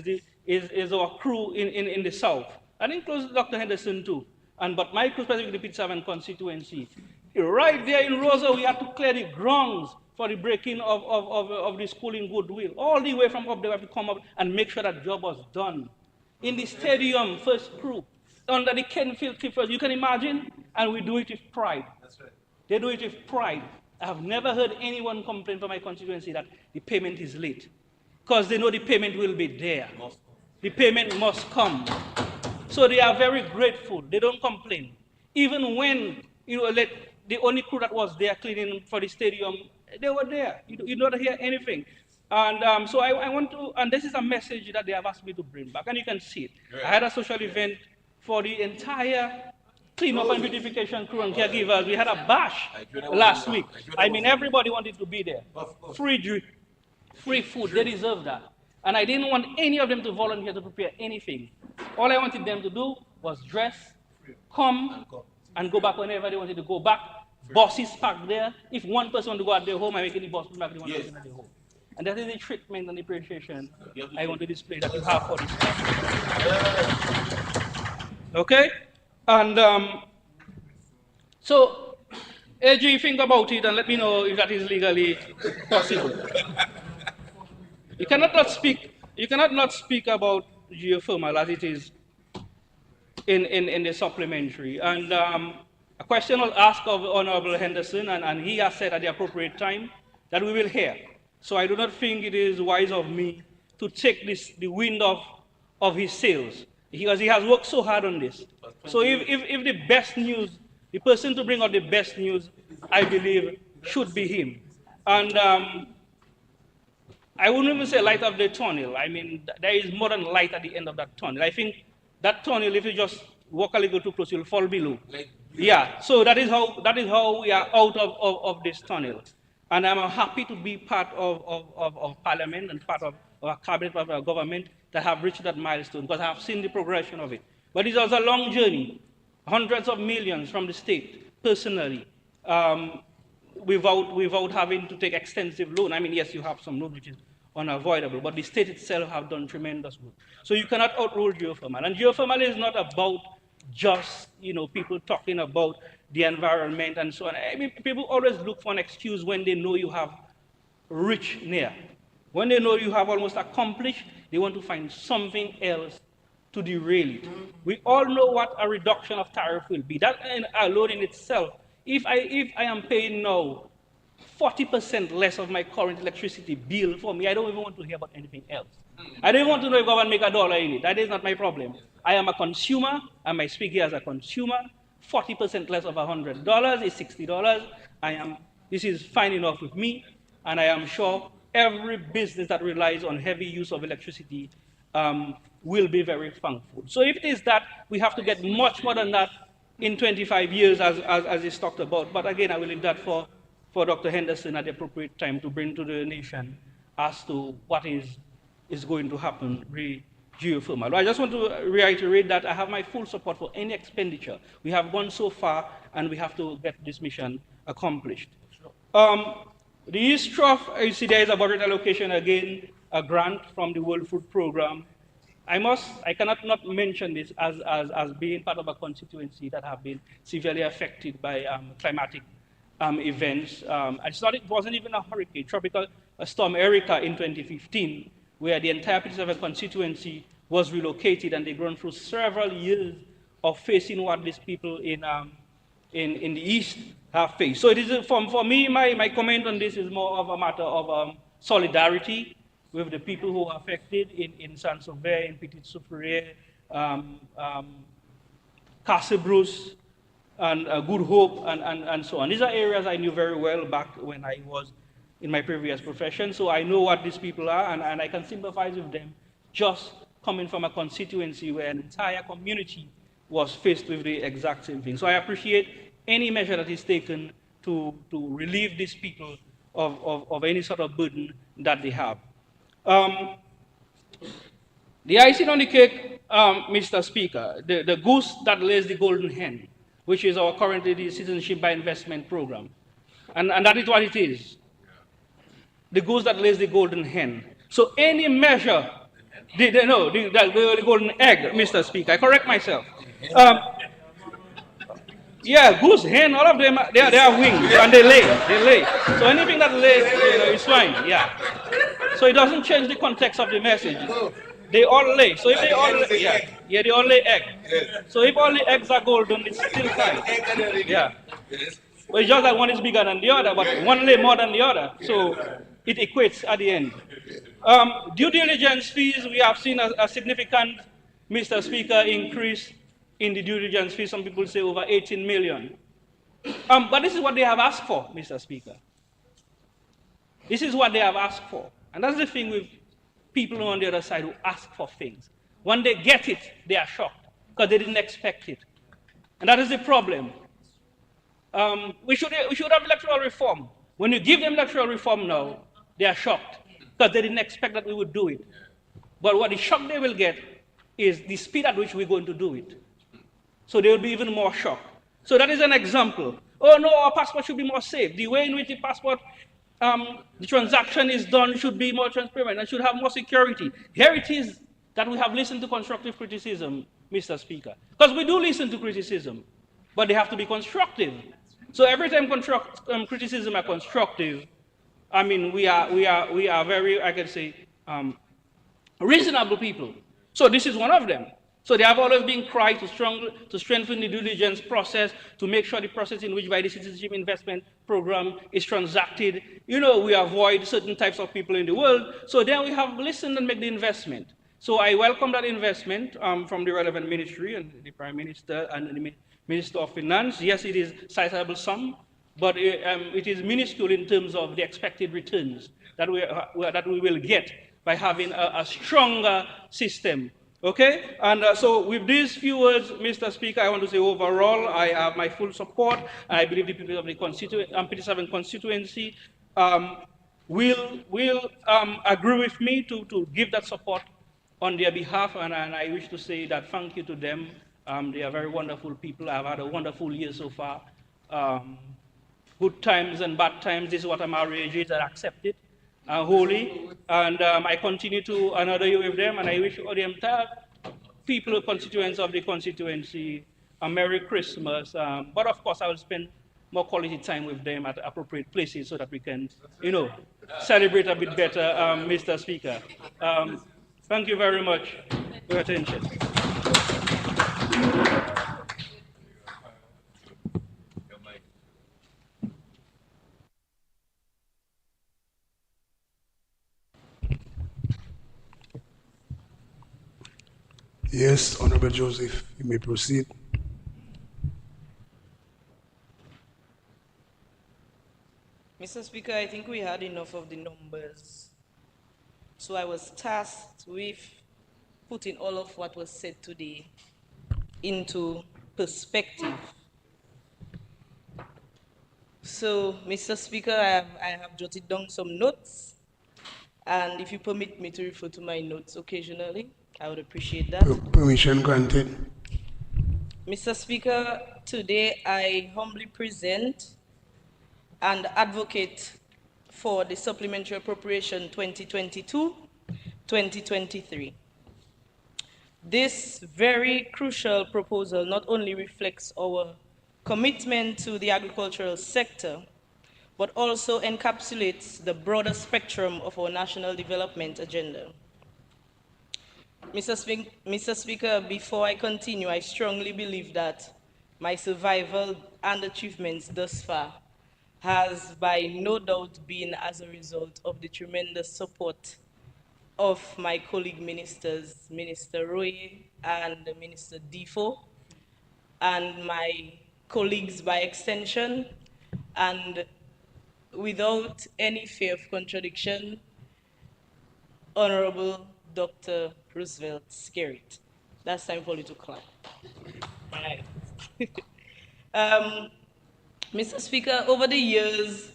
is our crew in the south. And includes Dr. Henderson too. But my crew, specifically the Pitt-7 constituency, right there in Rosa, we had to clear the grounds for the breaking of the school in Goodwill. All the way from up there, we have to come up and make sure that job was done. In the stadium, first crew, under the Kenfield Clippers, you can imagine, and we do it with pride. That's right. They do it with pride. I have never heard anyone complain from my constituency that the payment is late, because they know the payment will be there. The payment must come. So they are very grateful. They don't complain. Even when the only crew that was there cleaning for the stadium, they were there. You don't hear anything. And so I want to, and this is a message that they have asked me to bring back, and you can see it. Right. I had a social event for the entire cleanup and beautification crew and caregivers. We had a bash last week. I mean, everybody wanted to be there. Free food, they deserve that. And I didn't want any of them to volunteer to prepare anything. All I wanted them to do was dress, come, and go back whenever they wanted to go back. Bosses parked there. If one person wanted to go at their home, I make any boss back to one person at their home. And that is the treatment and appreciation I want to display that you have for this. Okay? And so, AG, think about it and let me know if that is legally possible. You cannot not speak about geothermal as it is in the supplementary. And a question was asked of Honorable Henderson, and he has said at the appropriate time that we will hear. So I do not think it is wise of me to take the wind of his sails, because he has worked so hard on this. So if the best news, the person to bring out the best news, I believe, should be him. And I wouldn't even say light of the tunnel. I mean, there is more than light at the end of that tunnel. I think that tunnel, if you just walk a little too close, you'll fall below. Yeah, so that is how we are out of this tunnel. And I'm happy to be part of Parliament and part of our cabinet, part of our government that have reached that milestone, because I have seen the progression of it. But it was a long journey, hundreds of millions from the state, personally, without having to take extensive loan. I mean, yes, you have some loan, which is unavoidable, but the state itself have done tremendous work. So you cannot outrule geothermal. And geothermal is not about just, people talking about the environment and so on. I mean, people always look for an excuse when they know you have rich near. When they know you have almost accomplished, they want to find something else to derail it. We all know what a reduction of tariff will be. That alone in itself, if I am paying now 40% less of my current electricity bill for me, I don't even want to hear about anything else. I don't want to know if government make a dollar in it. That is not my problem. I am a consumer, and I speak here as a consumer. 40% less of $100 is $60. This is fine enough with me, and I am sure every business that relies on heavy use of electricity will be very thankful. So if it is that, we have to get much more than that in 25 years, as is talked about. But again, I will leave that for Dr. Henderson at the appropriate time to bring to the nation as to what is going to happen with geothermal. I just want to reiterate that I have my full support for any expenditure. We have gone so far, and we have to get this mission accomplished. The East Trough, you see there is a budget allocation again, a grant from the World Food Program. I cannot not mention this as being part of a constituency that have been severely affected by climatic events. It wasn't even a hurricane, tropical storm Erica in 2015, where the entire Petit Seven constituency was relocated, and they've gone through several years of facing what these people in the East have faced. So it is, for me, my comment on this is more of a matter of solidarity with the people who are affected in Saint-Sauveur, in Petit Soufriere, Castle Bruce, and Good Hope, and so on. These are areas I knew very well back when I was in my previous profession, so I know what these people are, and I can sympathize with them, just coming from a constituency where an entire community was faced with the exact same thing. So I appreciate any measure that is taken to relieve these people of any sort of burden that they have. The icing on the cake, Mr. Speaker, the goose that lays the golden hen, which is our currently the Citizenship by Investment program. And that is what it is. The goose that lays the golden hen. So any measure, the golden egg, Mr. Speaker, I correct myself. Yeah, goose, hen, all of them, they are wings, and they lay. So anything that lays, is fine, yeah. So it doesn't change the context of the message. They all lay. So if they all lay, they all lay egg. So if all the eggs are golden, it's still fine. Yeah. But it's just that one is bigger than the other, but one lay more than the other. So it equates at the end. Due diligence fees, we have seen a significant, Mr. Speaker, increase in the due diligence fees. Some people say over 18 million. But this is what they have asked for, Mr. Speaker. This is what they have asked for. And that's the thing with people on the other side who ask for things. When they get it, they are shocked because they didn't expect it. And that is the problem. We should have electoral reform. When you give them electoral reform now, they are shocked because they didn't expect that we would do it. But what the shock they will get is the speed at which we're going to do it. So they will be even more shocked. So that is an example. Oh no, our passport should be more safe. The way in which the passport, the transaction is done should be more transparent and should have more security. Here it is that we have listened to constructive criticism, Mr. Speaker. Because we do listen to criticism, but they have to be constructive. So every time criticism are constructive, I mean, we are very, I can say, reasonable people. So this is one of them. So they have always been cried to strengthen the due diligence process, to make sure the process in which by the Citizenship Investment Program is transacted. We avoid certain types of people in the world. So then we have listened and made the investment. So I welcome that investment from the relevant ministry and the Prime Minister and the Minister of Finance. Yes, it is a sizable sum, but it is minuscule in terms of the expected returns that we will get by having a stronger system. Okay, and so with these few words, Mr. Speaker, I want to say overall, I have my full support. I believe the people of the Petit Seven constituency will agree with me to give that support on their behalf, and I wish to say that thank you to them. They are very wonderful people. I've had a wonderful year so far. Good times and bad times, this is what a marriage is, I accept it. Wholly, and I continue to another year with them, and I wish all the entire people, constituents of the constituency, a Merry Christmas. But of course, I will spend more quality time with them at appropriate places so that we can, celebrate a bit better, Mr. Speaker. Thank you very much for your attention. Yes, Honorable Joseph, you may proceed. Mr. Speaker, I think we had enough of the numbers. So I was tasked with putting all of what was said today into perspective. So, Mr. Speaker, I have jotted down some notes, and if you permit me to refer to my notes occasionally, I would appreciate that. Permission granted. Mr. Speaker, today I humbly present and advocate for the Supplementary Appropriation 2022-2023. This very crucial proposal not only reflects our commitment to the agricultural sector, but also encapsulates the broader spectrum of our national development agenda. Mr. Speaker, before I continue, I strongly believe that my survival and achievements thus far has by no doubt been as a result of the tremendous support of my colleague ministers, Minister Roy and Minister Defo, and my colleagues by extension, and without any fear of contradiction, Honorable Dr. Roosevelt Skerrit. That's time for you to clap. Right. Mr. Speaker, over the years,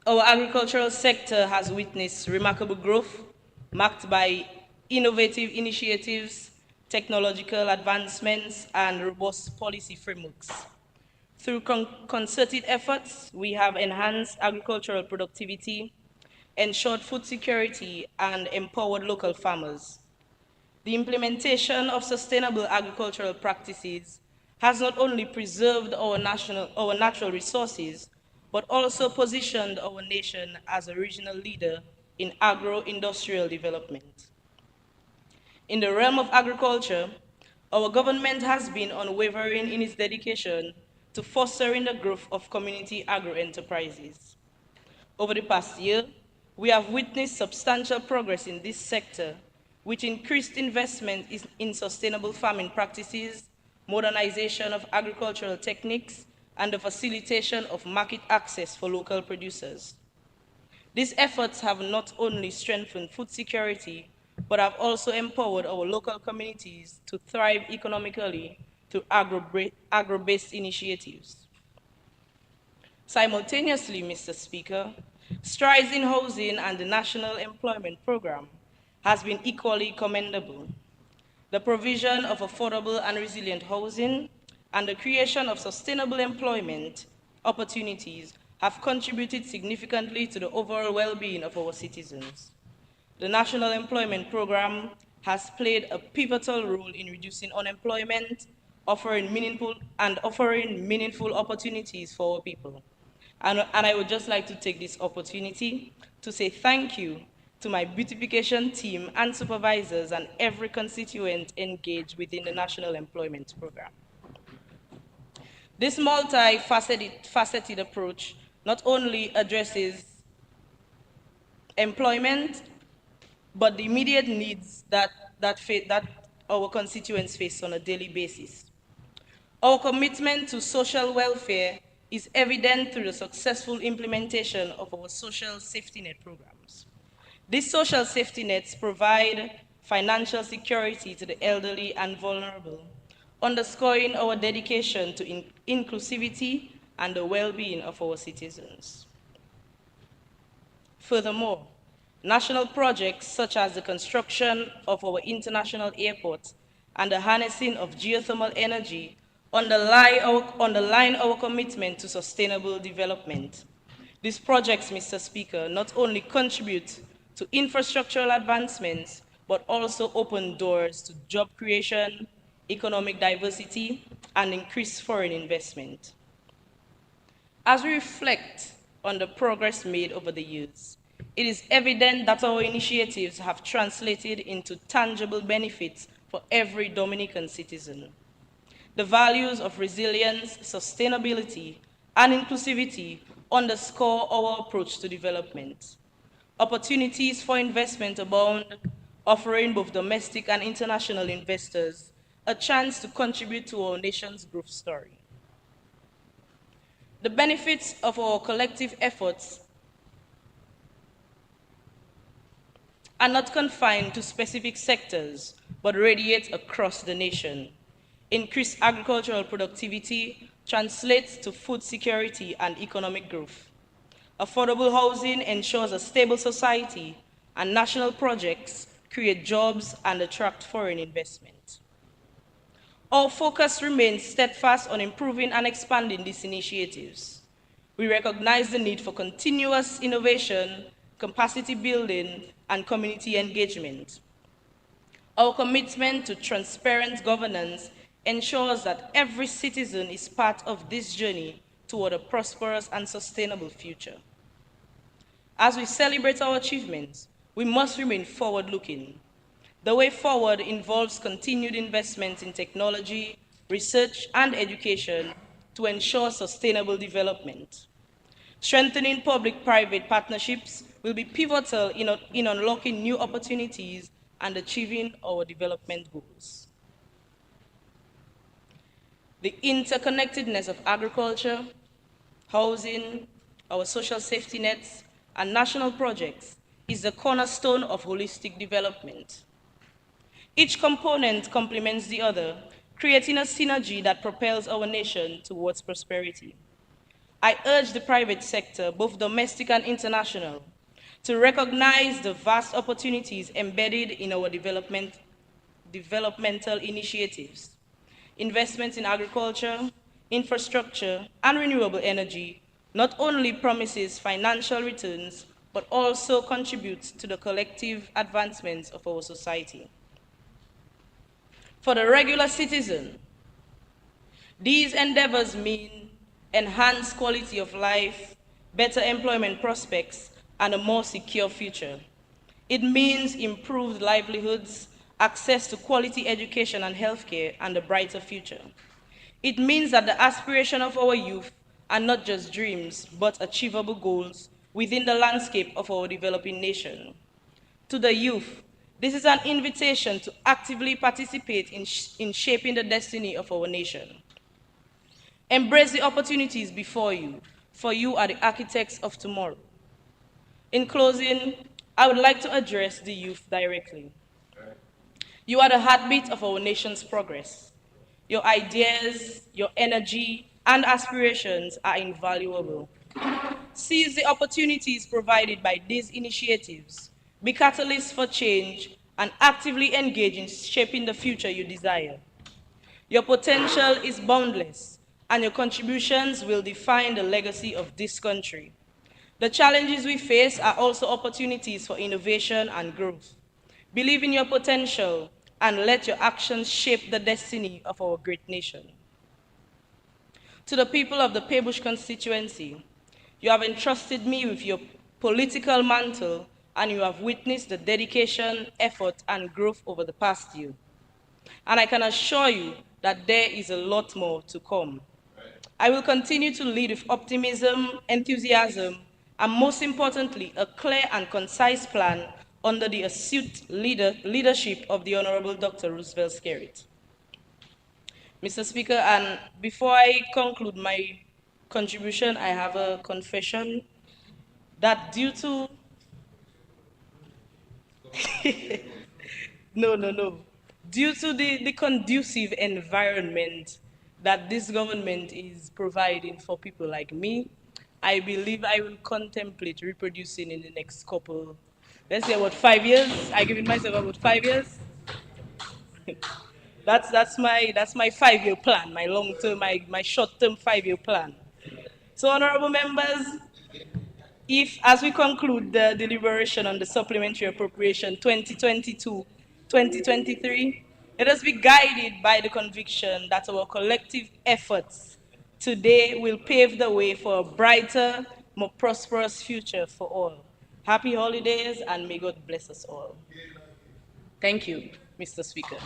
our agricultural sector has witnessed remarkable growth marked by innovative initiatives, technological advancements, and robust policy frameworks. Through concerted efforts, we have enhanced agricultural productivity, ensured food security, and empowered local farmers. The implementation of sustainable agricultural practices has not only preserved our natural resources, but also positioned our nation as a regional leader in agro-industrial development. In the realm of agriculture, our government has been unwavering in its dedication to fostering the growth of community agro-enterprises. Over the past year, we have witnessed substantial progress in this sector, with increased investment in sustainable farming practices, modernization of agricultural techniques, and the facilitation of market access for local producers. These efforts have not only strengthened food security, but have also empowered our local communities to thrive economically through agro-based initiatives. Simultaneously, Mr. Speaker, strides in housing and the National Employment Program has been equally commendable. The provision of affordable and resilient housing and the creation of sustainable employment opportunities have contributed significantly to the overall well-being of our citizens. The National Employment Program has played a pivotal role in reducing unemployment, offering meaningful opportunities for our people. And I would just like to take this opportunity to say thank you to my beautification team and supervisors and every constituent engaged within the National Employment Program. This multifaceted approach not only addresses employment, but the immediate needs that our constituents face on a daily basis. Our commitment to social welfare is evident through the successful implementation of our social safety net programs. These social safety nets provide financial security to the elderly and vulnerable, underscoring our dedication to inclusivity and the well-being of our citizens. Furthermore, national projects such as the construction of our international airport and the harnessing of geothermal energy underline our commitment to sustainable development. These projects, Mr. Speaker, not only contribute to infrastructural advancements, but also open doors to job creation, economic diversity, and increased foreign investment. As we reflect on the progress made over the years, it is evident that our initiatives have translated into tangible benefits for every Dominican citizen. The values of resilience, sustainability, and inclusivity underscore our approach to development. Opportunities for investment abound, offering both domestic and international investors a chance to contribute to our nation's growth story. The benefits of our collective efforts are not confined to specific sectors, but radiate across the nation. Increased agricultural productivity translates to food security and economic growth. Affordable housing ensures a stable society, and national projects create jobs and attract foreign investment. Our focus remains steadfast on improving and expanding these initiatives. We recognize the need for continuous innovation, capacity building, and community engagement. Our commitment to transparent governance ensures that every citizen is part of this journey toward a prosperous and sustainable future. As we celebrate our achievements, we must remain forward-looking. The way forward involves continued investment in technology, research, and education to ensure sustainable development. Strengthening public-private partnerships will be pivotal in unlocking new opportunities and achieving our development goals. The interconnectedness of agriculture, housing, our social safety nets, and national projects is the cornerstone of holistic development. Each component complements the other, creating a synergy that propels our nation towards prosperity. I urge the private sector, both domestic and international, to recognize the vast opportunities embedded in our developmental initiatives. Investments in agriculture, infrastructure, and renewable energy not only promises financial returns, but also contributes to the collective advancements of our society. For the regular citizen, these endeavors mean enhanced quality of life, better employment prospects, and a more secure future. It means improved livelihoods, access to quality education and healthcare, and a brighter future. It means that the aspiration of our youth are not just dreams, but achievable goals within the landscape of our developing nation. To the youth, this is an invitation to actively participate in shaping the destiny of our nation. Embrace the opportunities before you, for you are the architects of tomorrow. In closing, I would like to address the youth directly. You are the heartbeat of our nation's progress. Your ideas, your energy, and aspirations are invaluable. Seize the opportunities provided by these initiatives, be catalysts for change, and actively engage in shaping the future you desire. Your potential is boundless, and your contributions will define the legacy of this country. The challenges we face are also opportunities for innovation and growth. Believe in your potential and let your actions shape the destiny of our great nation. To the people of the Pebush constituency, you have entrusted me with your political mantle, and you have witnessed the dedication, effort, and growth over the past year. And I can assure you that there is a lot more to come. I will continue to lead with optimism, enthusiasm, and most importantly, a clear and concise plan under the astute leadership of the Honorable Dr. Roosevelt Skerrit. Mr. Speaker, and before I conclude my contribution, I have a confession that due to... No. Due to the conducive environment that this government is providing for people like me, I believe I will contemplate reproducing in the next couple, let's say about 5 years. I give it myself about 5 years. That's my 5-year plan, my long-term, my short-term 5-year plan. So, honorable members, if, as we conclude the deliberation on the Supplementary Appropriation 2022-2023, let us be guided by the conviction that our collective efforts today will pave the way for a brighter, more prosperous future for all. Happy holidays, and may God bless us all. Thank you, Mr. Speaker.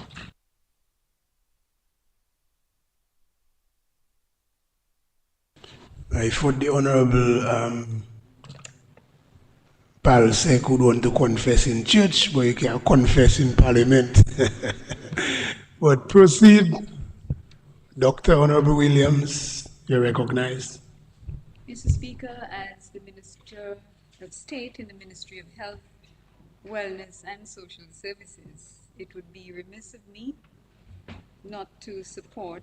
I thought the Honorable Pal Sek would want to confess in church, but you can't confess in Parliament. But proceed. Dr. Honorable Williams, you're recognized. Mr. Speaker, as the Minister of State in the Ministry of Health, Wellness and Social Services, it would be remiss of me not to support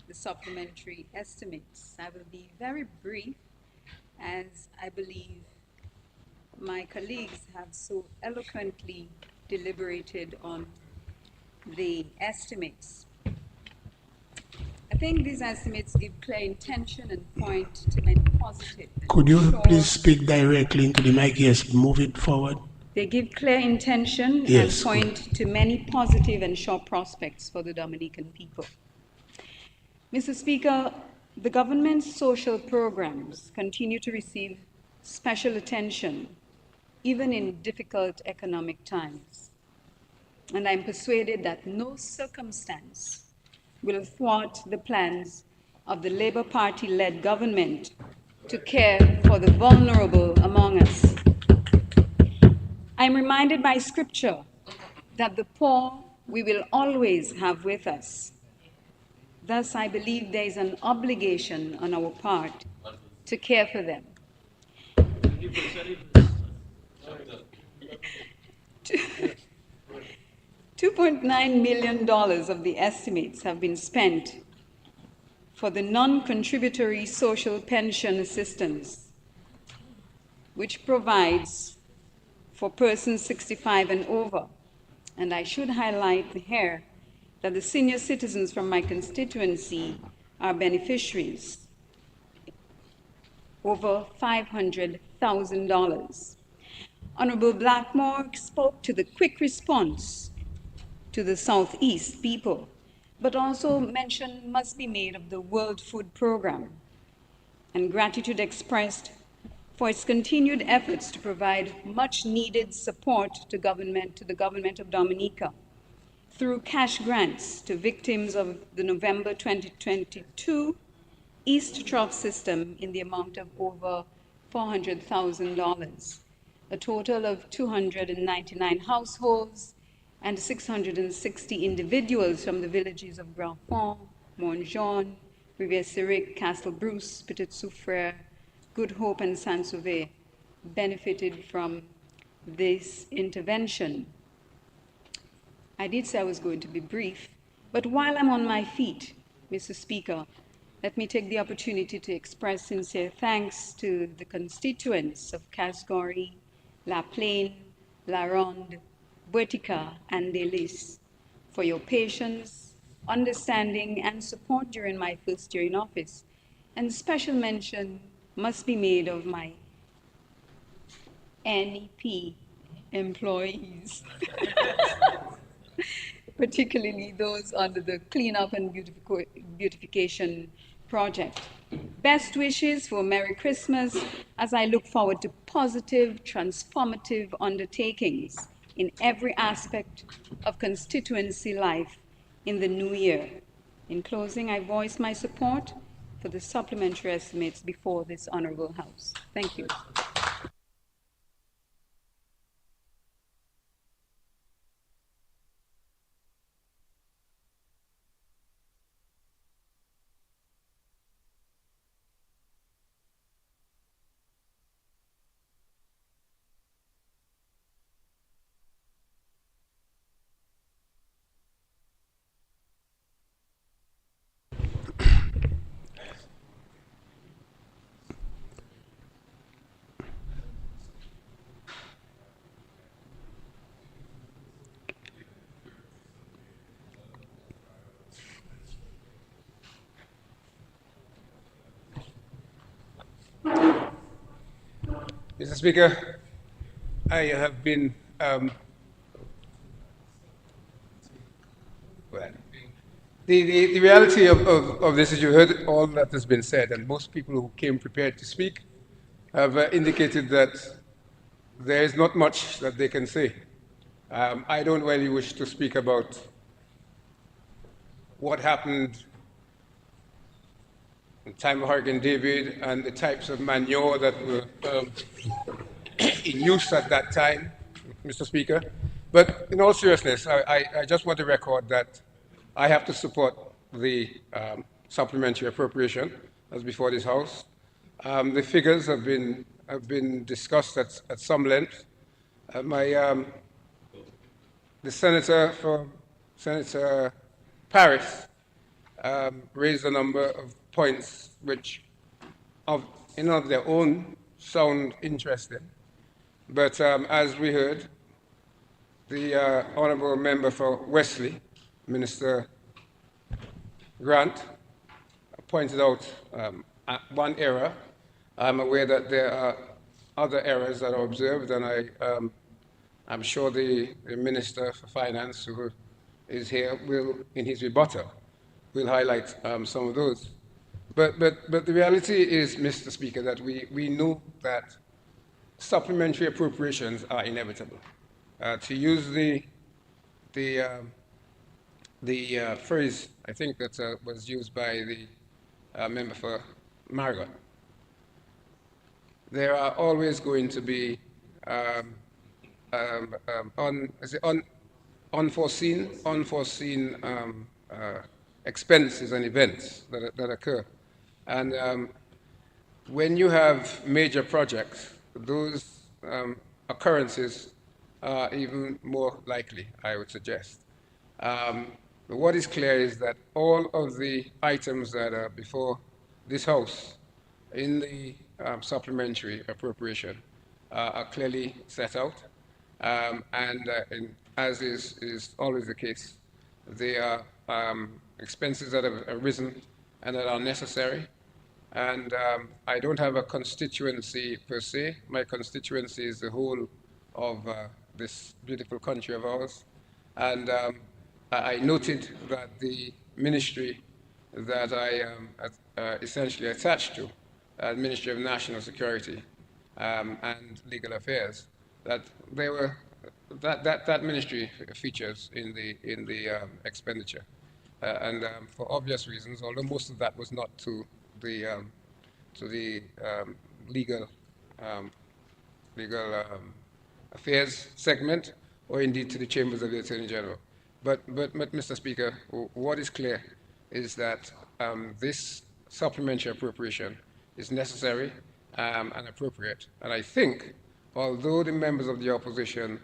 the supplementary estimates. I will be very brief, as I believe my colleagues have so eloquently deliberated on the estimates. I think these estimates give clear intention and point to many positive. Could you please speak directly into the mic? Yes, move it forward. They give clear intention and Yes, good. point to many positive and sure prospects for the Dominican people. Mr. Speaker, the government's social programs continue to receive special attention, even in difficult economic times. And I'm persuaded that no circumstance will thwart the plans of the Labour Party-led government to care for the vulnerable among us. I'm reminded by Scripture that the poor we will always have with us. Thus, I believe there is an obligation on our part to care for them. $2.9 million of the estimates have been spent for the non-contributory social pension assistance, which provides for persons 65 and over. And I should highlight here that the senior citizens from my constituency are beneficiaries, over $500,000. Honorable Blackmore spoke to the quick response to the Southeast people, but also mention must be made of the World Food Program, and gratitude expressed for its continued efforts to provide much needed support to the government of Dominica through cash grants to victims of the November 2022 East Trough system in the amount of over $400,000, a total of 299 households and 660 individuals from the villages of Grand Fond, Montjean, Rivière-Siric, Castle Bruce, Petit Soufrière, Good Hope, and Saint-Sauvé benefited from this intervention. I did say I was going to be brief, but while I'm on my feet, Mr. Speaker, let me take the opportunity to express sincere thanks to the constituents of Casgori, La Plaine, La Ronde, Boetica, and Delis for your patience, understanding, and support during my first year in office. And special mention must be made of my NEP employees, particularly those under the Cleanup and Beautification Project. Best wishes for Merry Christmas as I look forward to positive, transformative undertakings in every aspect of constituency life in the new year. In closing, I voice my support for the supplementary estimates before this Honorable House. Thank you. Mr. Speaker, I have been well, the reality of this is you heard all that has been said, and most people who came prepared to speak have indicated that there is not much that they can say. I don't really wish to speak about what happened in time of Hurricane David and the types of manure that were in use at that time, Mr. Speaker. But in all seriousness, I just want to record that I have to support the supplementary appropriation as before this House. The figures have been discussed at some length. The senator from Senator Paris raised a number of points which, in and of their own, sound interesting. But as we heard, the honourable member for Wesley, Minister Grant, pointed out one error. I'm aware that there are other errors that are observed, and I I'm sure the Minister for Finance, who is here, will, in his rebuttal, will highlight some of those. But the reality is, Mr. Speaker, that we know that supplementary appropriations are inevitable. To use the phrase, I think that was used by the member for Margaret, there are always going to be unforeseen expenses and events that occur. And when you have major projects, those occurrences are even more likely, I would suggest. What is clear is that all of the items that are before this House in the supplementary appropriation are clearly set out, and as is always the case, they are expenses that have arisen and that are necessary. And I don't have a constituency per se. My constituency is the whole of this beautiful country of ours. And I noted that the ministry that I am essentially attached to, Ministry of National Security and Legal Affairs, that they were that ministry features in the expenditure, and for obvious reasons. Although most of that was not to the legal affairs segment, or indeed to the chambers of the Attorney General. But Mr. Speaker, what is clear is that this supplementary appropriation is necessary and appropriate. And I think, although the members of the opposition,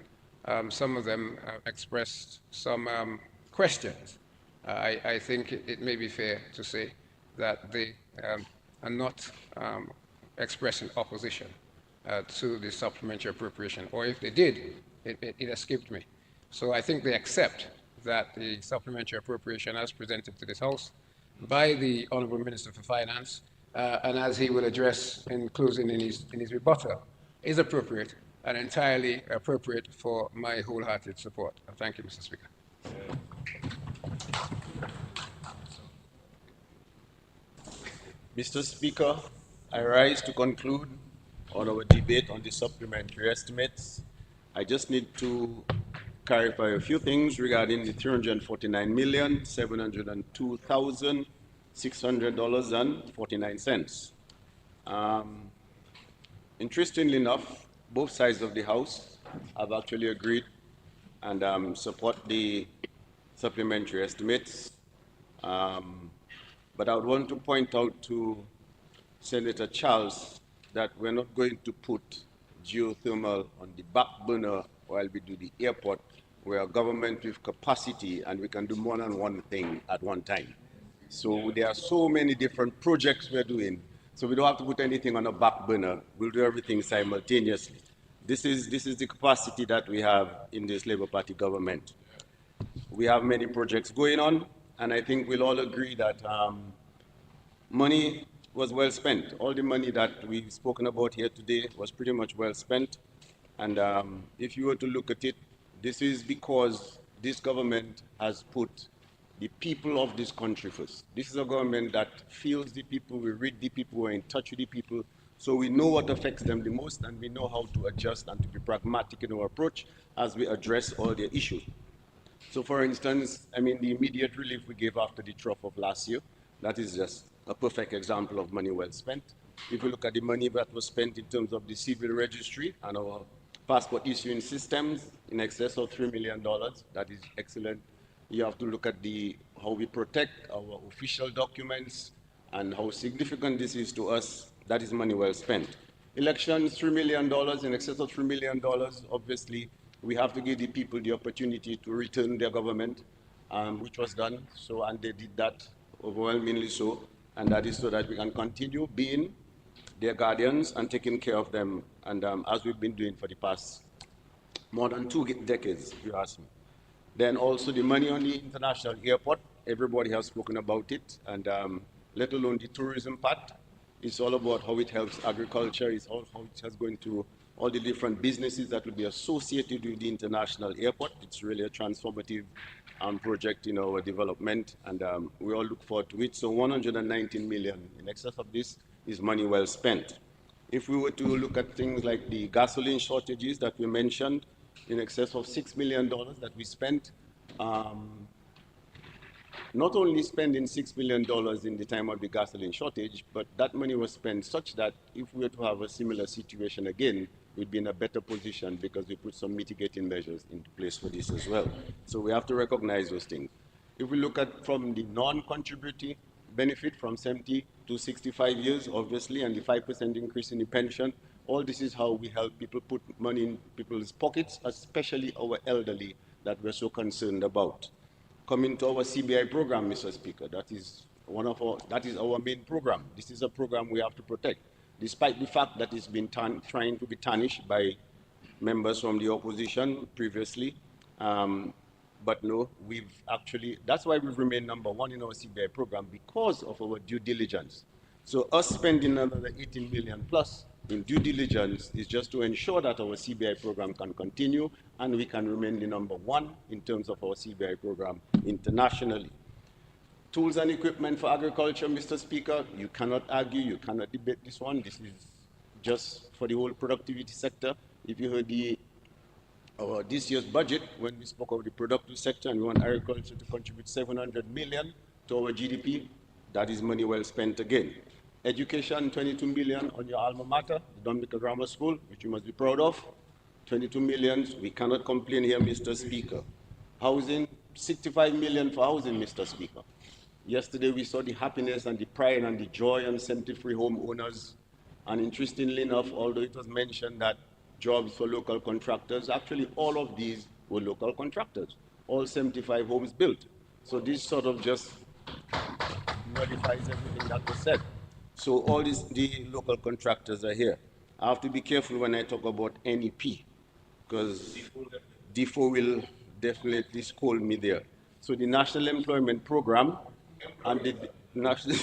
some of them expressed some questions, I think it may be fair to say that they are not expressing opposition to the supplementary appropriation, or if they did, it escaped me. So I think they accept that the supplementary appropriation as presented to this House by the Honourable Minister for Finance, and as he will address in closing in his rebuttal, is appropriate and entirely appropriate for my wholehearted support. Thank you, Mr. Speaker. Mr. Speaker, I rise to conclude on our debate on the supplementary estimates. I just need to clarify a few things regarding the $349,702,600.49. Interestingly enough, both sides of the House have actually agreed and support the supplementary estimates. But I would want to point out to Senator Charles that we're not going to put geothermal on the back burner while we do the airport. We're a government with capacity and we can do more than one thing at one time. So there are so many different projects we're doing. So we don't have to put anything on a back burner. We'll do everything simultaneously. This is the capacity that we have in this Labour Party government. We have many projects going on, and I think we'll all agree that money was well spent. All the money that we've spoken about here today was pretty much well spent. And if you were to look at it, this is because this government has put the people of this country first. This is a government that feels the people, we read the people, we're in touch with the people, so we know what affects them the most, and we know how to adjust and to be pragmatic in our approach as we address all their issues. So for instance, I mean, the immediate relief we gave after the trough of last year, that is just a perfect example of money well spent. If you look at the money that was spent in terms of the civil registry and our passport issuing systems, in excess of $3 million, that is excellent. You have to look at how we protect our official documents and how significant this is to us. That is money well spent. Elections, $3 million, in excess of $3 million, obviously, we have to give the people the opportunity to return their government, which was done. So, and they did that overwhelmingly so. And that is so that we can continue being their guardians and taking care of them. And as we've been doing for the past more than 2 decades, if you ask me. Then also the money on the international airport, everybody has spoken about it. And let alone the tourism part. It's all about how it helps agriculture. It's all how it is going to all the different businesses that will be associated with the international airport. It's really a transformative project in our development, and we all look forward to it. So 119 million in excess of this is money well spent. If we were to look at things like the gasoline shortages that we mentioned, in excess of $6 million that we spent, not only spending $6 million in the time of the gasoline shortage, but that money was spent such that if we were to have a similar situation again, we'd be in a better position because we put some mitigating measures into place for this as well. So we have to recognize those things. If we look at from the non-contributing benefit from 70 to 65 years, obviously, and the 5% increase in the pension, all this is how we help people put money in people's pockets, especially our elderly that we're so concerned about. Coming to our CBI program, Mr. Speaker, that is our main program. This is a program we have to protect, despite the fact that it's been trying to be tarnished by members from the opposition previously. But no, that's why we've remained #1 in our CBI program, because of our due diligence. So us spending another 18 million plus in due diligence is just to ensure that our CBI program can continue and we can remain the #1 in terms of our CBI program internationally. Tools and equipment for agriculture, Mr. Speaker, you cannot argue, you cannot debate this one. This is just for the whole productivity sector. If you heard this year's budget, when we spoke of the productive sector and we want agriculture to contribute 700 million to our GDP, that is money well spent again. Education, 22 million on your alma mater, the Dominica Grammar School, which you must be proud of. 22 million, we cannot complain here, Mr. Speaker. Housing, 65 million for housing, Mr. Speaker. Yesterday we saw the happiness and the pride and the joy on 73 homeowners. And interestingly enough, although it was mentioned that jobs for local contractors, actually all of these were local contractors, all 75 homes built. So this sort of just nullifies everything that was said. So all the local contractors are here. I have to be careful when I talk about NEP, because DFO will definitely scold me there. So the National Employment Program and the national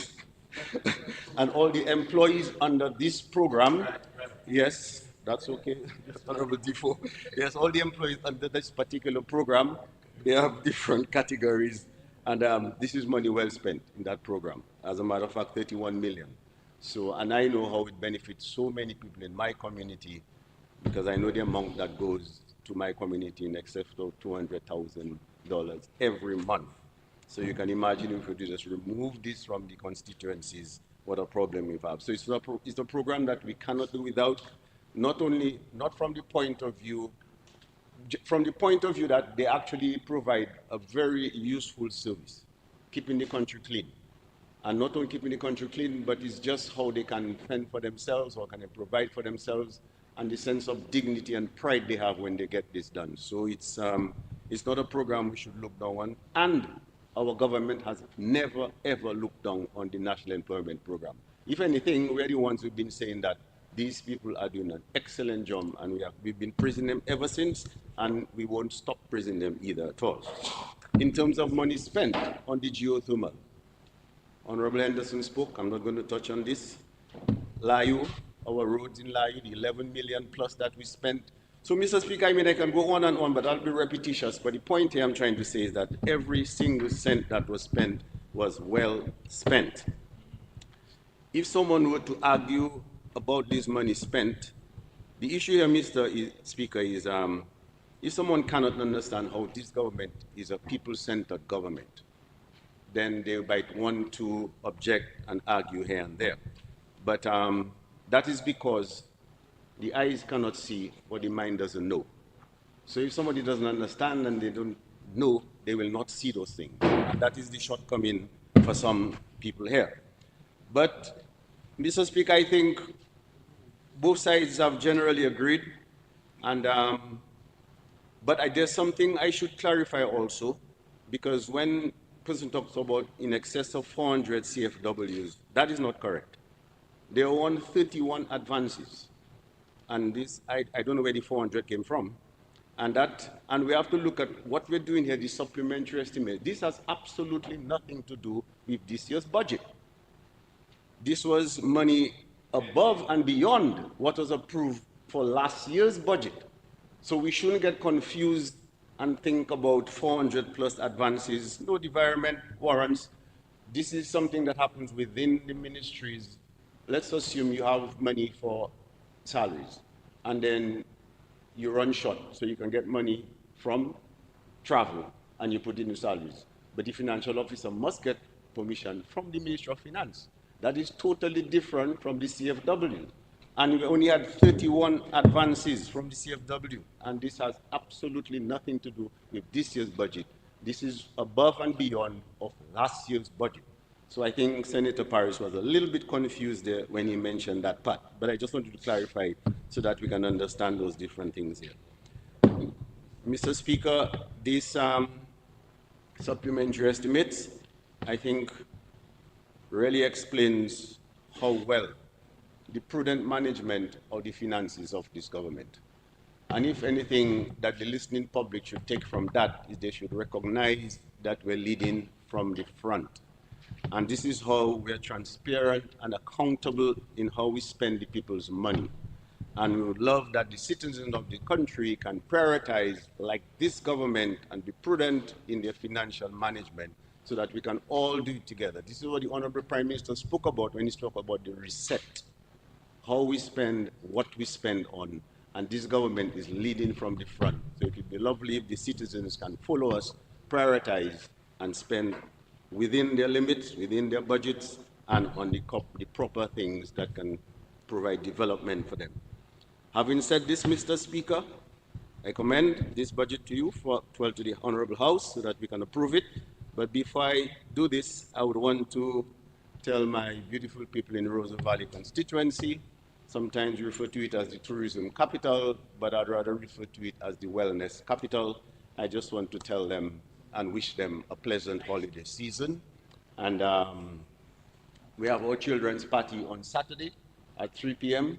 and all the employees under this program, yes, that's okay, Honorable DFO. Yes, all the employees under this particular program, they have different categories, and this is money well spent in that program. As a matter of fact, 31 million. So, and I know how it benefits so many people in my community, because I know the amount that goes to my community in excess of $200,000 every month. So you can imagine if we just remove this from the constituencies, what a problem we have. So it's a program that we cannot do without, not from the point of view that they actually provide a very useful service, keeping the country clean. And not only keeping the country clean, but it's just how they can fend for themselves or can they provide for themselves, and the sense of dignity and pride they have when they get this done. So it's not a program we should look down on. And our government has never, ever looked down on the National Employment Program. If anything, we're the ones who've been saying that these people are doing an excellent job, and we've been praising them ever since, and we won't stop praising them either at all. In terms of money spent on the geothermal, Honorable Henderson spoke, I'm not going to touch on this. Layu, our roads in Layu, the 11 million plus that we spent. So, Mr. Speaker, I mean, I can go on and on, but I'll be repetitious. But the point here I'm trying to say is that every single cent that was spent was well spent. If someone were to argue about this money spent, the issue here, Mr. Speaker, is if someone cannot understand how this government is a people-centered government, then they might want to object and argue here and there. But that is because the eyes cannot see what the mind doesn't know. So if somebody doesn't understand and they don't know, they will not see those things. And that is the shortcoming for some people here. But, Mr. Speaker, I think both sides have generally agreed. And, but there's something I should clarify also, because when person talks about in excess of 400 CFWs, that is not correct. There are 131 advances. And this, I don't know where the 400 came from. And we have to look at what we're doing here, the supplementary estimate. This has absolutely nothing to do with this year's budget. This was money above and beyond what was approved for last year's budget. So we shouldn't get confused and think about 400 plus advances. No, the environment warrants. This is something that happens within the ministries. Let's assume you have money for salaries, and then you run short, so you can get money from travel, and you put in your salaries. But the financial officer must get permission from the Ministry of Finance. That is totally different from the CFW. And we only had 31 advances from the CFW, and this has absolutely nothing to do with this year's budget. This is above and beyond of last year's budget. So I think Senator Paris was a little bit confused there when he mentioned that part, but I just wanted to clarify it so that we can understand those different things here. Mr. Speaker, these supplementary estimates, I think, really explains how well the prudent management of the finances of this government. And if anything that the listening public should take from that is they should recognize that we're leading from the front. And this is how we're transparent and accountable in how we spend the people's money. And we would love that the citizens of the country can prioritize like this government and be prudent in their financial management so that we can all do it together. This is what the Honorable Prime Minister spoke about when he spoke about the reset, how we spend, what we spend on, and this government is leading from the front. So it would be lovely if the citizens can follow us, prioritize, and spend within their limits, within their budgets, and on the proper things that can provide development for them. Having said this, Mr. Speaker, I commend this budget to you to the Honorable House so that we can approve it. But before I do this, I would want to tell my beautiful people in Rosa Valley constituency, sometimes you refer to it as the tourism capital, but I'd rather refer to it as the wellness capital. I just want to tell them and wish them a pleasant holiday season. And we have our children's party on Saturday at 3 p.m.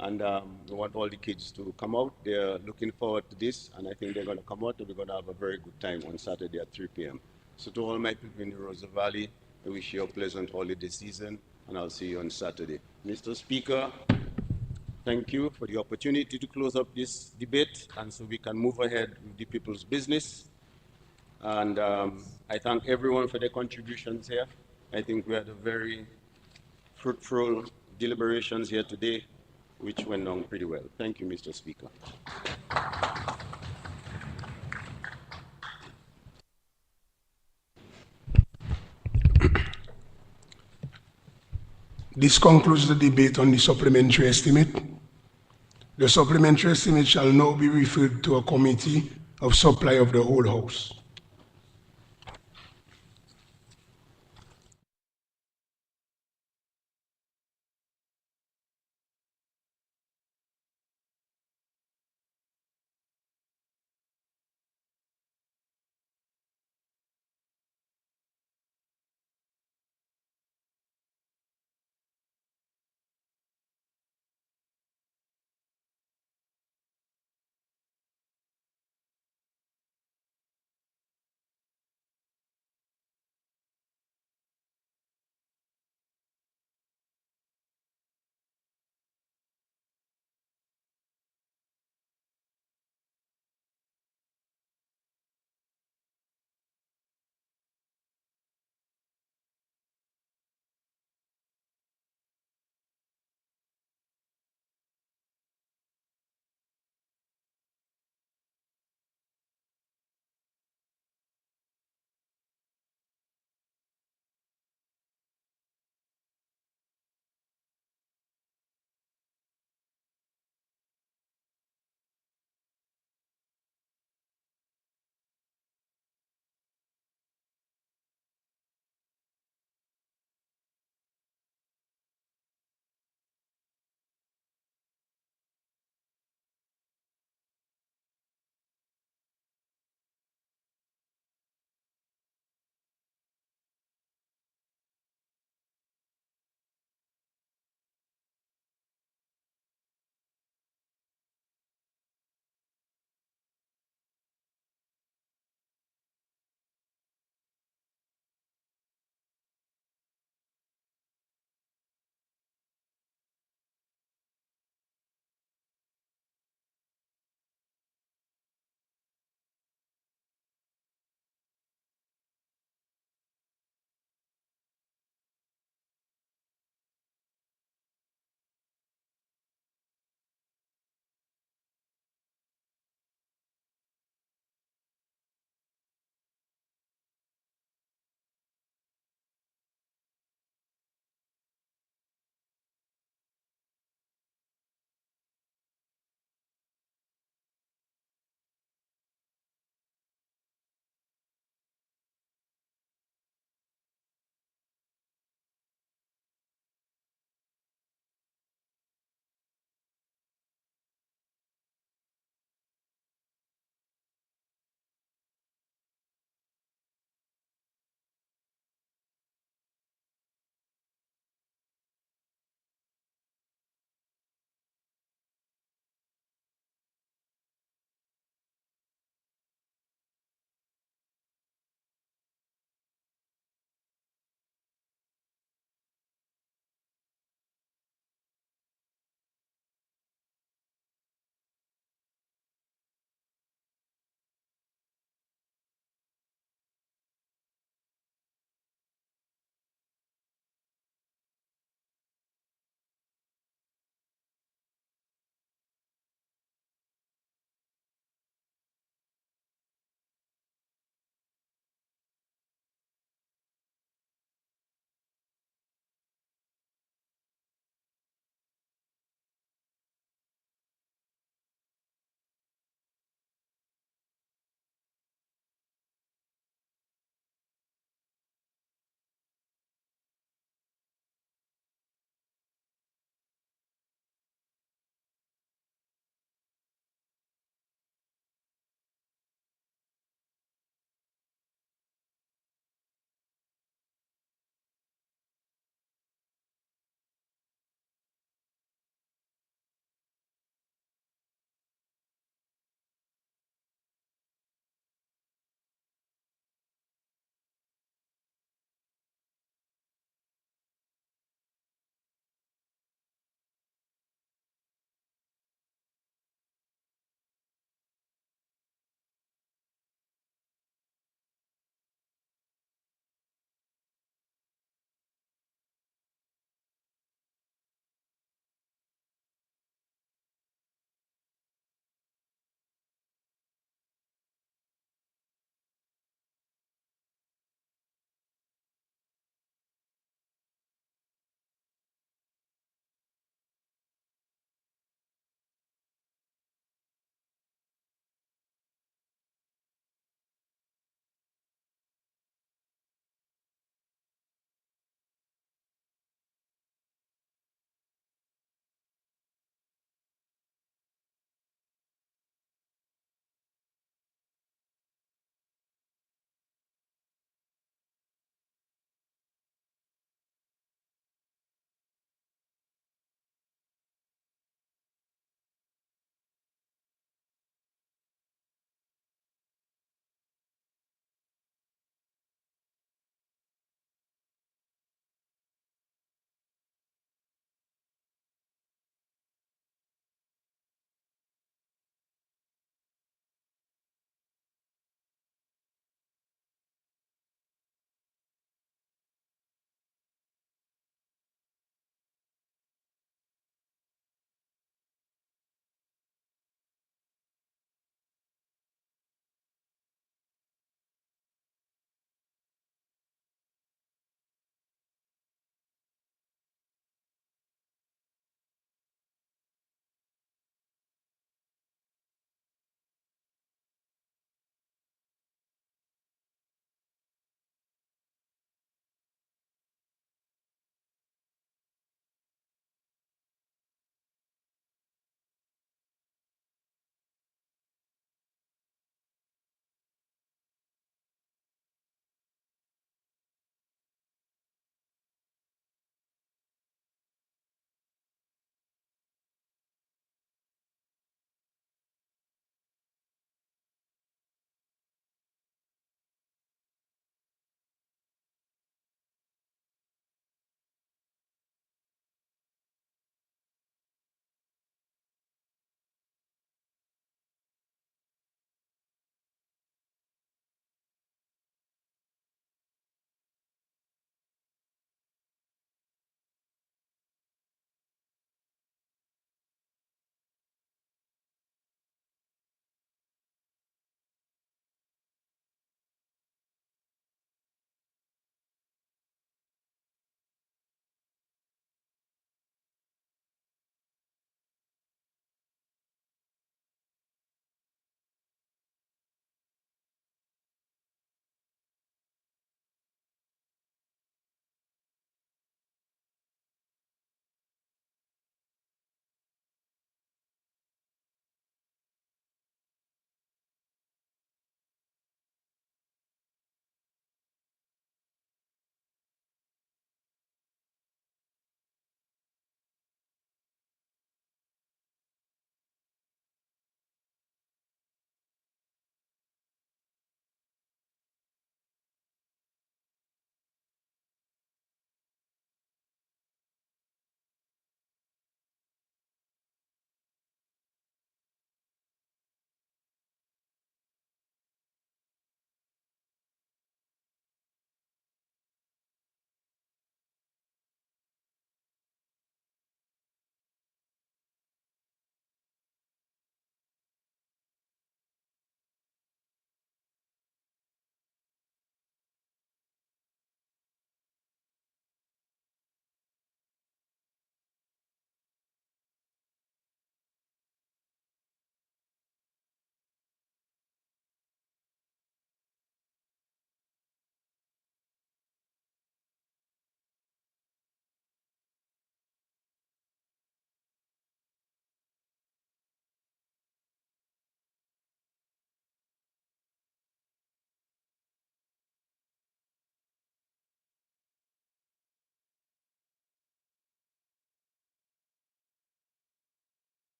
And we want all the kids to come out. They're looking forward to this, and I think they're going to come out, and we're going to have a very good time on Saturday at 3 p.m. So to all my people in the Rosa Valley, I wish you a pleasant holiday season, and I'll see you on Saturday. Mr. Speaker, thank you for the opportunity to close up this debate, and so we can move ahead with the people's business. And I thank everyone for their contributions here. I think we had a very fruitful deliberations here today, which went on pretty well. Thank you, Mr. Speaker. This concludes the debate on the supplementary estimate. The supplementary estimate shall now be referred to a committee of supply of the whole House.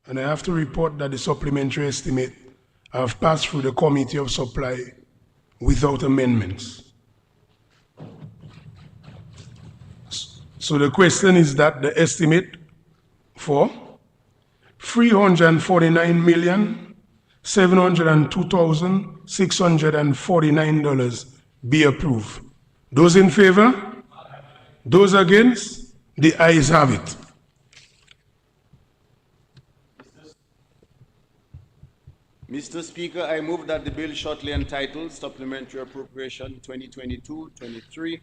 And I have to report that the supplementary estimate have passed through the Committee of Supply without amendments. So the question is that the estimate for $349,702,649 be approved. Those in favor? Those against? The ayes have it. Mr. Speaker, I move that the bill shortly entitled Supplementary Appropriation 2022-23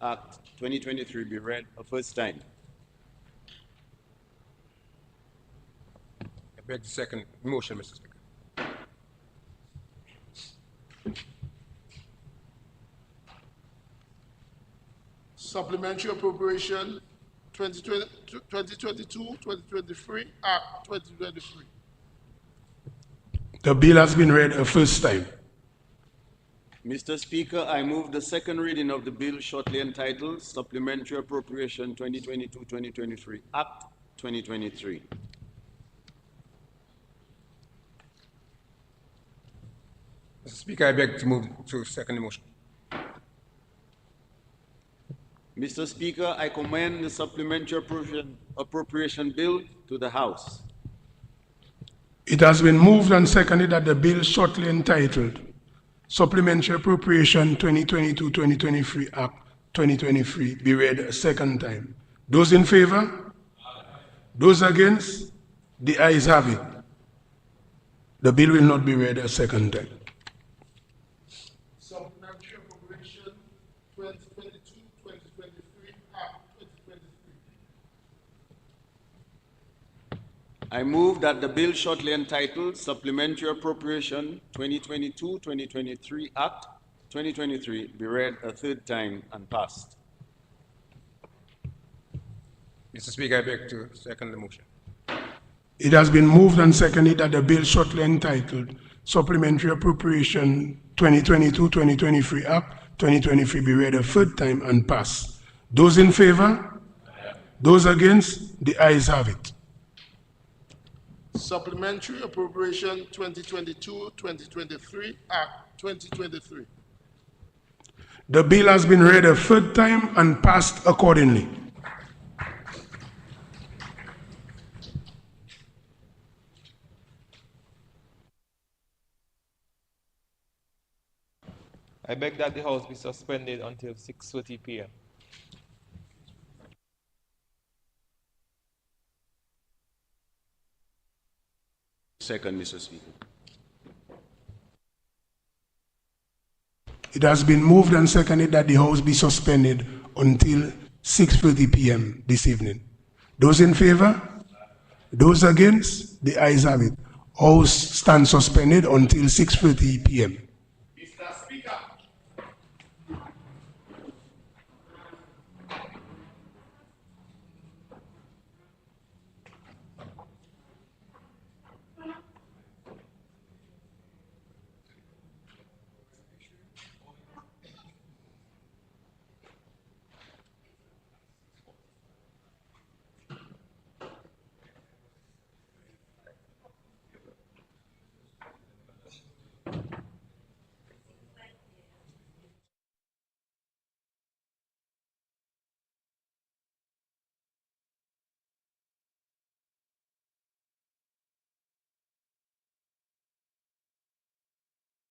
Act 2023 be read a first time. I beg the second motion, Mr. Speaker. Supplementary Appropriation 2022-2023 Act 2023. The bill has been read a first time. Mr. Speaker, I move the second reading of the bill shortly entitled Supplementary Appropriation 2022-2023 Act 2023. Mr. Speaker, I beg to move to second motion. Mr. Speaker, I commend the Supplementary Appropriation Bill to the House. It has been moved and seconded that the bill shortly entitled Supplementary Appropriation 2022-2023 Act 2023 be read a second time. Those in favor? Those against? The ayes have it. The bill will not be read a second time. Supplementary Appropriation 2022-2023 Act 2023. I move that the bill shortly entitled Supplementary Appropriation 2022-2023 Act 2023 be read a third time and passed. Mr. Speaker, I beg to second the motion. It has been moved and seconded that the bill shortly entitled Supplementary Appropriation 2022-2023 Act 2023 be read a third time and passed. Those in favor? Those against? The ayes have it. Supplementary Appropriation 2022-2023 Act 2023. The bill has been read a third time and passed accordingly. I beg that the House be suspended until 6:30 p.m. Second, Mr. Speaker. It has been moved and seconded that the House be suspended until 6:30 p.m. this evening. Those in favor? Those against? The ayes have it. House stands suspended until 6:30 p.m.